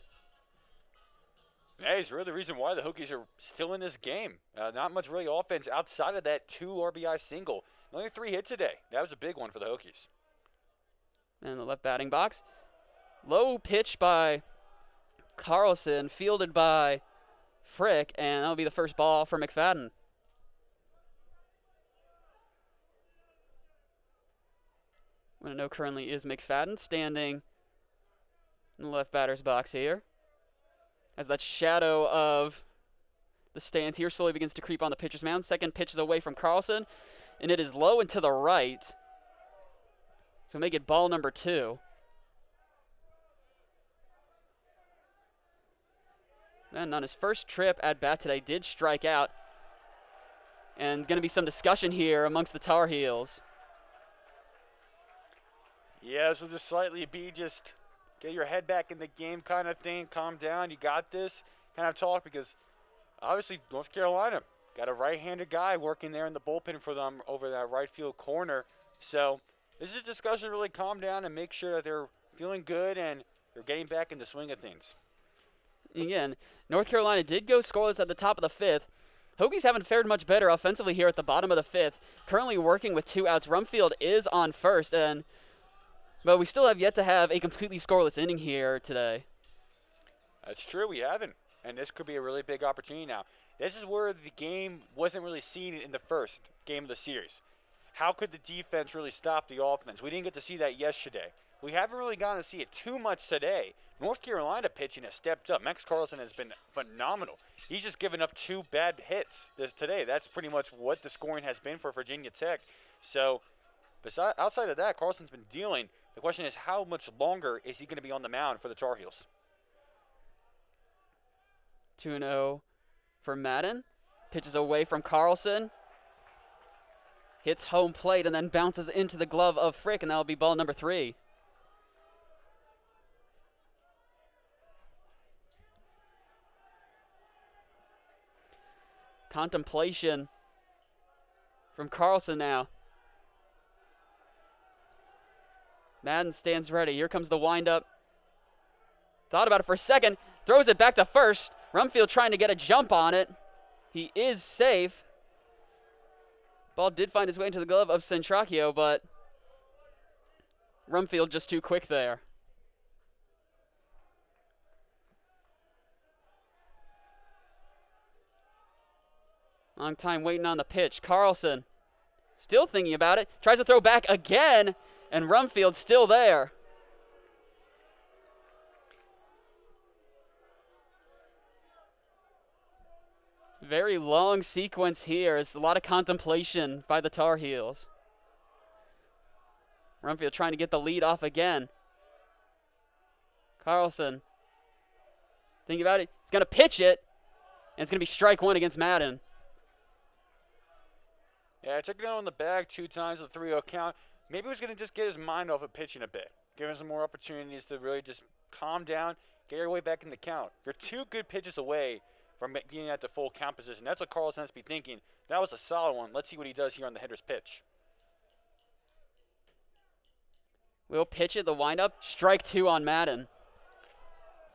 Yeah, he's really the reason why the Hokies are still in this game. Not much really offense outside of that 2 RBI single. Only 3 hits today. That was a big one for the Hokies. And the left batting box. Low pitch by Carlson, fielded by Frick, and that'll be the first ball for McFadden. What I know currently is McFadden standing in the left batter's box here. As that shadow of the stands here slowly begins to creep on the pitcher's mound. Second pitch is away from Carlson, and it is low and to the right. So make it ball number 2. And on his first trip at bat today, did strike out. And going to be some discussion here amongst the Tar Heels. Yeah, so just slightly just get your head back in the game kind of thing. Calm down. You got this kind of talk, because obviously North Carolina got a right-handed guy working there in the bullpen for them over that right field corner. So this is a discussion to really calm down and make sure that they're feeling good and they're getting back in the swing of things. Again, North Carolina did go scoreless at the top of the 5th. Hokies haven't fared much better offensively here at the bottom of the 5th. Currently working with 2 outs. Rumfield is on first, but we still have yet to have a completely scoreless inning here today. That's true, we haven't. And this could be a really big opportunity now. This is where the game wasn't really seen in the first game of the series. How could the defense really stop the offense? We didn't get to see that yesterday. We haven't really gotten to see it too much today. North Carolina pitching has stepped up. Max Carlson has been phenomenal. He's just given up 2 bad hits today. That's pretty much what the scoring has been for Virginia Tech. So outside of that, Carlson's been dealing. The question is, how much longer is he going to be on the mound for the Tar Heels? 2-0 for Madden. Pitches away from Carlson. Hits home plate and then bounces into the glove of Frick, and that'll be ball number 3. Contemplation from Carlson now. Madden stands ready. Here comes the windup. Thought about it for a second. Throws it back to first. Rumfield trying to get a jump on it. He is safe. Ball did find his way into the glove of Centracchio, but Rumfield just too quick there. Long time waiting on the pitch. Carlson still thinking about it. Tries to throw back again, and Rumfield still there. Very long sequence here. It's a lot of contemplation by the Tar Heels. Rumfield trying to get the lead off again. Carlson thinking about it. He's going to pitch it, and it's going to be strike one against Madden. Yeah, took it on the bag 2 times with a 3-0 count. Maybe he was going to just get his mind off of pitching a bit, give him some more opportunities to really just calm down, get your way back in the count. You're 2 good pitches away from getting at the full count position. That's what Carlson has to be thinking. That was a solid one. Let's see what he does here on the hitter's pitch. We'll pitch it, the windup. Strike 2 on Madden.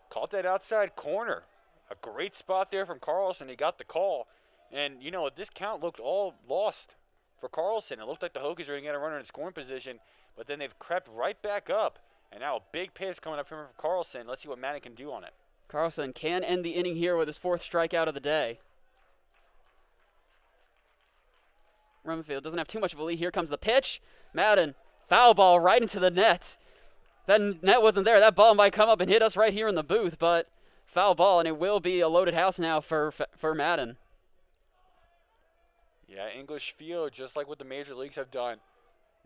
Caught that outside corner. A great spot there from Carlson. He got the call. And, you know, this count looked all lost for Carlson. It looked like the Hokies were going to get a runner in scoring position, but then they've crept right back up. And now a big pitch coming up from Carlson. Let's see what Madden can do on it. Carlson can end the inning here with his 4th strikeout of the day. Rumfield doesn't have too much of a lead. Here comes the pitch. Madden, foul ball right into the net. That net wasn't there. That ball might come up and hit us right here in the booth, but foul ball, and it will be a loaded house now for Madden. Yeah, English Field, just like what the major leagues have done,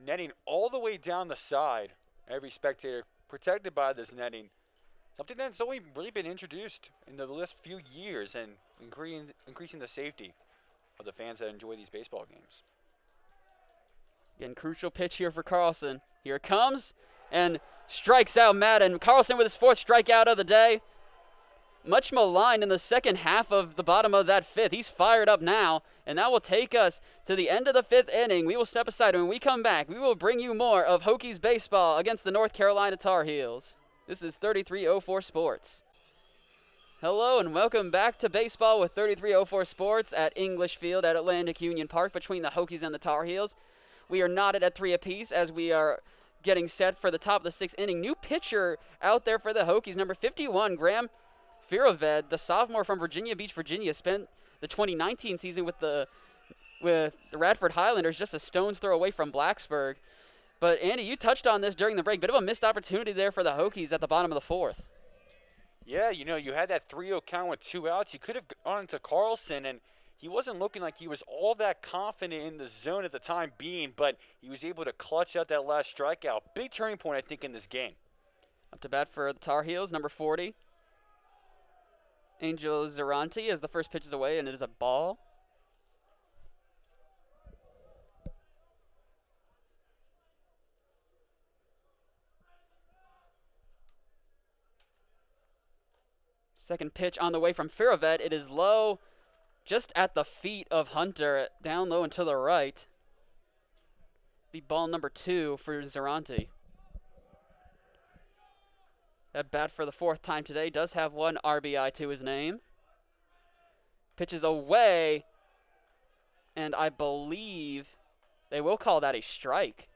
netting all the way down the side. Every spectator protected by this netting. Something that's only really been introduced in the last few years and increasing the safety of the fans that enjoy these baseball games. Again, crucial pitch here for Carlson. Here it comes, and strikes out Madden. Carlson with his 4th strikeout of the day. Much maligned in the second half of the bottom of that 5th. He's fired up now, and that will take us to the end of the 5th inning. We will step aside, and when we come back, we will bring you more of Hokies baseball against the North Carolina Tar Heels. This is 3304 Sports. Hello and welcome back to baseball with 3304 Sports at English Field at Atlantic Union Park between the Hokies and the Tar Heels. We are knotted at 3 apiece as we are getting set for the top of the 6th inning. New pitcher out there for the Hokies, number 51, Graham Firoved, the sophomore from Virginia Beach, Virginia, spent the 2019 season with the Radford Highlanders, just a stone's throw away from Blacksburg. But, Andy, you touched on this during the break. Bit of a missed opportunity there for the Hokies at the bottom of the 4th. Yeah, you know, you had that 3-0 count with 2 outs. You could have gone to Carlson, and he wasn't looking like he was all that confident in the zone at the time being, but he was able to clutch out that last strikeout. Big turning point, I think, in this game. Up to bat for the Tar Heels, number 40. Angel Zaranti as the first pitch is away, and it is a ball. Second pitch on the way from Firoved. It is low, just at the feet of Hunter, down low and to the right. Be ball number 2 for Zaranti. At bat for the 4th time today, does have 1 RBI to his name. Pitches away, and I believe they will call that a strike.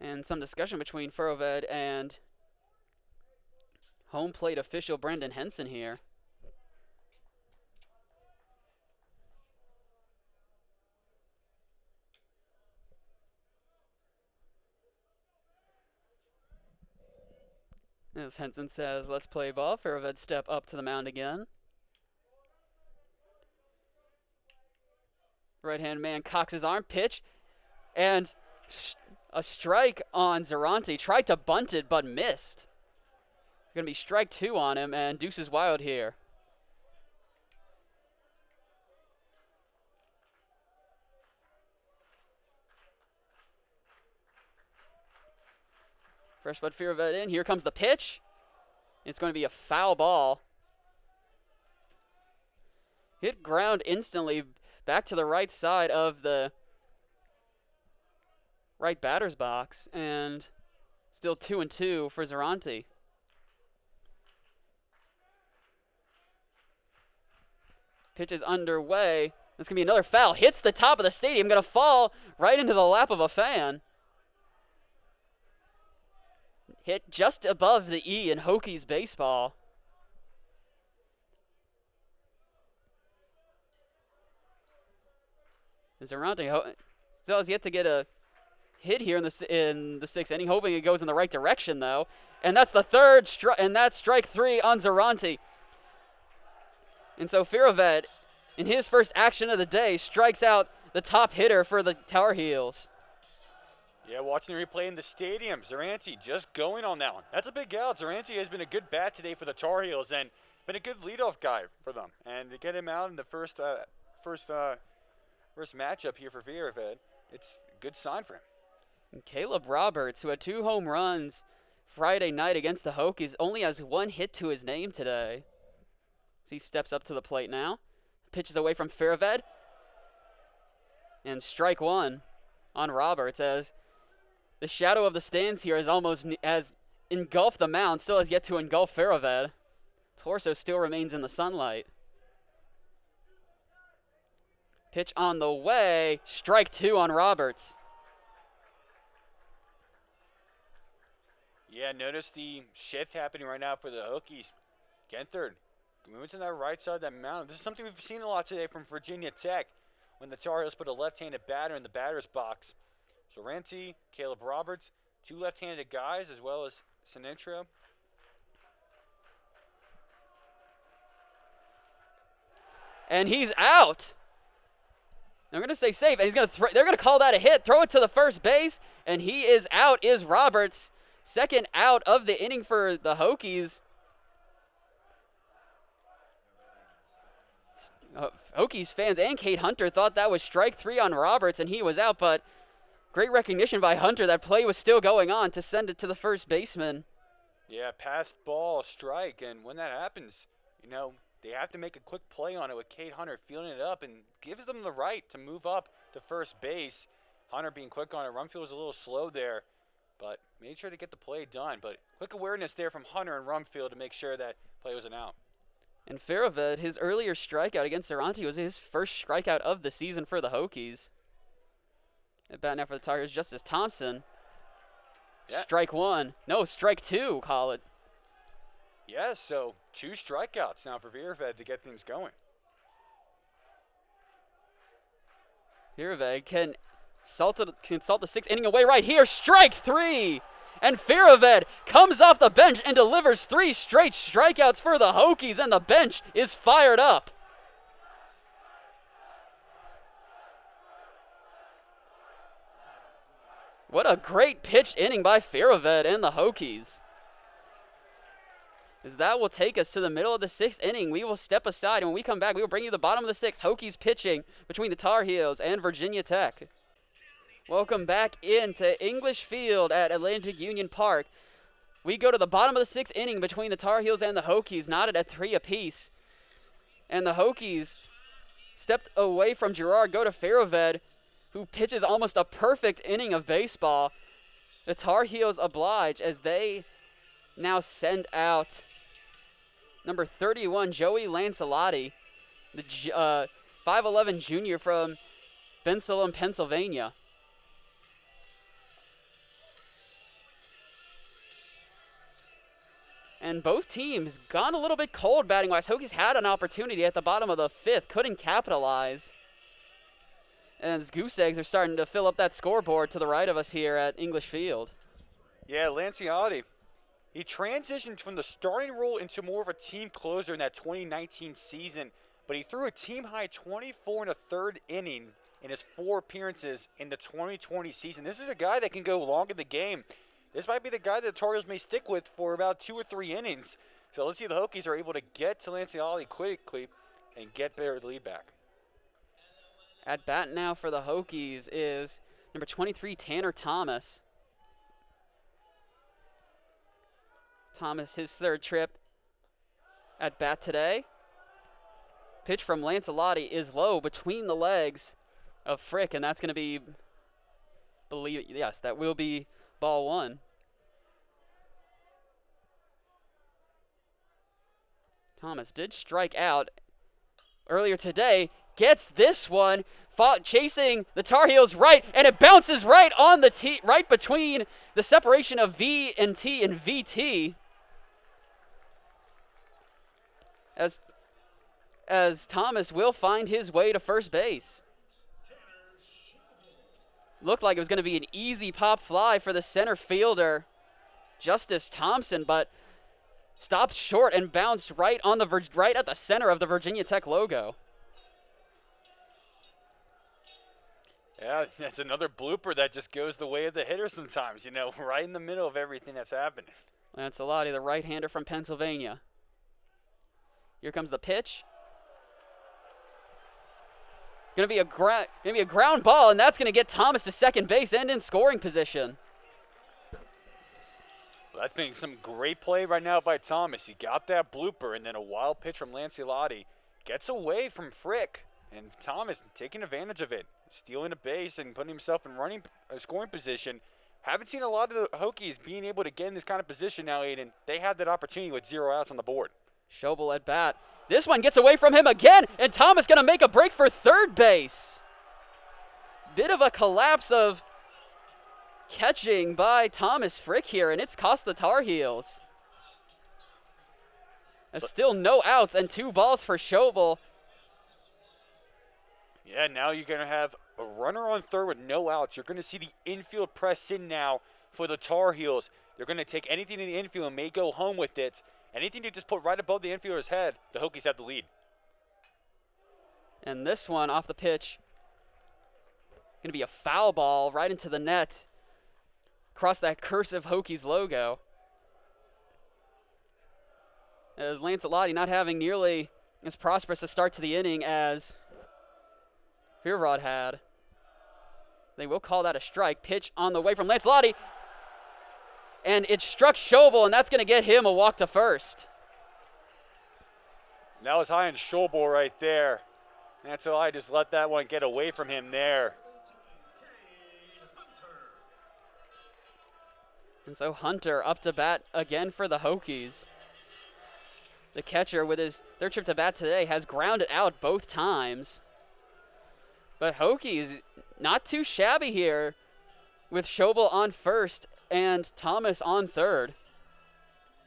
And some discussion between Firoved and home plate official Brendan Henson here. As Henson says, let's play ball. Firoved step up to the mound again. Right-hand man cocks his arm, pitch, and a strike on Zaranti. Tried to bunt it, but missed. It's going to be strike 2 on him, and deuces wild here. Fresh blood Firoved in. Here comes the pitch. It's going to be a foul ball. Hit ground instantly back to the right side of the right batter's box, and still 2-2 for Zaranti. Pitch is underway. This can be another foul. Hits the top of the stadium. Going to fall right into the lap of a fan. Hit just above the E in Hokies baseball. Zaranti still has yet to get a hit here in the sixth inning, hoping it goes in the right direction though. And that's the third and that's strike 3 on Zaranti. And so Firavet, in his first action of the day, strikes out the top hitter for the Tar Heels. Yeah, watching the replay in the stadium, Zaranti just going on that one. That's a big out. Zaranti has been a good bat today for the Tar Heels and been a good leadoff guy for them. And to get him out in the first matchup here for Firavet, it's a good sign for him. And Caleb Roberts, who had 2 home runs Friday night against the Hokies, only has 1 hit to his name today. So he steps up to the plate now. Pitches away from Firavet. And strike 1 on Roberts as the shadow of the stands here has engulfed the mound, still has yet to engulf Firavet. Torso still remains in the sunlight. Pitch on the way. Strike 2 on Roberts. Yeah, notice the shift happening right now for the Hokies. Genthard moving to that right side of that mound. This is something we've seen a lot today from Virginia Tech when the Tar Heels put a left-handed batter in the batter's box. Zaranti, Caleb Roberts, 2 left-handed guys, as well as Sinatra. And he's out. I'm going to say safe, and he's going to they're going to call that a hit. Throw it to the first base, and he is out. Is Roberts. Second out of the inning for the Hokies. Hokies fans and Kate Hunter thought that was strike 3 on Roberts, and he was out, but great recognition by Hunter. That play was still going on to send it to the first baseman. Yeah, passed ball, strike, and when that happens, they have to make a quick play on it with Kate Hunter fielding it up and gives them the right to move up to first base. Hunter being quick on it. Rumfield was a little slow there, but made sure to get the play done. But quick awareness there from Hunter and Rumfield to make sure that play wasn't out. And Firavet, his earlier strikeout against Zaranti was his first strikeout of the season for the Hokies. At bat now for the Tigers, Justice Thompson. Yeah. Strike 1. No, strike 2, call it. Yeah, so 2 strikeouts now for Firavet to get things going. Firavet can salt the 6th inning away right here. Strike 3! And Firavet comes off the bench and delivers 3 straight strikeouts for the Hokies, and the bench is fired up. What a great pitched inning by Firavet and the Hokies. As that will take us to the middle of the 6th inning. We will step aside, and when we come back, we will bring you the bottom of the 6th. Hokies pitching between the Tar Heels and Virginia Tech. Welcome back into English Field at Atlantic Union Park. We go to the bottom of the 6th inning between the Tar Heels and the Hokies, knotted at 3 apiece. And the Hokies stepped away from Gerard, go to Firavet, who pitches almost a perfect inning of baseball. The Tar Heels oblige as they now send out number 31, Joey Lancelotti, the 5'11 junior from Bensalem, Pennsylvania. And both teams gone a little bit cold batting-wise. Hokies had an opportunity at the bottom of the 5th, couldn't capitalize. And as goose eggs are starting to fill up that scoreboard to the right of us here at English Field. Yeah, Lancelotti, he transitioned from the starting role into more of a team closer in that 2019 season, but he threw a team-high 24 and a third inning in his 4 appearances in the 2020 season. This is a guy that can go long in the game. This might be the guy that the Tar Heels may stick with for about 2 or 3 innings. So let's see if the Hokies are able to get to Lancelotti quickly and get their lead back. At bat now for the Hokies is number 23, Tanner Thomas. Thomas, his 3rd trip at bat today. Pitch from Lancelotti is low between the legs of Frick, and that's going to be believe, yes, that will be ball one. Thomas did strike out earlier today. Gets this one, chasing the Tar Heels right, and it bounces right on the tee, right between the separation of V and T and VT. As Thomas will find his way to first base. Looked like it was going to be an easy pop fly for the center fielder, Justice Thompson, but stopped short and bounced right on right at the center of the Virginia Tech logo. Yeah, that's another blooper that just goes the way of the hitter sometimes, you know, right in the middle of everything that's happening. Lancelotti, the right-hander from Pennsylvania. Here comes the pitch. Gonna be a ground ball, and that's gonna get Thomas to second base and in scoring position. Well, that's been some great play right now by Thomas. He got that blooper, and then a wild pitch from Lancelotti gets away from Frick, and Thomas taking advantage of it, stealing a base and putting himself in scoring position. Haven't seen a lot of the Hokies being able to get in this kind of position now, Aiden. They had that opportunity with 0 outs on the board. Schobel at bat. This one gets away from him again, and Thomas going to make a break for third base. Bit of a collapse of catching by Thomas Frick here, and it's cost the Tar Heels. There's still no outs and 2 balls for Schobel. Yeah, now you're going to have a runner on third with no outs. You're going to see the infield press in now for the Tar Heels. They're going to take anything in the infield and may go home with it. Anything to just put right above the infielder's head, the Hokies have the lead. And this one off the pitch, going to be a foul ball right into the net, across that cursive Hokies logo. As Lancelotti not having nearly as prosperous a start to the inning as Gerard had. They will call that a strike. Pitch on the way from Lancelotti. And it struck Schobel, and that's going to get him a walk to first. That was high on Schobel right there. Lancelotti just let that one get away from him there. And so Hunter up to bat again for the Hokies. The catcher with their trip to bat today has grounded out both times. But Hokies not too shabby here with Schobel on first and Thomas on third.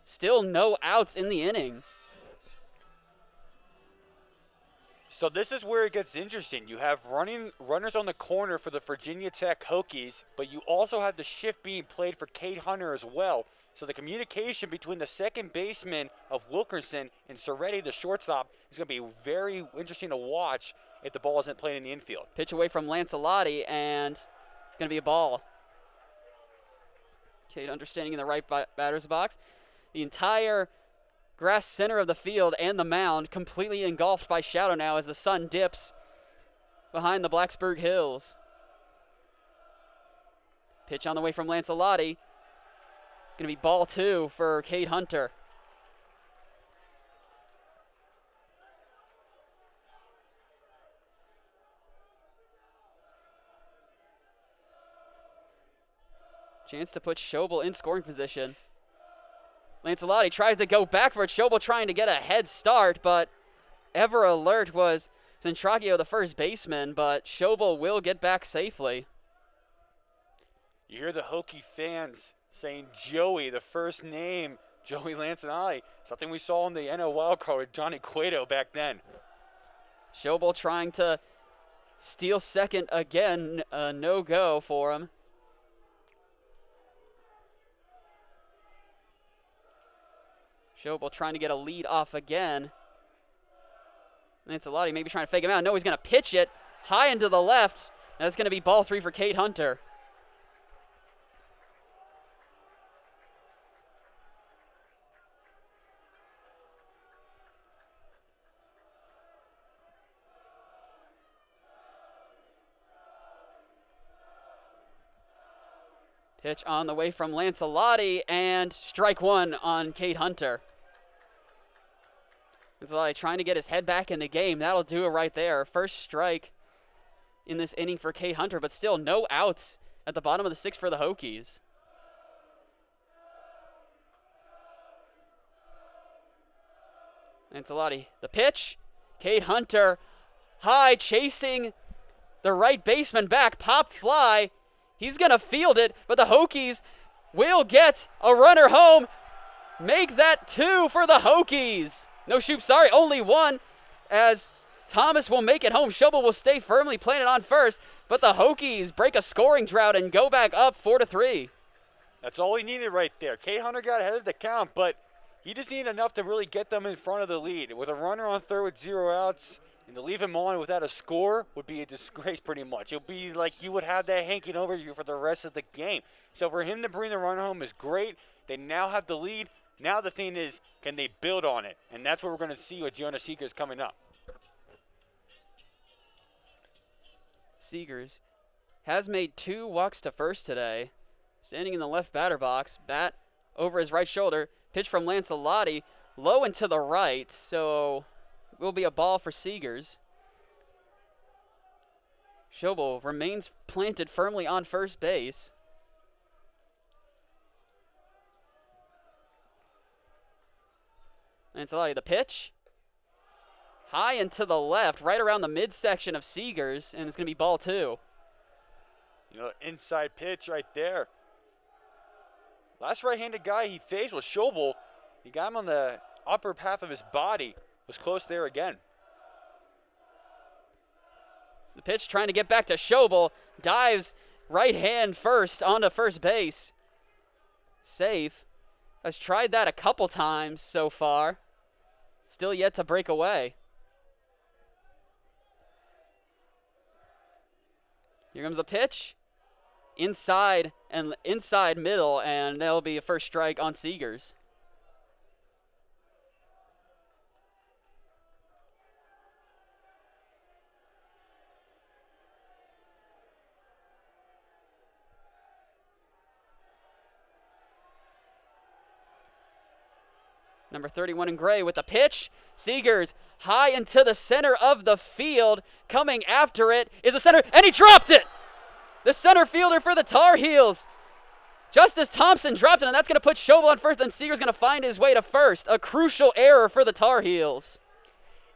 Still no outs in the inning. So this is where it gets interesting. You have runners on the corner for the Virginia Tech Hokies, but you also have the shift being played for Cade Hunter as well. So the communication between the second baseman of Wilkerson and Zarate, the shortstop, is going to be very interesting to watch if the ball isn't played in the infield. Pitch away from Lancelotti, and going to be a ball. Cade Hunter standing in the right batter's box. The entire grass center of the field and the mound completely engulfed by shadow now as the sun dips behind the Blacksburg Hills. Pitch on the way from Lancelotti. Going to be ball 2 for Cade Hunter. Chance to put Schobel in scoring position. Lancelotti tries to go back for it. Schobel trying to get a head start, but ever alert was Centracchio, the first baseman, but Schobel will get back safely. You hear the Hokie fans saying Joey, the first name, Joey Lancelotti, something we saw in the NL wildcard with Johnny Cueto back then. Schobel trying to steal second again, no go for him. Schobel trying to get a lead off again. Lancelotti maybe trying to fake him out. No, he's going to pitch it high into the left. And that's going to be ball 3 for Cade Hunter. Pitch on the way from Lancelotti, and strike 1 on Cade Hunter. Lancelotti trying to get his head back in the game. That'll do it right there. First strike in this inning for Cade Hunter, but still no outs at the bottom of the 6th for the Hokies. Ancelotti, the pitch. Cade Hunter, high, chasing the right baseman back. Pop fly. He's going to field it, but the Hokies will get a runner home. Make that 2 for the Hokies. No shoot, sorry, only 1, as Thomas will make it home. Schobel will stay firmly planted on first, but the Hokies break a scoring drought and go back up 4-3. That's all he needed right there. Cade Hunter got ahead of the count, but he just needed enough to really get them in front of the lead. With a runner on third with 0 outs, and to leave him on without a score would be a disgrace pretty much. It would be like you would have that hanging over you for the rest of the game. So for him to bring the runner home is great. They now have the lead. Now the thing is, can they build on it? And that's what we're going to see with Jonah Seeger coming up. Seegers has made 2 walks to first today. Standing in the left batter box, bat over his right shoulder. Pitch from Lancelotti, low and to the right, so will be a ball for Seegers. Schobel remains planted firmly on first base. Lancelotti, the pitch. High and to the left, right around the midsection of Seegers, and it's going to be ball 2. You know, inside pitch right there. Last right-handed guy he faced was Schobel. He got him on the upper half of his body. Was close there again. The pitch trying to get back to Schobel. Dives right hand first onto first base. Safe. Has tried that a couple times so far. Still yet to break away. Here comes the pitch. Inside middle, and that'll be a first strike on Seegers. Number 31 in gray with the pitch. Seegers high into the center of the field. Coming after it is the center, and he dropped it! The center fielder for the Tar Heels. Justice Thompson dropped it, and that's going to put Schobel on first, and Seeger's going to find his way to first. A crucial error for the Tar Heels.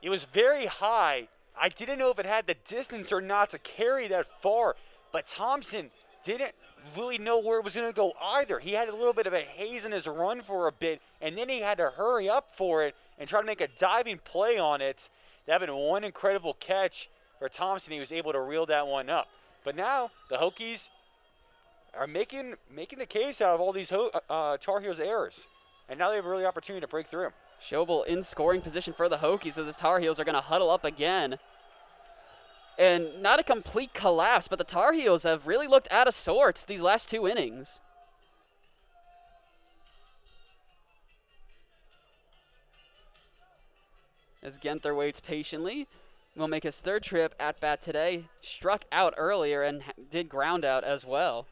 It was very high. I didn't know if it had the distance or not to carry that far, but Thompson didn't really know where it was going to go either. He had a little bit of a haze in his run for a bit, and then he had to hurry up for it and try to make a diving play on it. That would have been one incredible catch for Thompson. He was able to reel that one up. But now the Hokies are making the case out of all these Tar Heels errors, and now they have a really opportunity to break through. Schobel in scoring position for the Hokies, so the Tar Heels are going to huddle up again. And not a complete collapse, but the Tar Heels have really looked out of sorts these last 2 innings. As Genther waits patiently, will make his 3rd trip at bat today. Struck out earlier and did ground out as well.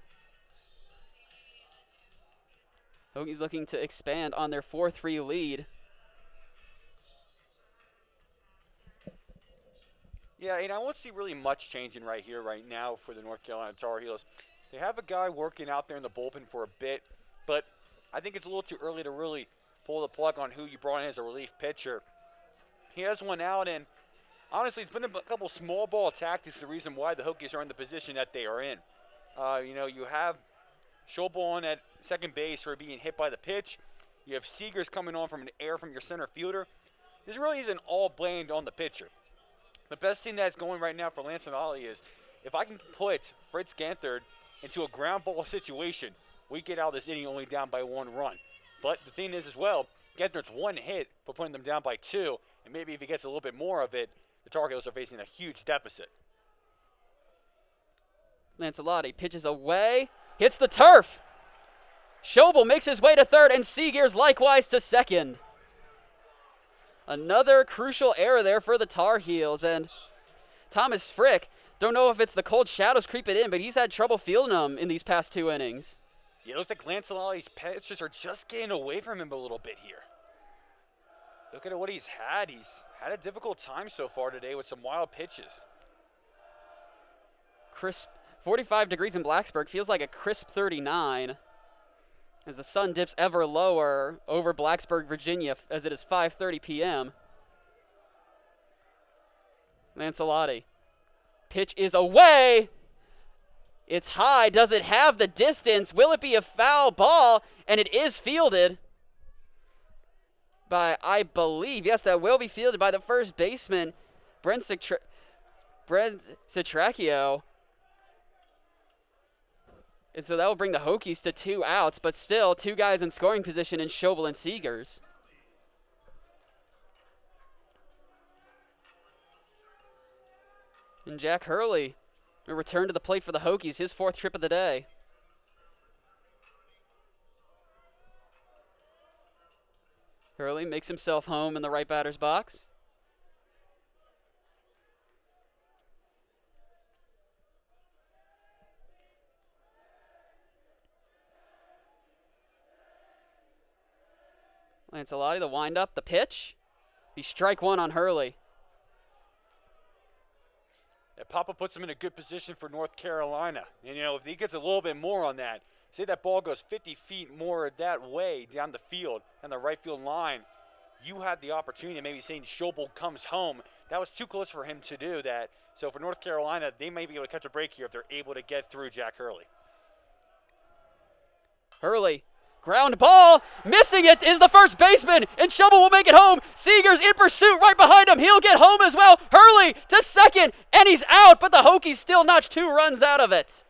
Hokies looking to expand on their 4-3 lead. Yeah, and I won't see really much changing right here, right now for the North Carolina Tar Heels. They have a guy working out there in the bullpen for a bit, but I think it's a little too early to really pull the plug on who you brought in as a relief pitcher. He has one out, and honestly, it's been a couple small ball tactics the reason why the Hokies are in the position that they are in. You have Schobel on at second base for being hit by the pitch. You have Seegers coming on from an error from your center fielder. This really isn't all blamed on the pitcher. The best thing that's going right now for Lancelotti is if I can put Fritz Ganther into a ground ball situation, we get out of this inning only down by 1 run. But the thing is as well, Ganther's 1 hit for putting them down by 2, and maybe if he gets a little bit more of it, the Tar Heels are facing a huge deficit. Lancelotti pitches away, hits the turf. Schobel makes his way to 3rd, and Seegers likewise to 2nd. Another crucial error there for the Tar Heels, and Thomas Frick, don't know if it's the cold shadows creeping in, but he's had trouble fielding them in these past 2 innings. Yeah, it looks like Lancelotti's pitches are just getting away from him a little bit here. Look at what he's had. He's had a difficult time so far today with some wild pitches. Crisp 45 degrees in Blacksburg. Feels like a crisp 39 as the sun dips ever lower over Blacksburg, Virginia, as it is 5:30 p.m. Lancelotti. Pitch is away. It's high. Does it have the distance? Will it be a foul ball? And it is fielded by, I believe, yes, that will be fielded by the first baseman, Brent Citracchio. And so that will bring the Hokies to 2 outs, but still 2 guys in scoring position in Schobel and Seegers. And Jack Hurley will return to the plate for the Hokies, his 4th trip of the day. Hurley makes himself home in the right batter's box. Lancelotti, the windup, the pitch. Be strike 1 on Hurley. That Papa puts him in a good position for North Carolina. And, if he gets a little bit more on that, say that ball goes 50 feet more that way down the field, down the right field line, you have the opportunity of maybe saying Schobel comes home. That was too close for him to do that. So for North Carolina, they may be able to catch a break here if they're able to get through Jack Hurley. Hurley, ground ball, missing it is the first baseman, and Schobel will make it home. Seeger's in pursuit right behind him. He'll get home as well. Hurley to second, and he's out, but the Hokies still notch 2 runs out of it.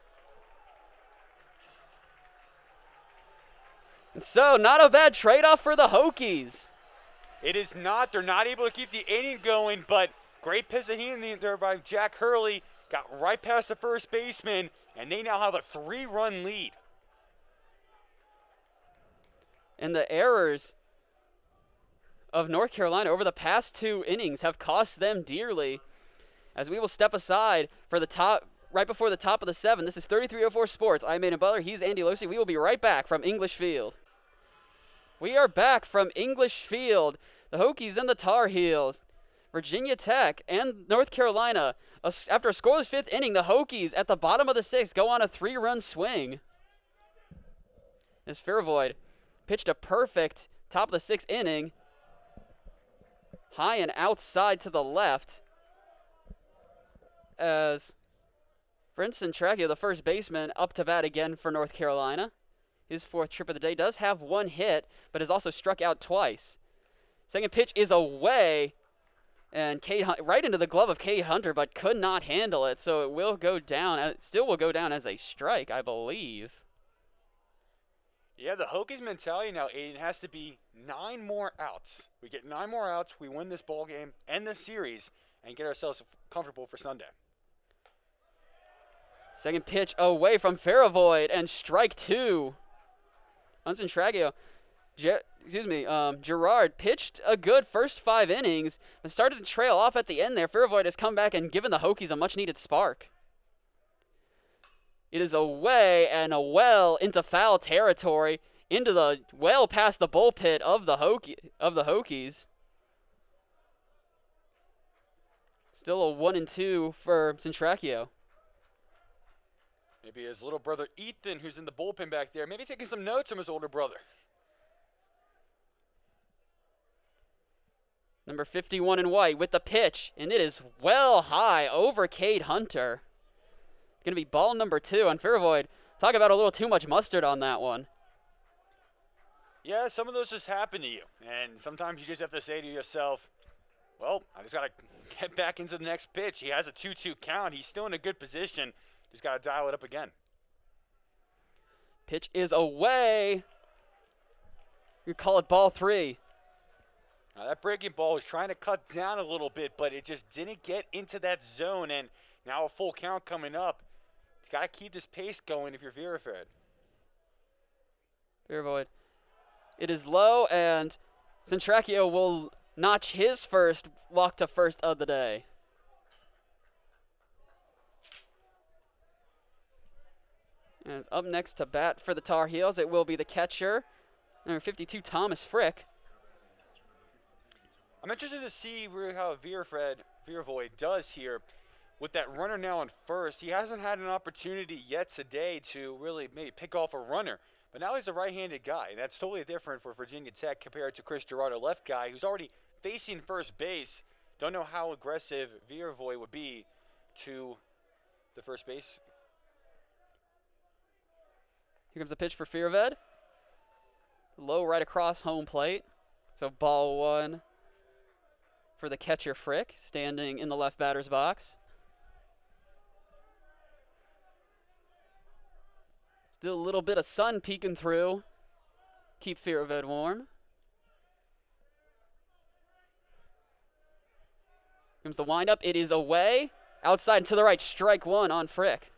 And so, not a bad trade-off for the Hokies. It is not. They're not able to keep the inning going, but great pitching there by Jack Hurley. Got right past the first baseman, and they now have a 3-run lead. And the errors of North Carolina over the past 2 innings have cost them dearly. As we will step aside for the top, right before the top of the 7. This is 3304 Sports. I'm Aidan Butler. He's Andy Loce. We will be right back from English Field. We are back from English Field. The Hokies and the Tar Heels, Virginia Tech and North Carolina. After a scoreless 5th inning, the Hokies at the bottom of the 6th go on a 3-run swing. As Fairvoid pitched a perfect top of the 6th inning, high and outside to the left, as Brinson Tracchio, the first baseman, up to bat again for North Carolina. His 4th trip of the day, does have 1 hit, but has also struck out twice. Second pitch is away, and right into the glove of Cade Hunter, but could not handle it, so it will go down. Still will go down as a strike, I believe. Yeah, the Hokies mentality now, Aiden, has to be 9 more outs. We get 9 more outs, we win this ball game and this series, and get ourselves comfortable for Sunday. Second pitch away from Faravoid, and strike 2. Unson Tragio, Gerard pitched a good first 5 innings, but started to trail off at the end there. Faravoid has come back and given the Hokies a much-needed spark. It is away and well into foul territory, into the well past the bull pit of the Hokies. Still a 1-2 for Centracchio. Maybe his little brother Ethan, who's in the bullpen back there, maybe taking some notes from his older brother. Number 51 in white with the pitch, and it is well high over Cade Hunter. Going to be ball number 2 on Fairvoid. Talk about a little too much mustard on that one. Yeah, some of those just happen to you, and sometimes you just have to say to yourself, well, I just got to get back into the next pitch. He has a 2-2 count. He's still in a good position. Just got to dial it up again. Pitch is away. You call it ball 3. Now that breaking ball was trying to cut down a little bit, but it just didn't get into that zone, and now a full count coming up. You got to keep this pace going if you're Virafred. Fairvoid. It is low, and Centracchio will notch his first walk to first of the day. And up next to bat for the Tar Heels, it will be the catcher, number 52, Thomas Frick. I'm interested to see really how Viravoid does here. with that runner now on first, he hasn't had an opportunity yet today to really maybe pick off a runner. But now he's a right-handed guy, and that's totally different for Virginia Tech compared to Chris Gerard, a left guy who's already facing first base. Don't know how aggressive Veervoy would be to the first base. Here comes the pitch for Fearved. Low right across home plate. So ball one for the catcher Frick, standing in the left batter's box. Still a little bit of sun peeking through. Keep Fearved warm. Comes the windup. It is away. Outside and to the right. Strike one on Frick.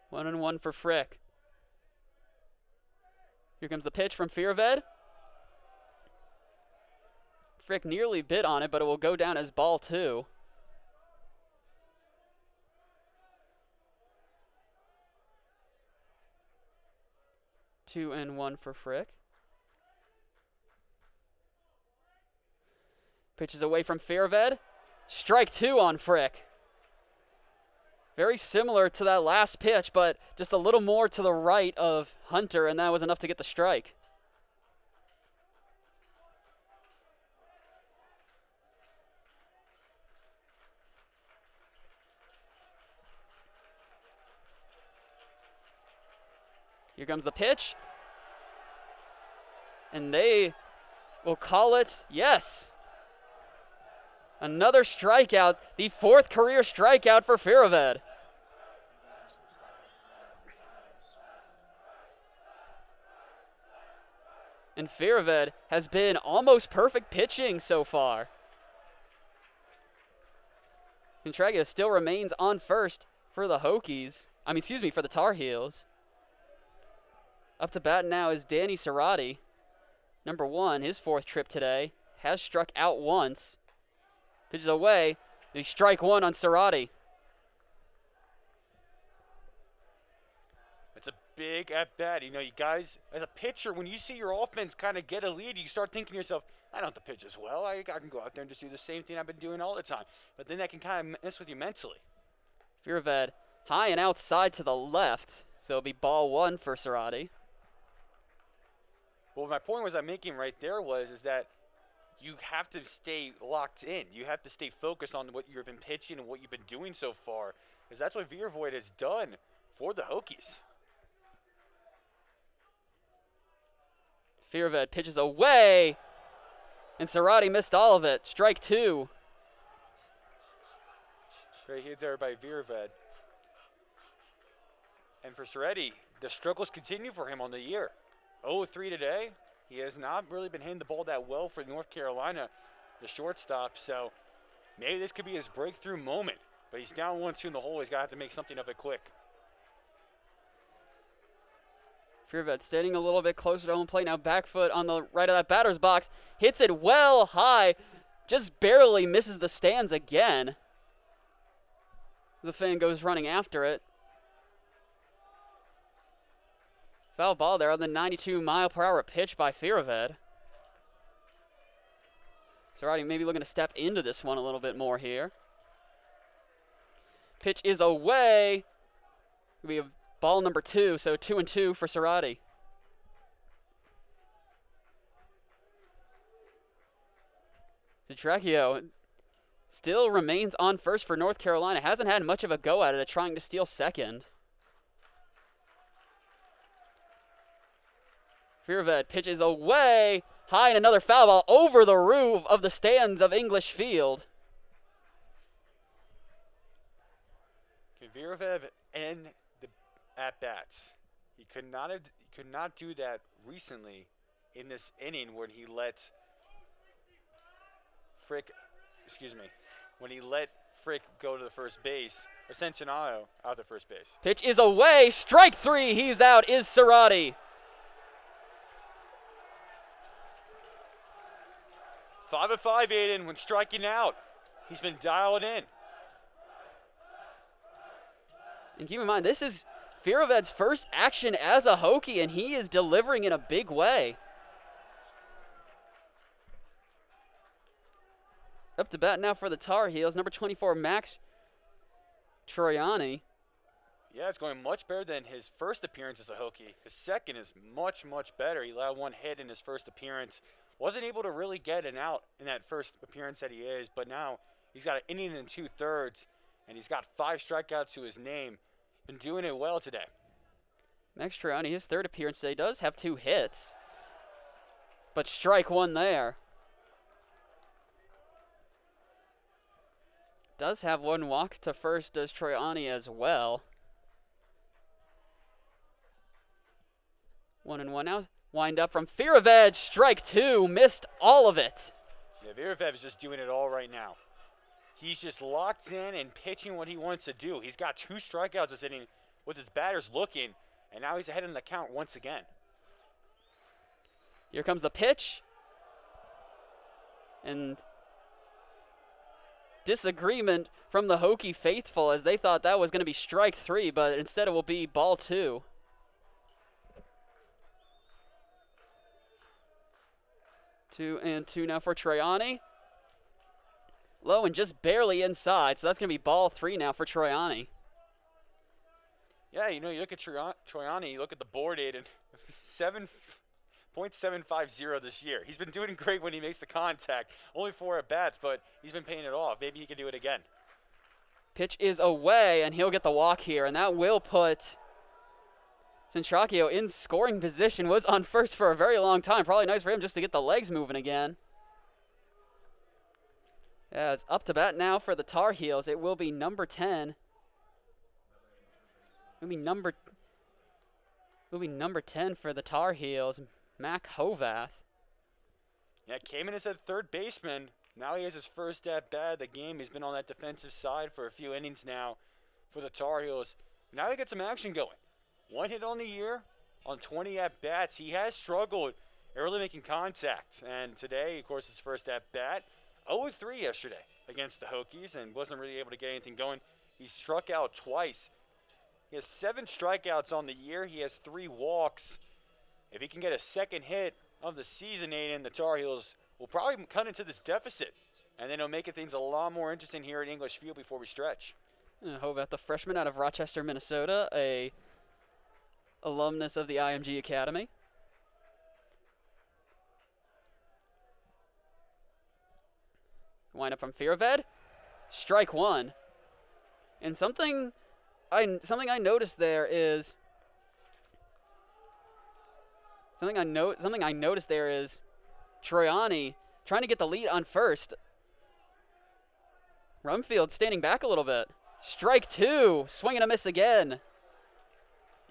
One and one for Frick. Here comes the pitch from Fearved. Frick nearly bit on it, but it will go down as ball two. Two and one for Frick. Pitches away from Fearved. Strike two on Frick. Very similar to that last pitch, but just a little more to the right of Hunter, and that was enough to get the strike. Here comes the pitch. And they will call it, yes. Another strikeout, the fourth career strikeout for Fearved. And Fearved has been almost perfect pitching so far. Contragia still remains on first for the Hokies. For the Tar Heels. Up to bat now is Danny Zarate. Number one, his fourth trip today. Has struck out once. Pitches away. They strike one on Zarate. It's a big at bat. You guys, as a pitcher, when you see your offense kind of get a lead, you start thinking to yourself, I don't have to pitch as well. I can go out there and just do the same thing I've been doing all the time. But then that can kind of mess with you mentally. Fearved high and outside to the left. So it'll be ball one for Zarate. Well, my point I'm making right there is that you have to stay locked in. You have to stay focused on what you've been pitching and what you've been doing so far, because that's what Veervoid has done for the Hokies. Fearved pitches away, and Zarate missed all of it. Strike two. Great hit there by Veerved. And for Zarate, the struggles continue for him on the year. 0-3 today. He has not really been hitting the ball that well for North Carolina, the shortstop. So maybe this could be his breakthrough moment. But he's down 1-2 in the hole. He's got to have to make something of it quick. Fearved standing a little bit closer to home plate now. Back foot on the right of that batter's box. Hits it well high. Just barely misses the stands again. The fan goes running after it. Foul ball there on the 92-mile-per-hour pitch by Fearved. Zarate maybe looking to step into this one a little bit more here. Pitch is away. We have ball number two, so 2-2 for Zarate. Zatracchio still remains on first for North Carolina. Hasn't had much of a go at it, trying to steal second. Fearved pitches away, high, and another foul ball over the roof of the stands of English Field. Can Veervev end the at-bats? He could not do that recently in this inning when he let Frick go to the first base, or Centenario out to first base. Pitch is away, strike three, he's out, is Zarate. 5 of 5, Aidan, when striking out. He's been dialed in. And keep in mind, this is Firoved's first action as a Hokie, and he is delivering in a big way. Up to bat now for the Tar Heels, number 24, Max Troiani. Yeah, it's going much better than his first appearance as a Hokie. His second is much, much better. He allowed one hit in his first appearance. Wasn't able to really get an out in that first appearance that he is, but now he's got an inning and 2/3, and he's got 5 strikeouts to his name. Been doing it well today. Max Troiani, his third appearance today, does have 2 hits, but strike one there. Does have 1 walk to first, does Troiani as well. 1-1 now. Wind up from Firoved, strike 2, missed all of it. Yeah, Firoved is just doing it all right now. He's just locked in and pitching what he wants to do. He's got 2 strikeouts this inning with his batters looking, and now he's ahead in the count once again. Here comes the pitch. And disagreement from the Hokie faithful, as they thought that was going to be strike 3, but instead it will be ball 2. 2-2 now for Troiani. Low and just barely inside, so that's going to be ball 3 now for Troiani. Yeah, you know, you look at Troiani, you look at the board, Aidan, 7.750 this year. He's been doing great when he makes the contact. Only 4 at-bats, but he's been paying it off. Maybe he can do it again. Pitch is away, and he'll get the walk here, and that will put Centracchio in scoring position. Was on first for a very long time. Probably nice for him just to get the legs moving again. Yeah, it's up to bat now for the Tar Heels. It will be number 10. It will be number 10 for the Tar Heels, Mac Hovath. Yeah, came in as a third baseman. Now he has his first at-bat of the game. He's been on that defensive side for a few innings now for the Tar Heels. Now they get some action going. 1 hit on the year on 20 at-bats. He has struggled early making contact. And today, of course, his first at-bat. 0-3 yesterday against the Hokies and wasn't really able to get anything going. He struck out twice. He has 7 strikeouts on the year. He has 3 walks. If he can get a second hit of the season, Aidan, the Tar Heels will probably cut into this deficit. And then it'll make things a lot more interesting here at English Field before we stretch. Hovath, the freshman out of Rochester, Minnesota, a alumnus of the IMG Academy. Wind up from Firoved. Strike 1. And something I noticed there is Troiani trying to get the lead on first. Rumfield standing back a little bit. Strike 2. Swing and a miss again.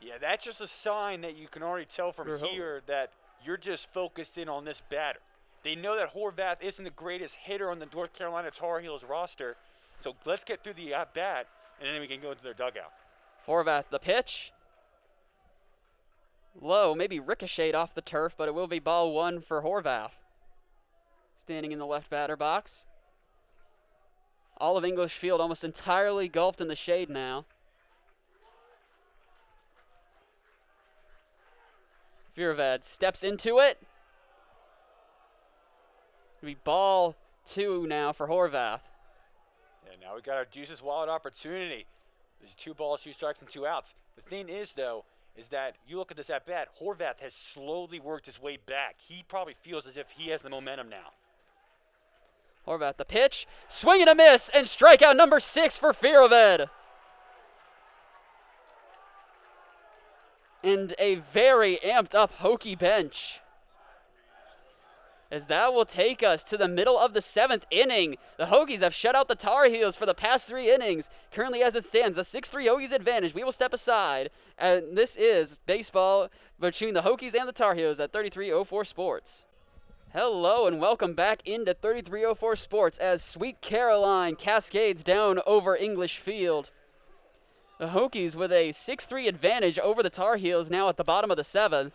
Yeah, that's just a sign that you can already tell from here that you're just focused in on this batter. They know that Horvath isn't the greatest hitter on the North Carolina Tar Heels roster, so let's get through the at-bat, and then we can go into their dugout. Horvath, the pitch. Low, maybe ricocheted off the turf, but it will be ball 1 for Horvath. Standing in the left batter box. All of English Field almost entirely gulfed in the shade now. Firoved steps into it. It'll be ball 2 now for Horvath. Yeah, now we got our Deuces Wild opportunity. There's 2 balls, 2 strikes, and 2 outs. The thing is, though, is that you look at this at-bat, Horvath has slowly worked his way back. He probably feels as if he has the momentum now. Horvath, the pitch. Swing and a miss, and strikeout number 6 for Firoved. And a very amped up Hokie bench, as that will take us to the middle of the 7th inning. The Hokies have shut out the Tar Heels for the past 3 innings. Currently, as it stands, a 6-3 Hokies advantage. We will step aside, and this is baseball between the Hokies and the Tar Heels at 3304 Sports. Hello, and welcome back into 3304 Sports as Sweet Caroline cascades down over English Field. The Hokies with a 6-3 advantage over the Tar Heels now at the bottom of the 7th.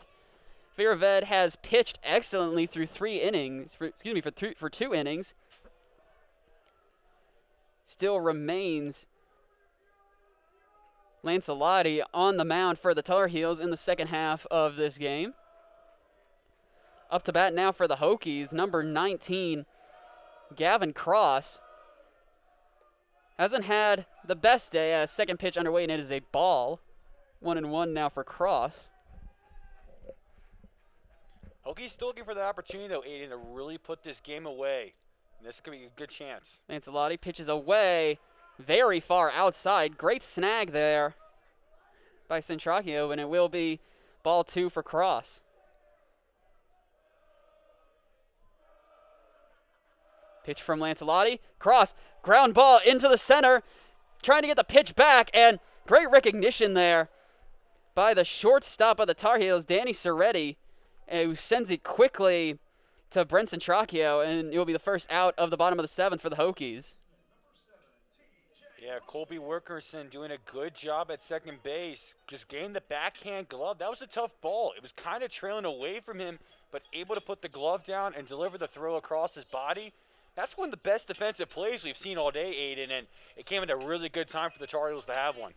Firoved has pitched excellently through 3 innings. For 2 innings. Still remains Lancelotti on the mound for the Tar Heels in the second half of this game. Up to bat now for the Hokies, number 19, Gavin Cross. Hasn't had the best day as second pitch underway, and it is a ball. 1-1 now for Cross. Hokies still looking for the opportunity, though, Aidan, to really put this game away. And this could be a good chance. Lancelotti pitches away very far outside. Great snag there by Centracchio, and it will be ball 2 for Cross. Pitch from Lancelotti. Cross, ground ball into the center. Trying to get the pitch back, and great recognition there by the shortstop of the Tar Heels, Danny Zarate, who sends it quickly to Brent Centracchio, and it will be the first out of the bottom of the 7th for the Hokies. Yeah, Colby Wilkerson doing a good job at second base. Just getting the backhand glove. That was a tough ball. It was kind of trailing away from him, but able to put the glove down and deliver the throw across his body. That's one of the best defensive plays we've seen all day, Aidan, and it came at a really good time for the Tar Heels to have one.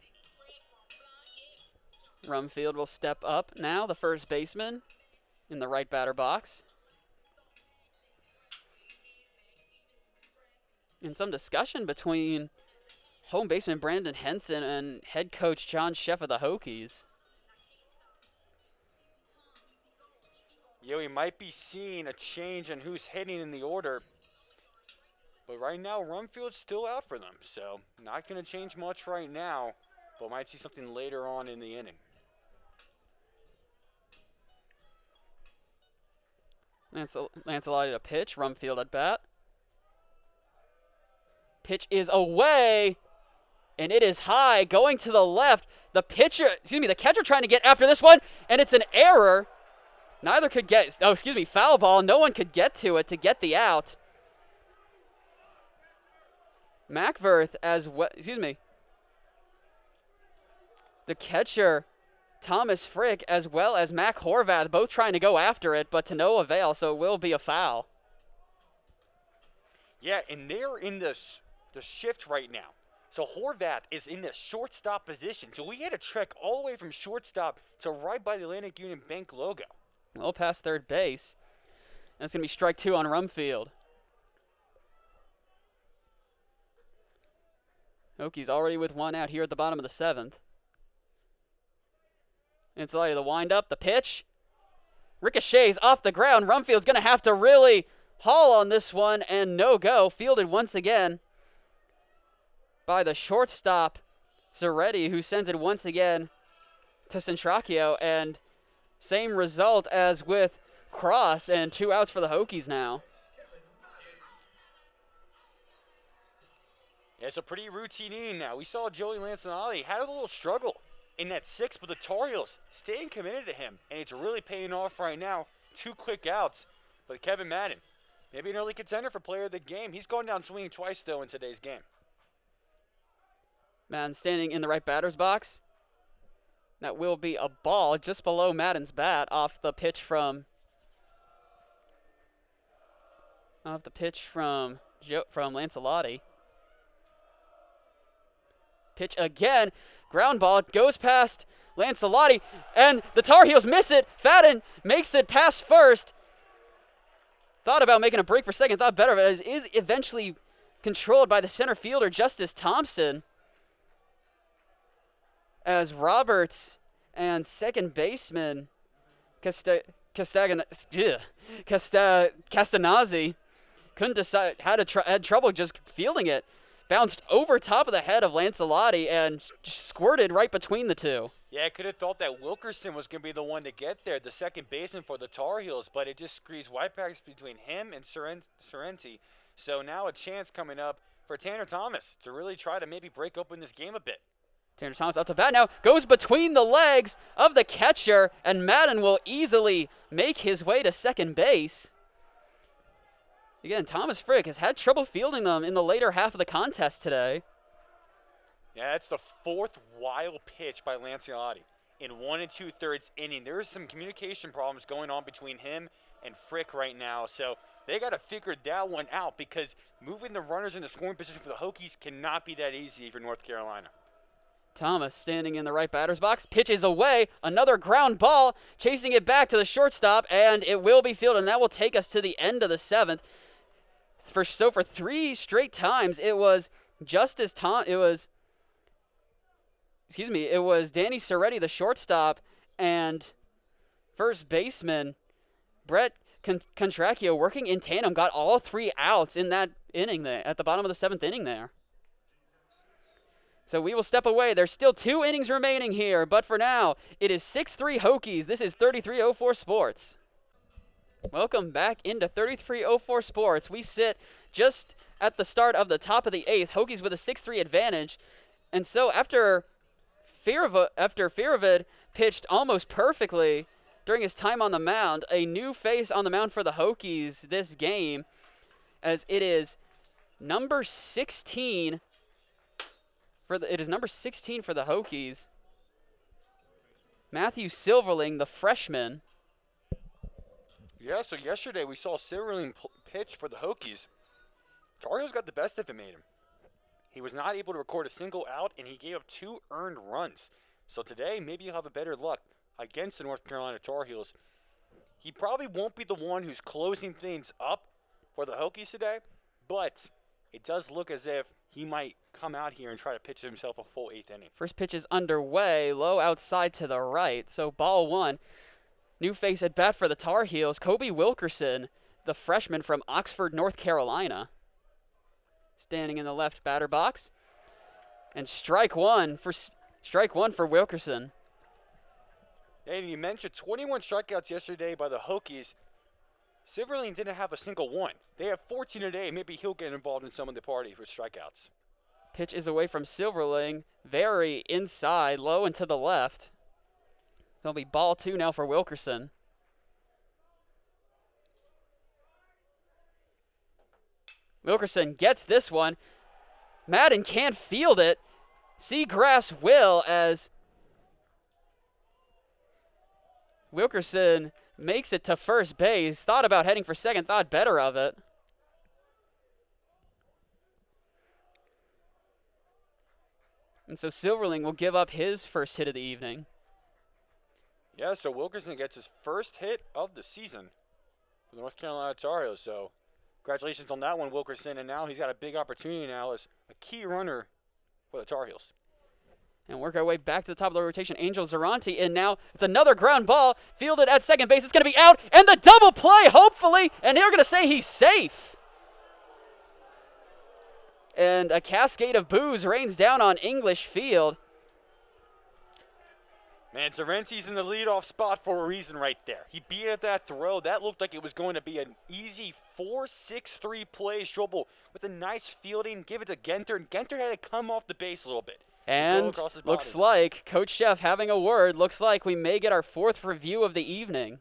Rumfield will step up now, the first baseman in the right batter box. And some discussion between home baseman Brandon Henson and head coach John Sheff of the Hokies. Yeah, we might be seeing a change in who's hitting in the order. But right now, Rumfield's still out for them. So not going to change much right now, but might see something later on in the inning. Lancelotti to pitch, Rumfield at bat. Pitch is away, and it is high, going to the left. The catcher trying to get after this one, and it's an error. Neither could get, foul ball. No one could get to it to get the out. Mackworth the catcher, Thomas Frick, as well as Mac Horvath, both trying to go after it, but to no avail, so it will be a foul. Yeah, and they're in the shift right now. So Horvath is in the shortstop position. So we had to trek all the way from shortstop to right by the Atlantic Union Bank logo. Well past third base. That's going to be strike 2 on Rumfield. Hokies already with one out here at the bottom of the 7th. Lancelotti, the windup, the pitch. Ricochets off the ground. Rumfield's going to have to really haul on this one, and no go. Fielded once again by the shortstop, Zarate, who sends it once again to Centracchio, and same result as with Cross, and 2 outs for the Hokies now. Yeah, it's a pretty routine inning now. We saw Joey Lancelotti had a little struggle in that 6th, but the Tar Heels staying committed to him, and it's really paying off right now. 2 quick outs, but Kevin Madden, maybe an early contender for player of the game. He's gone down swinging twice, though, in today's game. Madden standing in the right batter's box. That will be a ball just below Madden's bat off the pitch from Lancelotti. Pitch again, ground ball, goes past Lancelotti, and the Tar Heels miss it. Fadden makes it past first. Thought about making a break for second, thought better of it. It is eventually controlled by the center fielder, Justice Thompson, as Roberts and second baseman Castanazzi couldn't decide, had trouble just fielding it. Bounced over top of the head of Lancelotti and squirted right between the two. Yeah, I could have thought that Wilkerson was going to be the one to get there, the second baseman for the Tar Heels, but it just squeezed white packs between him and Zaranti. So now a chance coming up for Tanner Thomas to really try to maybe break open this game a bit. Tanner Thomas up to bat now, goes between the legs of the catcher, and Madden will easily make his way to second base. Again, Thomas Frick has had trouble fielding them in the later half of the contest today. Yeah, it's the 4th wild pitch by Lancelotti in 1 2/3 inning. There's some communication problems going on between him and Frick right now, so they got to figure that one out, because moving the runners into scoring position for the Hokies cannot be that easy for North Carolina. Thomas standing in the right batter's box, pitches away, another ground ball, chasing it back to the shortstop, and it will be fielded, and that will take us to the end of the 7th. For 3 straight times, it was Danny Zarate, the shortstop, and first baseman Brett Contracchio working in tandem, got all 3 outs in that inning there, at the bottom of the 7th inning there. So we will step away. There's still 2 innings remaining here, but for now, it is 6-3 Hokies. This is 3304 Sports. Welcome back into 3304 Sports. We sit just at the start of the top of the 8th. Hokies with a 6-3 advantage. And so after Firavid pitched almost perfectly during his time on the mound, a new face on the mound for the Hokies this game, as it is number 16 for the Hokies. Matthew Silverling, the freshman. Yeah, so yesterday we saw Silverling pitch for the Hokies. Tar Heels got the best of him, made him. He was not able to record a single out, and he gave up 2 earned runs. So today, maybe you'll have a better luck against the North Carolina Tar Heels. He probably won't be the one who's closing things up for the Hokies today, but it does look as if he might come out here and try to pitch himself a full 8th inning. First pitch is underway, low outside to the right, so ball 1. New face at bat for the Tar Heels, Kobe Wilkerson, the freshman from Oxford, North Carolina. Standing in the left batter box. And strike one for Wilkerson. And you mentioned 21 strikeouts yesterday by the Hokies. Silverling didn't have a single one. They have 14 today. Maybe he'll get involved in some of the party for strikeouts. Pitch is away from Silverling. Very inside, low and to the left. So it'll be ball 2 now for Wilkerson. Wilkerson gets this one. Madden can't field it. Seagrass will, as Wilkerson makes it to first base. Thought about heading for second, thought better of it. And so Silverling will give up his first hit of the evening. Yeah, so Wilkerson gets his first hit of the season for the North Carolina Tar Heels. So congratulations on that one, Wilkerson. And now he's got a big opportunity now as a key runner for the Tar Heels. And work our way back to the top of the rotation. Angel Zaranti, and now it's another ground ball fielded at second base. It's going to be out, and the double play, hopefully, and they're going to say he's safe. And a cascade of boos rains down on English Field. Man, Zaranti's in the leadoff spot for a reason right there. He beat at that throw. That looked like it was going to be an easy 4-6-3 play. Strobel with a nice fielding. Give it to Genter, and Genter had to come off the base a little bit. And looks like Coach Chef having a word. Looks like we may get our 4th review of the evening.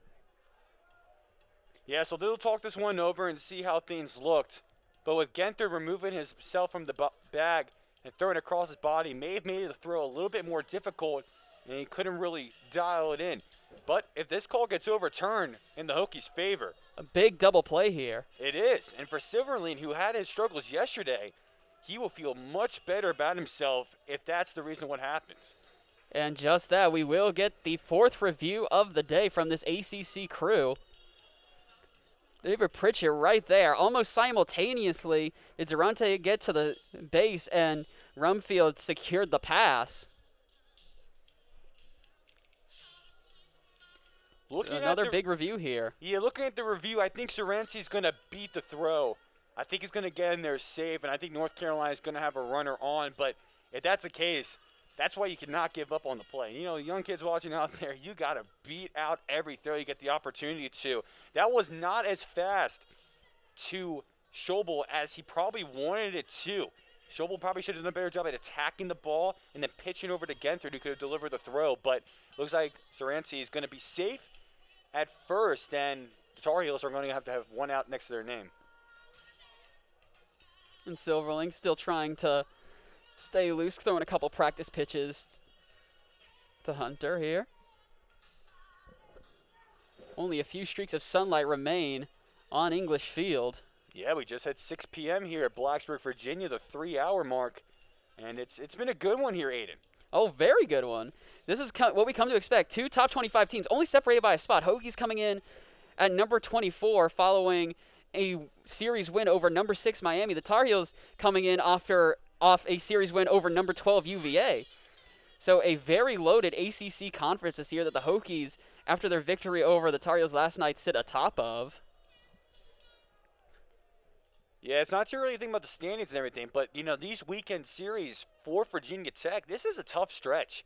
Yeah, so they'll talk this one over and see how things looked. But with Genter removing himself from the bag and throwing across his body, may have made the throw a little bit more difficult, and he couldn't really dial it in. But if this call gets overturned in the Hokies' favor, a big double play here. It is. And for Silverling, who had his struggles yesterday, he will feel much better about himself if that's the reason what happens. And just that, we will get the 4th review of the day from this ACC crew. David Pritchett right there. Almost simultaneously did Zaranti get to the base, and Rumfield secured the pass. Another big review here. Yeah, looking at the review, I think Zaranti's going to beat the throw. I think he's going to get in there safe, and I think North Carolina is going to have a runner on. But if that's the case, that's why you cannot give up on the play. You know, young kids watching out there, you got to beat out every throw you get the opportunity to. That was not as fast to Strobel as he probably wanted it to. Strobel probably should have done a better job at attacking the ball and then pitching over to Genter, who could have delivered the throw. But looks like Zaranti is going to be safe at first, and the Tar Heels are going to have one out next to their name. And Silverling still trying to stay loose, throwing a couple practice pitches to Hunter here. Only a few streaks of sunlight remain on English Field. Yeah, we just had 6 p.m. here at Blacksburg, Virginia, the 3-hour mark. And it's been a good one here, Aiden. Oh, very good one. This is what we come to expect. 2 top 25 teams, only separated by a spot. Hokies coming in at number 24 following a series win over number 6 Miami. The Tar Heels coming in off a series win over number 12 UVA. So a very loaded ACC conference this year that the Hokies, after their victory over the Tar Heels last night, sit atop of. Yeah, it's not too early to think about the standings and everything, but, these weekend series for Virginia Tech, this is a tough stretch.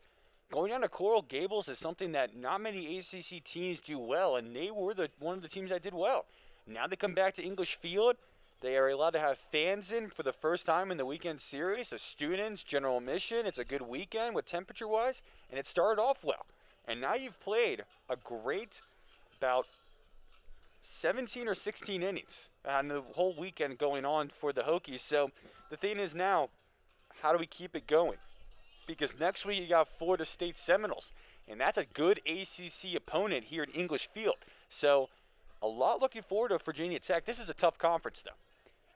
Going down to Coral Gables is something that not many ACC teams do well, and they were one of the teams that did well. Now they come back to English Field. They are allowed to have fans in for the first time in the weekend series, so students, general admission. It's a good weekend with temperature-wise, and it started off well. And now you've played a great about 17 or 16 innings and the whole weekend going on for the Hokies. So the thing is now, how do we keep it going? Because next week you got Florida State Seminoles, and that's a good ACC opponent here at English Field. So a lot looking forward to Virginia Tech. This is a tough conference, though.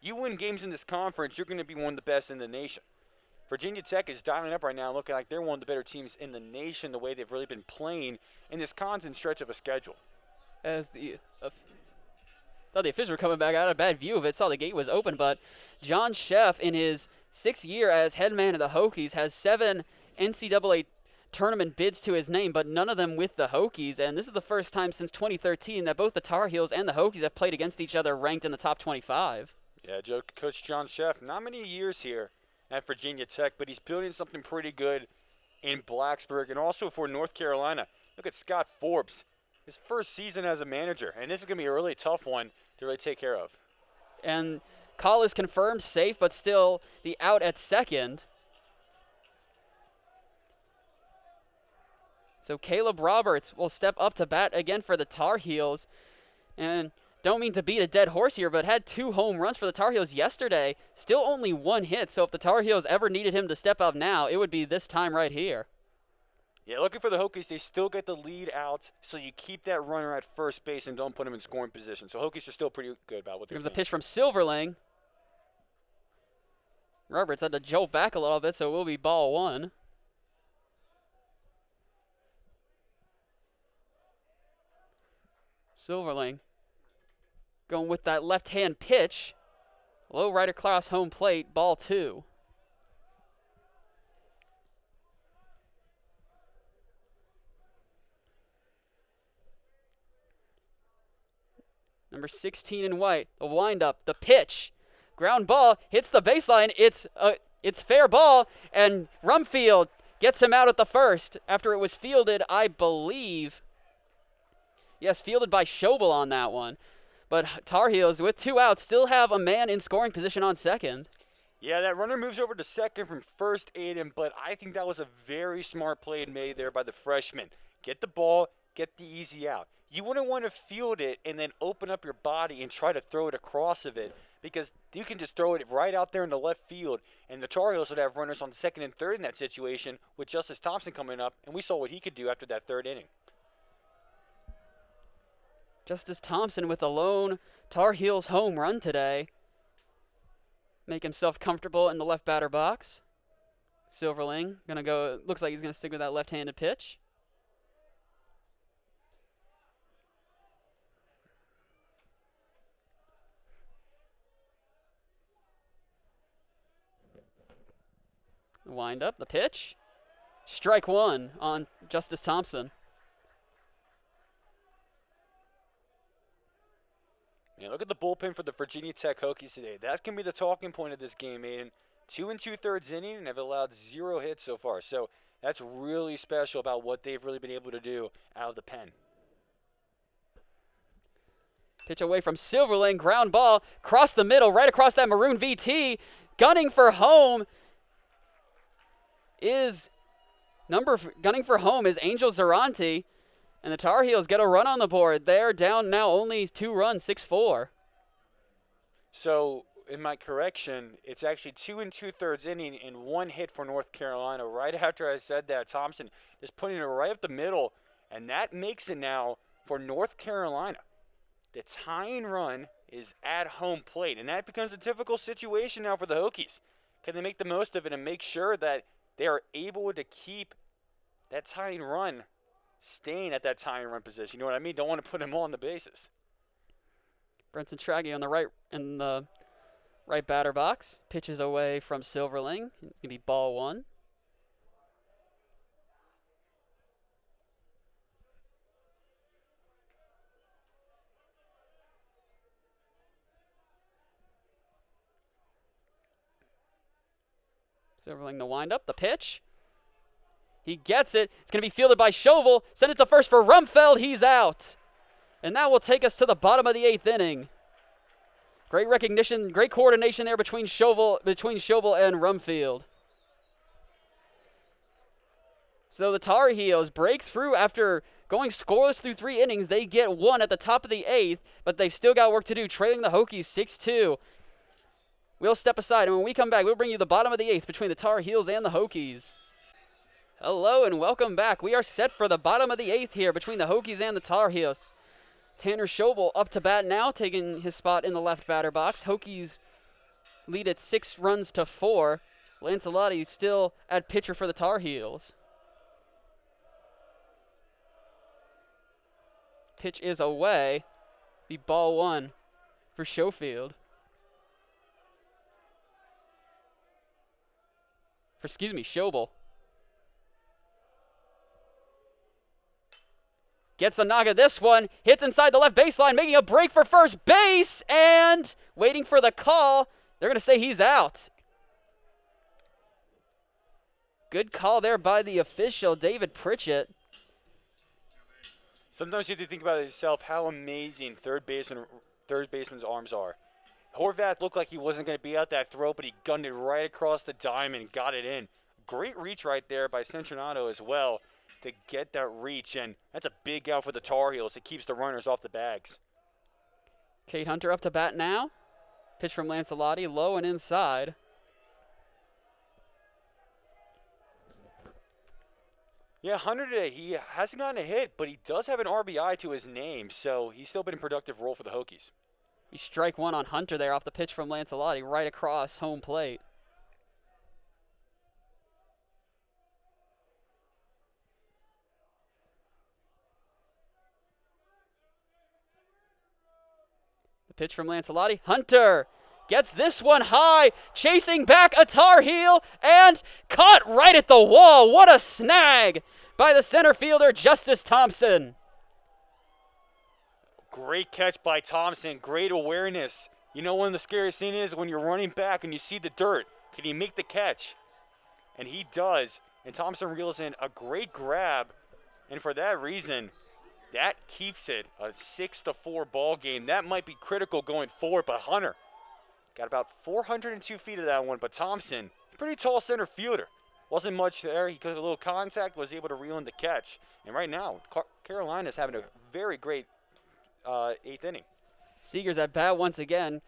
You win games in this conference, you're going to be one of the best in the nation. Virginia Tech is dialing up right now, looking like they're one of the better teams in the nation, the way they've really been playing in this constant stretch of a schedule. As thought the officials were coming back out of a bad view of it, saw the gate was open, but John Sheff, in his 6th year as head man of the Hokies, has 7 NCAA tournament bids to his name, but none of them with the Hokies, and this is the first time since 2013 that both the Tar Heels and the Hokies have played against each other ranked in the top 25. Yeah, Coach John Sheff, not many years here at Virginia Tech, but he's building something pretty good in Blacksburg and also for North Carolina. Look at Scott Forbes, his first season as a manager, and this is going to be a really tough one to really take care of. And call is confirmed, safe, but still the out at second. So Caleb Roberts will step up to bat again for the Tar Heels. And don't mean to beat a dead horse here, but had 2 home runs for the Tar Heels yesterday. Still only 1 hit, so if the Tar Heels ever needed him to step up now, it would be this time right here. Yeah, looking for the Hokies, they still get the lead out, so you keep that runner at first base and don't put him in scoring position. So Hokies are still pretty good about what they're doing. There's a pitch from Silverling. Roberts had to jolt back a little bit, so it will be ball 1. Silverling going with that left-hand pitch. Low right across home plate, ball 2. Number 16 in white, the windup, the pitch. Ground ball, hits the baseline. It's fair ball, and Rumfield gets him out at the first after it was fielded, I believe. Yes, fielded by Schobel on that one. But Tar Heels, with 2 outs, still have a man in scoring position on second. Yeah, that runner moves over to second from first, Aidan, but I think that was a very smart play made there by the freshman. Get the ball, get the easy out. You wouldn't want to field it and then open up your body and try to throw it across of it, because you can just throw it right out there in the left field, and the Tar Heels would have runners on second and third in that situation with Justice Thompson coming up, and we saw what he could do after that 3rd inning. Justice Thompson with a lone Tar Heels home run today. Make himself comfortable in the left batter box. Silverling gonna go, looks like he's gonna stick with that left-handed pitch. Wind up, the pitch. Strike 1 on Justice Thompson. Yeah, look at the bullpen for the Virginia Tech Hokies today. That's going to be the talking point of this game, Aidan. 2 2/3 inning and have allowed 0 hits so far. So that's really special about what they've really been able to do out of the pen. Pitch away from Silverling, ground ball, cross the middle, right across that maroon VT. Gunning for home is Angel Zaranti. And the Tar Heels get a run on the board. They're down now only 2 runs, 6-4. So, in my correction, it's actually 2 2/3 inning and 1 hit for North Carolina. Right after I said that, Thompson is putting it right up the middle, and that makes it now for North Carolina. The tying run is at home plate, and that becomes a difficult situation now for the Hokies. Can they make the most of it and make sure that they are able to keep that tying run staying at that tying run position. You know what I mean? Don't want to put them all on the bases. Brenton Traggy on the right batter box. Pitches away from Silverling. It's going to be ball one. Silverling the windup, the pitch. He gets it. It's going to be fielded by Chauvel. Send it to first for Rumfield. He's out. And that will take us to the bottom of the 8th inning. Great recognition, great coordination there between Chauvel and Rumfield. So the Tar Heels break through after going scoreless through 3 innings. They get 1 at the top of the 8th, but they've still got work to do, trailing the Hokies 6-2. We'll step aside, and when we come back, we'll bring you the bottom of the 8th between the Tar Heels and the Hokies. Hello, and welcome back. We are set for the bottom of the 8th here between the Hokies and the Tar Heels. Tanner Schobel up to bat now, taking his spot in the left batter box. Hokies lead at 6-4. Lancelotti still at pitcher for the Tar Heels. Pitch is away. Be ball one for Schofield. Schobel. Gets a knock at this one. Hits inside the left baseline, making a break for first base, and waiting for the call. They're going to say he's out. Good call there by the official, David Pritchett. Sometimes you have to think about it yourself how amazing third baseman's arms are. Horvath looked like he wasn't going to be out that throw, but he gunned it right across the diamond and got it in. Great reach right there by Centrinato as well to get that reach, and that's a big out for the Tar Heels. It keeps the runners off the bags. Cade Hunter up to bat now. Pitch from Lancelotti, low and inside. Yeah, Hunter today, he hasn't gotten a hit, but he does have an RBI to his name, so he's still been a productive role for the Hokies. You strike one on Hunter there off the pitch from Lancelotti right across home plate. The pitch from Lancelotti. Hunter gets this one high, chasing back a Tar Heel, and caught right at the wall. What a snag by the center fielder, Justice Thompson. Great catch by Thompson. Great awareness. You know, one of the scariest things is when you're running back and you see the dirt. Can he make the catch? And he does. And Thompson reels in a great grab. And for that reason, that keeps it a 6-4 ball game. That might be critical going forward, but Hunter got about 402 feet of that one. But Thompson, pretty tall center fielder. Wasn't much there. He got a little contact, was able to reel in the catch. And right now, Carolina's having a very great 8th inning. Seeger's at bat once again.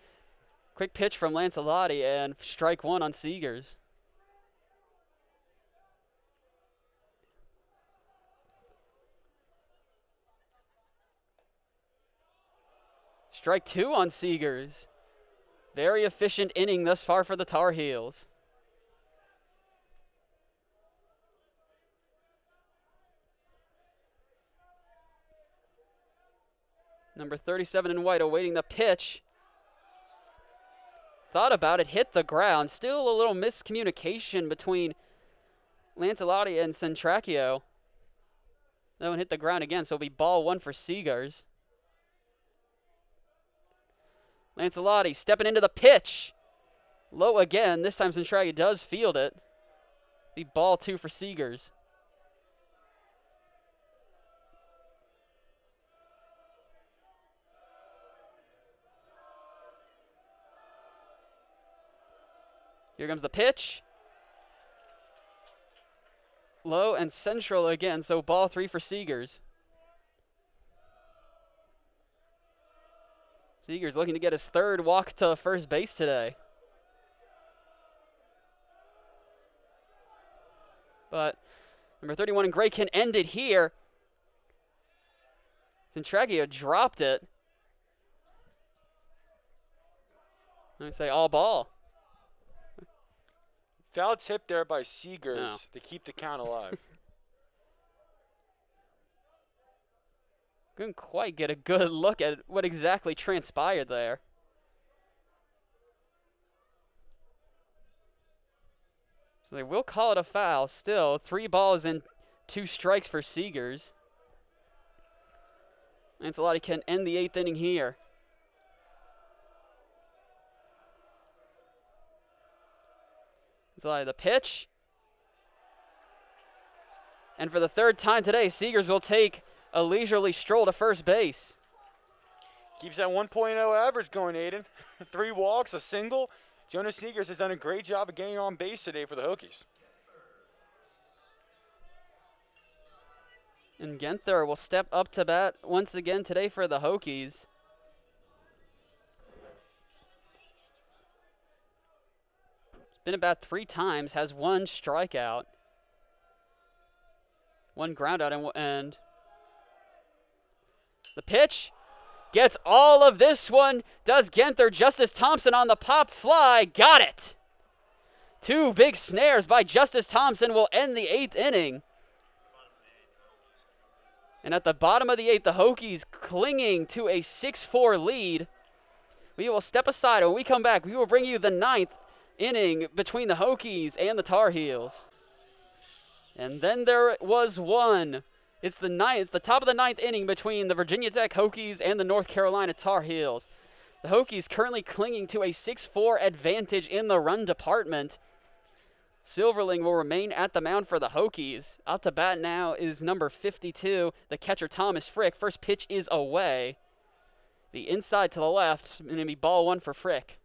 Quick pitch from Lancelotti and strike one on Seegers. Strike two on Seegers. Very efficient inning thus far for the Tar Heels. Number 37 in white awaiting the pitch. Thought about it, hit the ground. Still a little miscommunication between Lancelotti and Centracchio. That one hit the ground again, so it'll be ball one for Seegers. Lancelotti stepping into the pitch. Low again. This time Centracchio does field it. Be ball two for Seegers. Here comes the pitch. Low and central again, so ball three for Seegers. Seegers looking to get his third walk to first base today. But number 31 in gray can end it here. Centracchio dropped it. Let me say all ball. Foul tip there by Seegers No. to keep the count alive. Couldn't quite get a good look at what exactly transpired there. So they will call it a foul. Still, 3 balls and 2 strikes for Seegers. Ancelotti can end the 8th inning here. Ancelotti, the pitch. And for the 3rd time today, Seegers will take a leisurely stroll to first base. Keeps that 1.0 average going, Aidan. 3 walks, a single. Jonah Seeger has done a great job of getting on base today for the Hokies. And Genther will step up to bat once again today for the Hokies. It's been about 3 times, has 1 strikeout. 1 ground out and the pitch gets all of this one. Does Genther. Justice Thompson on the pop fly. Got it. 2 big snares by Justice Thompson will end the 8th inning. And at the bottom of the 8th, the Hokies clinging to a 6-4 lead. We will step aside. When we come back, we will bring you the 9th inning between the Hokies and the Tar Heels. And then there was one. It's the top of the 9th inning between the Virginia Tech Hokies and the North Carolina Tar Heels. The Hokies currently clinging to a 6-4 advantage in the run department. Silverling will remain at the mound for the Hokies. Out to bat now is number 52, the catcher Thomas Frick. First pitch is away. The inside to the left, and it'll be ball 1 for Frick.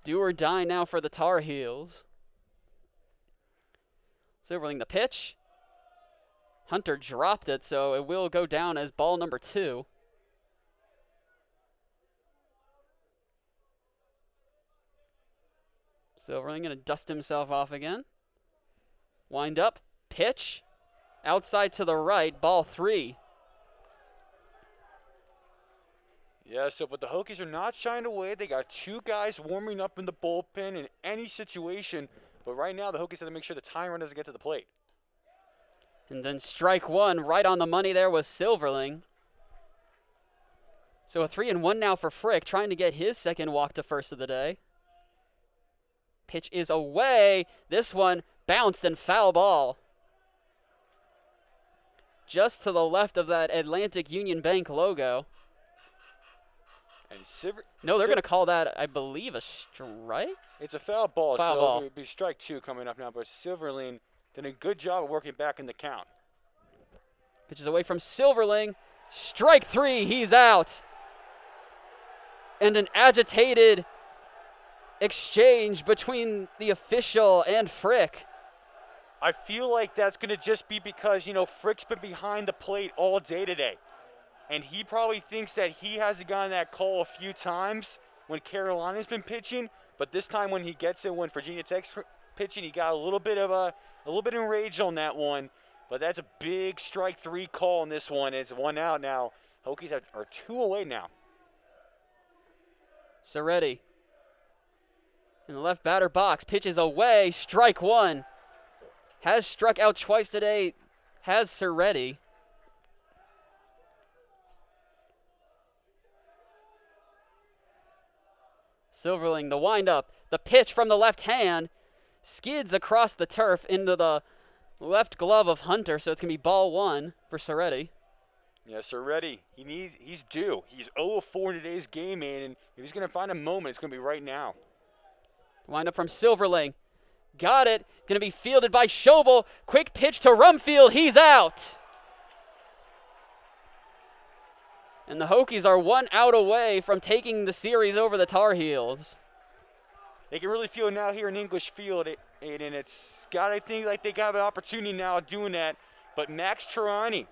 Do or die now for the Tar Heels. Silverling the pitch. Hunter dropped it, so it will go down as ball number 2. Silverling going to dust himself off again. Wind up, pitch. Outside to the right, ball 3. Yeah, but the Hokies are not shying away. They got 2 guys warming up in the bullpen in any situation. But right now, the Hokies have to make sure the tying run doesn't get to the plate. And then strike 1, right on the money there was Silverling. So a 3-1 now for Frick, trying to get his 2nd walk to first of the day. Pitch is away. This one bounced and foul ball. Just to the left of that Atlantic Union Bank logo. And they're going to call that, I believe, a strike? It's a foul ball, foul so ball. It'll be strike 2 coming up now. But Silverling did a good job of working back in the count. Pitches away from Silverling. Strike 3, he's out. And an agitated exchange between the official and Frick. I feel like that's going to just be because, Frick's been behind the plate all day today. And he probably thinks that he hasn't gotten that call a few times when Carolina's been pitching. But this time when he gets it, when Virginia Tech's pitching, he got a little bit enraged on that one. But that's a big strike 3 call in this one. It's 1 out now. Hokies are 2 away now. Zarate in the left batter box. Pitches away. Strike 1. Has struck out twice today. Has Zarate. Silverling, the windup. The pitch from the left hand skids across the turf into the left glove of Hunter, so it's going to be ball 1 for Zarate. Yeah, Zarate, he's due. He's 0-4 in today's game, man, and if he's going to find a moment, it's going to be right now. Wind up from Silverling. Got it. Going to be fielded by Schobel. Quick pitch to Rumfield. He's out. And the Hokies are 1 out away from taking the series over the Tar Heels. They can really feel it now here in English Field, Aidan. I think like they got an opportunity now doing that. But Max Tirani,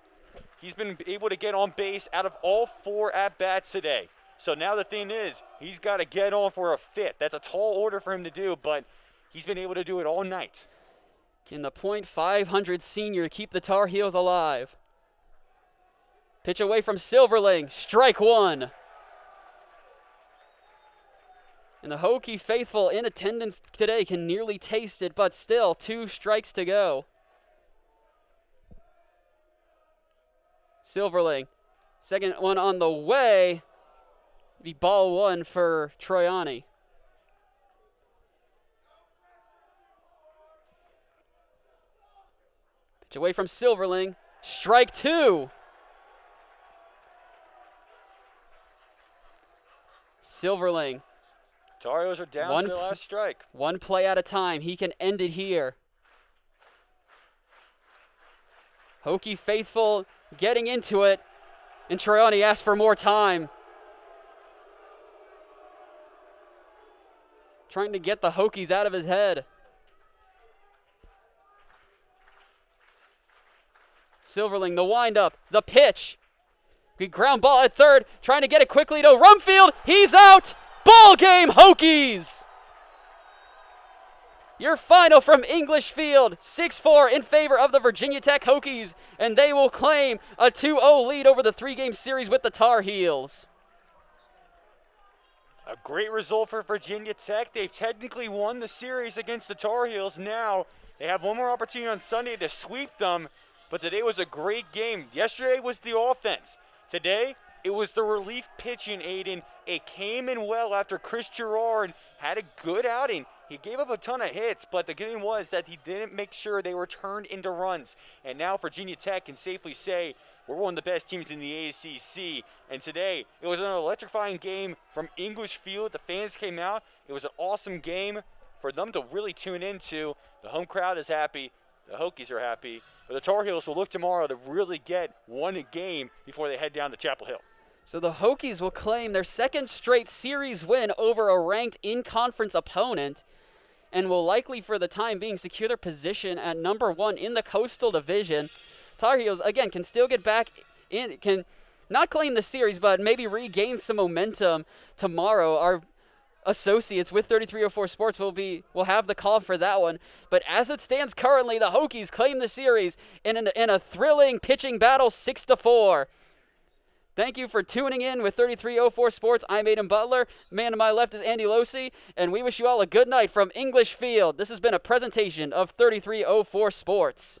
he's been able to get on base out of all 4 at-bats today. So now the thing is, he's got to get on for a 5th. That's a tall order for him to do, but he's been able to do it all night. Can the .500 senior keep the Tar Heels alive? Pitch away from Silverling. Strike 1. And the Hokie faithful in attendance today can nearly taste it, but still 2 strikes to go. Silverling, second one on the way. Be ball 1 for Troiani. Pitch away from Silverling. Strike 2. Silverling. Tar Heels are down to their last strike. 1 play at a time. He can end it here. Hokie faithful getting into it. And Troiani asks for more time. Trying to get the Hokies out of his head. Silverling, the windup, the pitch. Good ground ball at third, trying to get it quickly to Rumfield. He's out. Ball game, Hokies. Your final from English Field, 6-4 in favor of the Virginia Tech Hokies, and they will claim a 2-0 lead over the 3-game series with the Tar Heels. A great result for Virginia Tech. They've technically won the series against the Tar Heels. Now they have one more opportunity on Sunday to sweep them, but today was a great game. Yesterday was the offense. Today, it was the relief pitching, Aidan. It came in well after Chris Gerard had a good outing. He gave up a ton of hits, but the good thing was that he didn't make sure they were turned into runs. And now Virginia Tech can safely say we're one of the best teams in the ACC. And today, it was an electrifying game from English Field. The fans came out. It was an awesome game for them to really tune into. The home crowd is happy. The Hokies are happy. But the Tar Heels will look tomorrow to really get one game before they head down to Chapel Hill. So the Hokies will claim their second straight series win over a ranked in-conference opponent and will likely for the time being secure their position at number 1 in the Coastal Division. Tar Heels, again, can still get back in, can not claim the series, but maybe regain some momentum tomorrow. Our associates with 3304 Sports will have the call for that one. But as it stands currently, the Hokies claim the series in a thrilling pitching battle, 6-4. Thank you for tuning in with 3304 Sports. I'm Aidan Butler. Man to my left is Andy Loce, and we wish you all a good night from English Field. This has been a presentation of 3304 Sports.